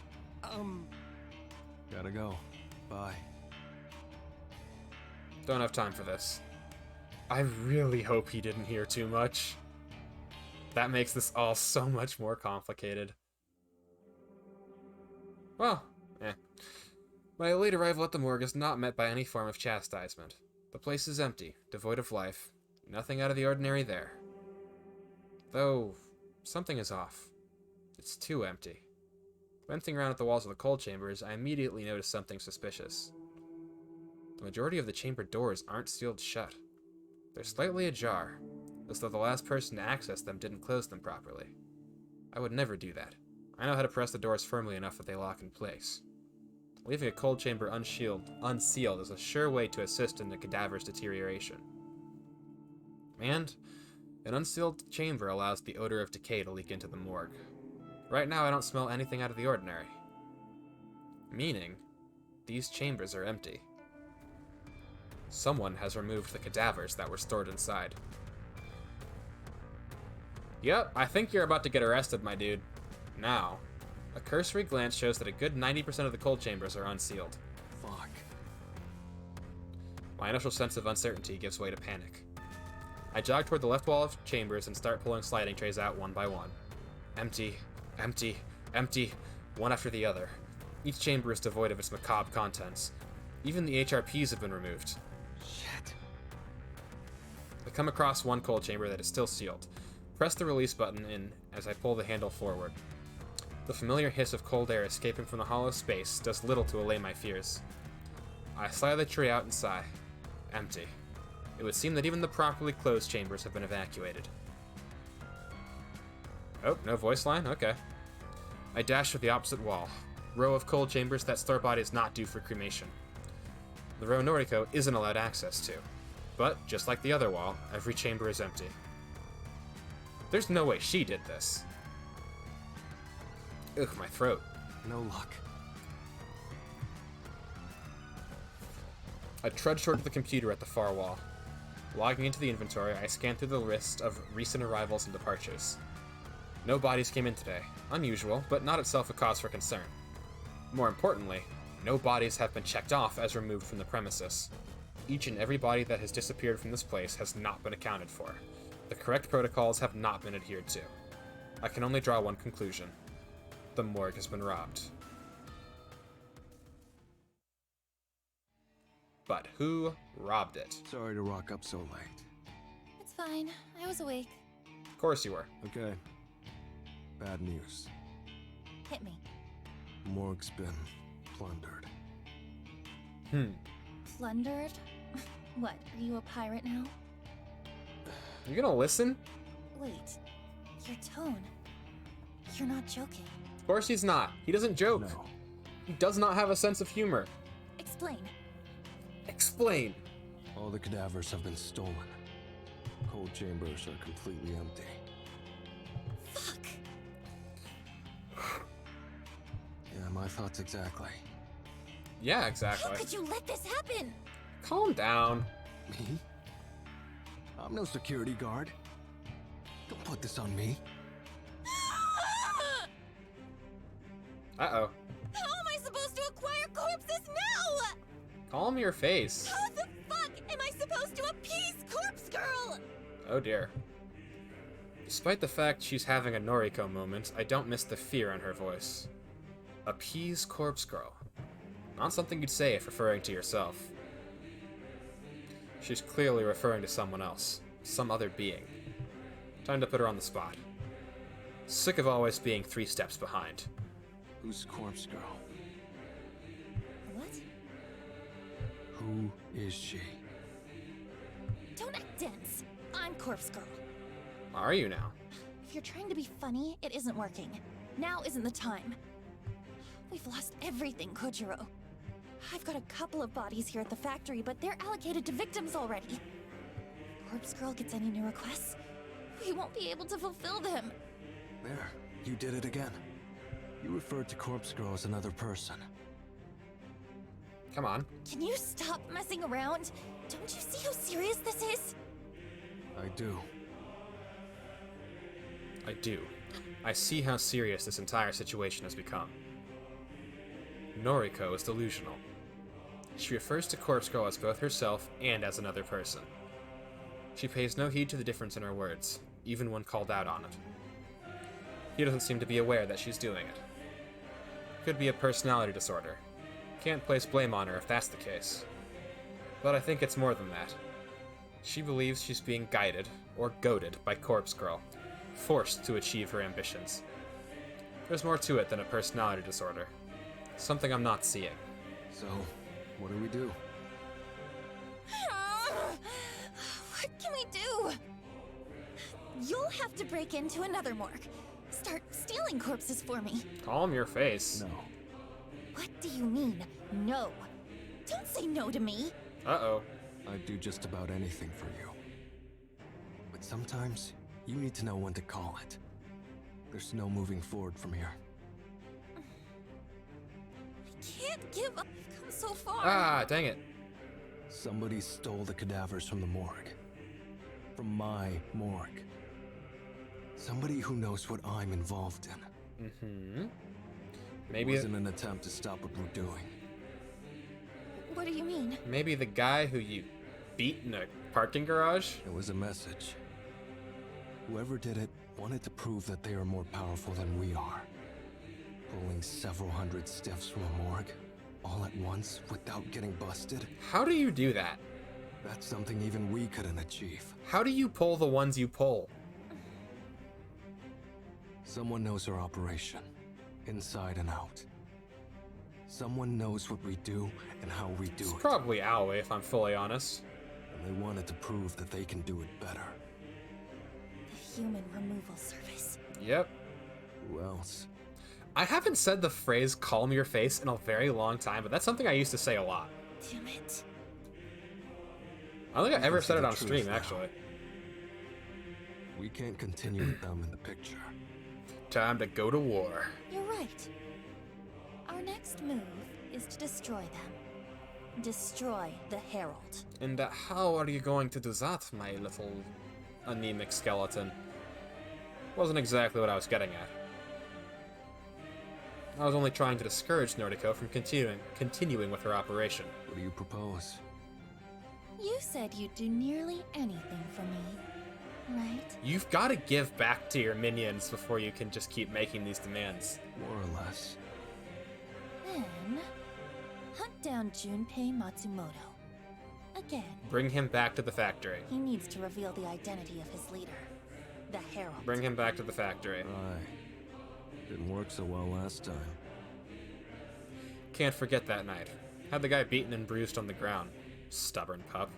Gotta go. Bye. Don't have time for this. I really hope he didn't hear too much. That makes this all so much more complicated. Well, My late arrival at the morgue is not met by any form of chastisement. The place is empty, devoid of life. Nothing out of the ordinary there. Though, something is off. It's too empty. Glancing around at the walls of the cold chambers, I immediately notice something suspicious. The majority of the chamber doors aren't sealed shut. They're slightly ajar, as though the last person to access them didn't close them properly. I would never do that. I know how to press the doors firmly enough that they lock in place. Leaving a cold chamber unsealed is a sure way to assist in the cadaver's deterioration. And an unsealed chamber allows the odor of decay to leak into the morgue. Right now I don't smell anything out of the ordinary. Meaning, these chambers are empty. Someone has removed the cadavers that were stored inside. Yep, I think you're about to get arrested, my dude. Now, a cursory glance shows that a good 90% of the cold chambers are unsealed. Fuck. My initial sense of uncertainty gives way to panic. I jog toward the left wall of chambers and start pulling sliding trays out one by one. Empty, Empty, empty, one after the other. Each chamber is devoid of its macabre contents. Even the HRPs have been removed. Shit. I come across one cold chamber that is still sealed. Press the release button in as I pull the handle forward. The familiar hiss of cold air escaping from the hollow space does little to allay my fears. I slide the tray out and sigh. Empty. It would seem that even the properly closed chambers have been evacuated. Oh, no voice line? Okay. I dash to the opposite wall. Row of cold chambers that store bodies not due for cremation. The row Noriko isn't allowed access to. But, just like the other wall, every chamber is empty. There's no way she did this. Ugh, my throat. No luck. I trudge toward the computer at the far wall. Logging into the inventory, I scan through the list of recent arrivals and departures. No bodies came in today. Unusual, but not itself a cause for concern. More importantly, no bodies have been checked off as removed from the premises. Each and every body that has disappeared from this place has not been accounted for. The correct protocols have not been adhered to. I can only draw one conclusion. The morgue has been robbed. But who robbed it? Sorry to rock up so late. It's fine. I was awake. Of course you were. Okay. Bad news. Hit me. Morgue's been plundered. Plundered? What, are you a pirate now? You gonna listen? Wait. Your tone. You're not joking. Of course he's not. He doesn't joke. No. He does not have a sense of humor. Explain. Explain. All the cadavers have been stolen. Cold chambers are completely empty. Fuck! Yeah, my thoughts exactly. Yeah, How exactly. could you let this happen? Calm down. Me? I'm no security guard. Don't put this on me. Uh-oh. How am I supposed to acquire corpses now? Calm your face. How the fuck am I supposed to appease Corpse Girl? Oh dear. Despite the fact she's having a Noriko moment, I don't miss the fear in her voice. Appease Corpse Girl. Not something you'd say if referring to yourself. She's clearly referring to someone else. Some other being. Time to put her on the spot. Sick of always being 3 steps behind. Who's Corpse Girl? What? Who is she? Don't act dense. I'm Corpse Girl. Are you now? If you're trying to be funny, it isn't working. Now isn't the time. We've lost everything, Kojiro. I've got a couple of bodies here at the factory, but they're allocated to victims already. If Corpse Girl gets any new requests, we won't be able to fulfill them. There, you did it again. You referred to Corpse Girl as another person. Come on. Can you stop messing around? Don't you see how serious this is? I do. I do. I see how serious this entire situation has become. Noriko is delusional. She refers to Corpse Girl as both herself and as another person. She pays no heed to the difference in her words, even when called out on it. He doesn't seem to be aware that she's doing it. Could be a personality disorder. Can't place blame on her if that's the case. But I think it's more than that. She believes she's being guided, or goaded, by Corpse Girl, forced to achieve her ambitions. There's more to it than a personality disorder. Something I'm not seeing. So, what do we do? What can we do? You'll have to break into another morgue. Start stealing corpses for me. Calm your face. No. What do you mean, no? Don't say no to me. Uh-oh. I'd do just about anything for you. But sometimes, you need to know when to call it. There's no moving forward from here. I can't give up. I've come so far. Ah, dang it. Somebody stole the cadavers from the morgue. From my morgue. Somebody who knows what I'm involved in. Mm-hmm. It Maybe wasn't an attempt to stop what we're doing. What do you mean? maybe the guy who you beat in a parking garage? It was a message. Whoever did it wanted to prove that they are more powerful than we are. Pulling several hundred stiffs from a morgue, all at once, without getting busted, How do you do that? that's something even we couldn't achieve. How do you pull the ones you pull? Someone knows our operation, inside and out. Someone knows what we do and how we do It's it. probably Aoi, if I'm fully honest. And they wanted to prove that they can do it better. The Human Removal Service. Yep. Who else? I haven't said the phrase calm your face in a very long time, but that's something I used to say a lot. Damn it. I don't think I You ever can see said it the on truth stream, now. actually. We can't continue with them in the picture. Time to go to war. You're right. Our next move is to destroy them. Destroy the Herald. And how are you going to do that, my little anemic skeleton? Wasn't exactly what I was getting at. I was only trying to discourage Noriko from continuing with her operation. What do you propose? You said you'd do nearly anything for me, right? You've got to give back to your minions before you can just keep making these demands. More or less. Then, hunt down Junpei Matsumoto. Again, Bring him back to the factory. he needs to reveal the identity of his leader, the Herald. Bring him back to the factory. Aye. Didn't work so well last time. Can't forget that night. Had the guy beaten and bruised on the ground. Stubborn pup.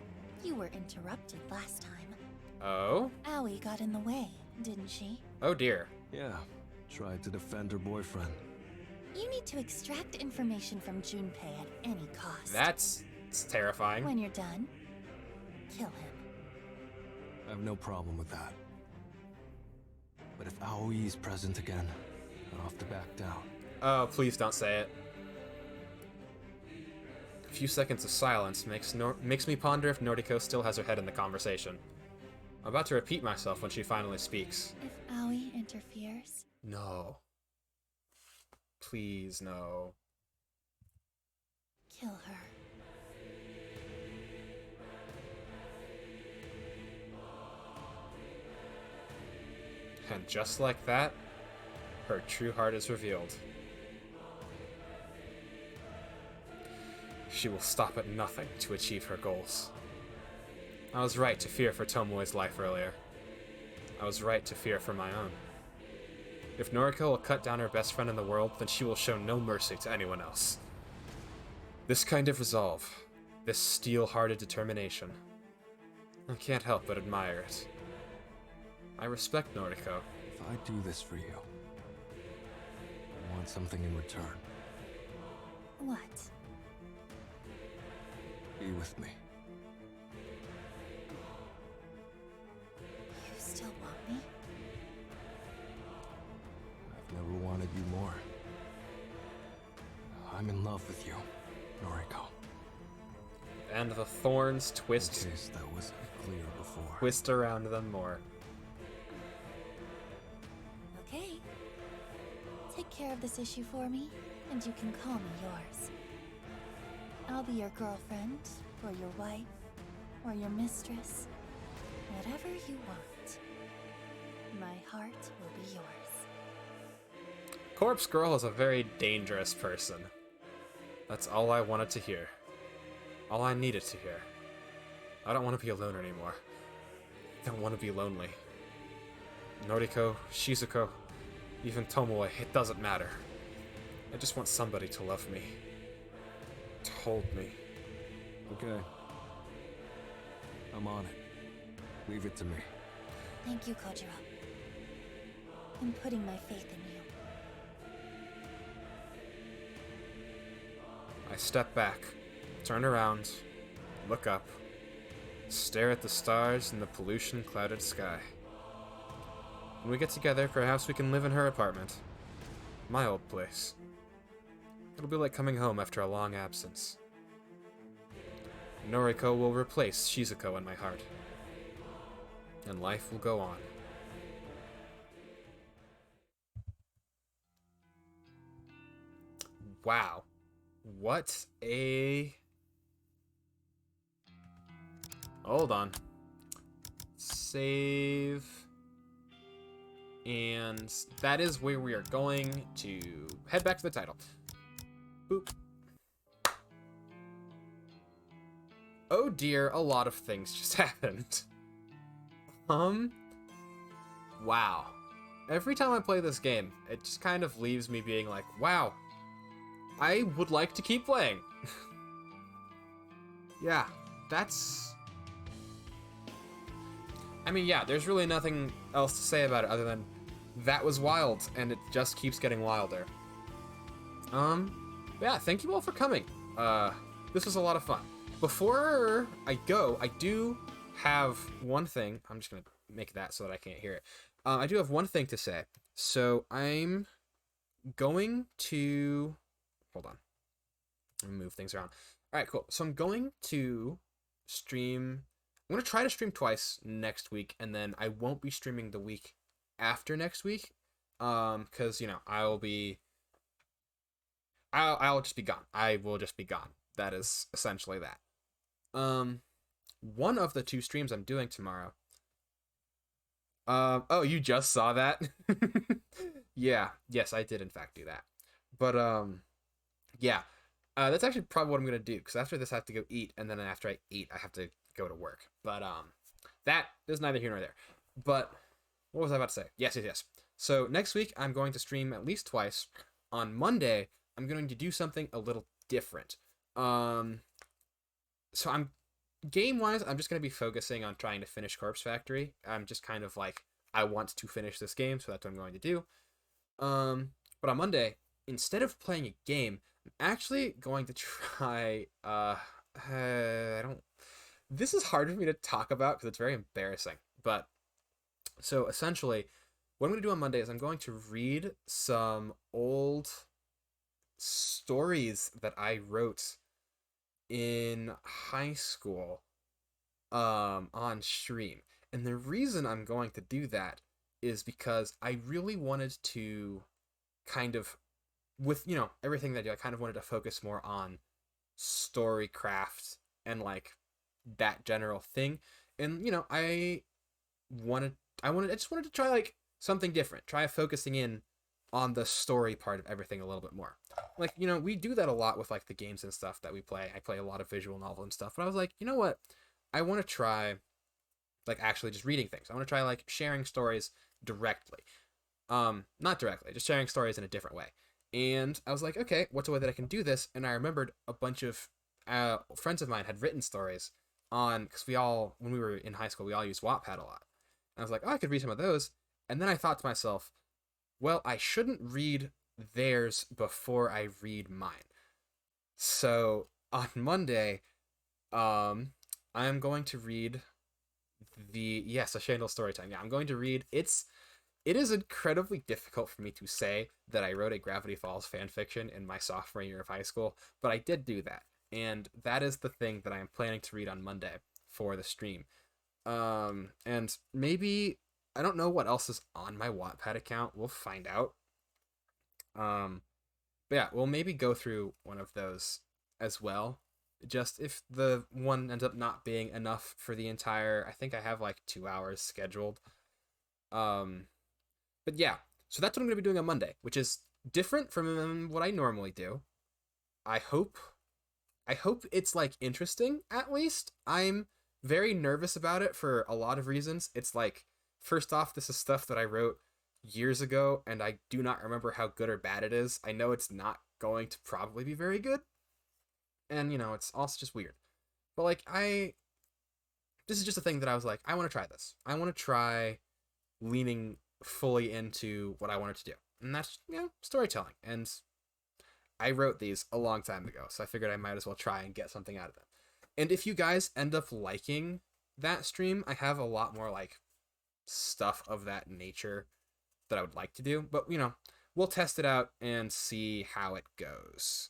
You were interrupted last time. Oh? Aoi got in the way, didn't she? Oh dear. Yeah. Tried to defend her boyfriend. You need to extract information from Junpei at any cost. That's terrifying. When you're done, kill him. I have no problem with that. But if Aoi is present again, I'll have to back down. Oh, please don't say it. A few seconds of silence makes me ponder if Noriko still has her head in the conversation. I'm about to repeat myself when she finally speaks. If Aoi interferes, No. Please, no. kill her. And just like that, her true heart is revealed. She will stop at nothing to achieve her goals. I was right to fear for Tomoe's life earlier. I was right to fear for my own. If Noriko will cut down her best friend in the world, then she will show no mercy to anyone else. This kind of resolve, this steel-hearted determination, I can't help but admire it. I respect Noriko. If I do this for you, I want something in return. What? Be with me. You still want me? I've never wanted you more. I'm in love with you, Noriko. And the thorns In twist case that wasn't clear before. twist around them more. Okay. Take care of this issue for me, and you can call me yours. I'll be your girlfriend, or your wife, or your mistress. Whatever you want. My heart will be yours. Corpse Girl is a very dangerous person. That's all I wanted to hear. All I needed to hear. I don't want to be alone anymore. I don't want to be lonely. Noriko, Shizuko, even Tomoe, it doesn't matter. I just want somebody to love me. To hold me. Okay. I'm on it. Leave it to me. Thank you, Kojiro. I'm putting my faith in you. I step back, turn around, look up, stare at the stars in the pollution-clouded sky. When we get together, perhaps we can live in her apartment. My old place. It'll be like coming home after a long absence. Noriko will replace Shizuko in my heart. And life will go on. Wow. What a... Hold on. Save... And that is where we are going to head back to the title. Boop. Oh dear, a lot of things just happened. Wow. Every time I play this game, it just kind of leaves me being like, wow, I would like to keep playing. Yeah, that's... I mean, yeah, there's really nothing else to say about it other than that was wild, and it just keeps getting wilder. Yeah, thank you all for coming. This was a lot of fun. Before I go, I do have one thing. I'm just gonna make that so that I can't hear it. I do have one thing to say. So I'm going to... Hold on. Let me move things around. All right, cool. So I'm going to stream... I'm going to try to stream twice next week, and then I won't be streaming the week after next week. Because, you know, I'll just be gone. I will just be gone. That is essentially that. One of the 2 streams I'm doing tomorrow... oh, you just saw that? Yeah, yes, I did in fact do that. But, yeah. That's actually probably what I'm gonna do, because after this I have to go eat, and then after I eat, I have to go to work. But, that is neither here nor there. But, what was I about to say? Yes. So, next week, I'm going to stream at least twice. On Monday, I'm going to do something a little different. So game-wise, I'm just going to be focusing on trying to finish Corpse Factory. I'm just kind of like, I want to finish this game, so that's what I'm going to do. But on Monday, instead of playing a game, I'm actually going to try, this is hard for me to talk about because it's very embarrassing. But, so essentially, what I'm going to do on Monday is I'm going to read some old stories that I wrote in high school on stream. And the reason I'm going to do that is because I really wanted to kind of, with, you know, everything that I do, I kind of wanted to focus more on storycraft and like that general thing. And, you know, I just wanted to try like something different, try focusing in on the story part of everything a little bit more. Like, you know, we do that a lot with like the games and stuff that we play. I play a lot of visual novel and stuff, but I was like, you know what? I want to try like actually just reading things. I want to try like sharing stories directly. Not directly, just sharing stories in a different way. And I was like, okay, what's a way that I can do this? And I remembered a bunch of friends of mine had written stories on, because when we were in high school, we all used Wattpad a lot. And I was like, oh, I could read some of those. And then I thought to myself, well, I shouldn't read theirs before I read mine. So on Monday, I'm going to read a Shandel story time. Yeah, I'm going to read. It is incredibly difficult for me to say that I wrote a Gravity Falls fanfiction in my sophomore year of high school, but I did do that. And that is the thing that I am planning to read on Monday for the stream. And maybe, I don't know what else is on my Wattpad account. We'll find out. But yeah, we'll maybe go through one of those as well. Just if the one ends up not being enough for the entire, I think I have like 2 hours scheduled. But yeah, so that's what I'm going to be doing on Monday, which is different from what I normally do. I hope it's like interesting, at least. I'm very nervous about it for a lot of reasons. It's like, first off, this is stuff that I wrote years ago, and I do not remember how good or bad it is. I know it's not going to probably be very good. And, you know, it's also just weird. But, like, this is just a thing that I was like, I want to try this. I want to try leaning fully into what I wanted to do. And that's, you know, storytelling. And I wrote these a long time ago, so I figured I might as well try and get something out of them. And if you guys end up liking that stream, I have a lot more, like, stuff of that nature that I would like to do. But, you know, we'll test it out and see how it goes.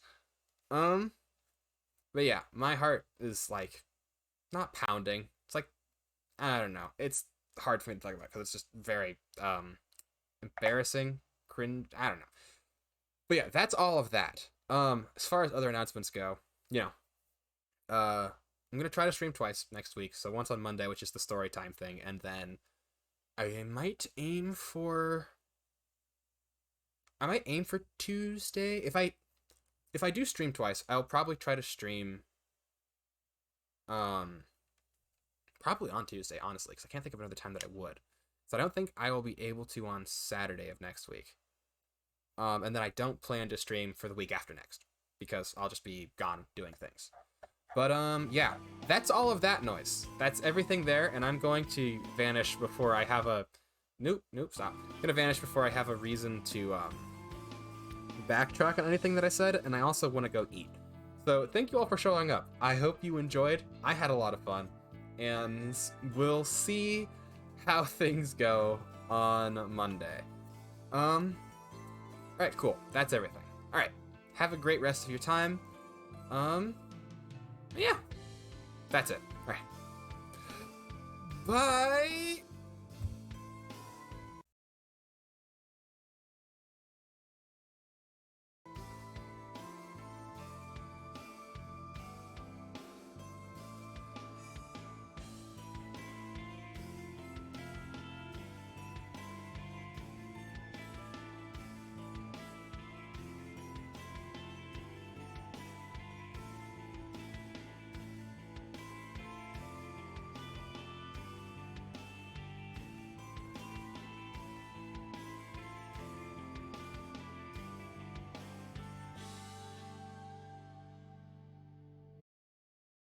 But yeah, my heart is, like, not pounding. It's like, I don't know. It's hard for me to talk about because it's just very, embarrassing, cringe, I don't know. But yeah, that's all of that. As far as other announcements go, you know, I'm going to try to stream twice next week. So once on Monday, which is the story time thing, and then I might aim for Tuesday. If I do stream twice, I'll probably try to stream probably on Tuesday, honestly, because I can't think of another time that I would. So I don't think I will be able to on Saturday of next week. And then I don't plan to stream for the week after next, because I'll just be gone doing things. But yeah, that's all of that noise. That's everything there, and I'm going to vanish before I have a nope, stop. I'm gonna vanish before I have a reason to backtrack on anything that I said, and I also want to go eat. So thank you all for showing up. I hope you enjoyed. I had a lot of fun, and we'll see how things go on Monday. Alright, cool. That's everything. Alright. Have a great rest of your time. Yeah. That's it. Alright. Bye!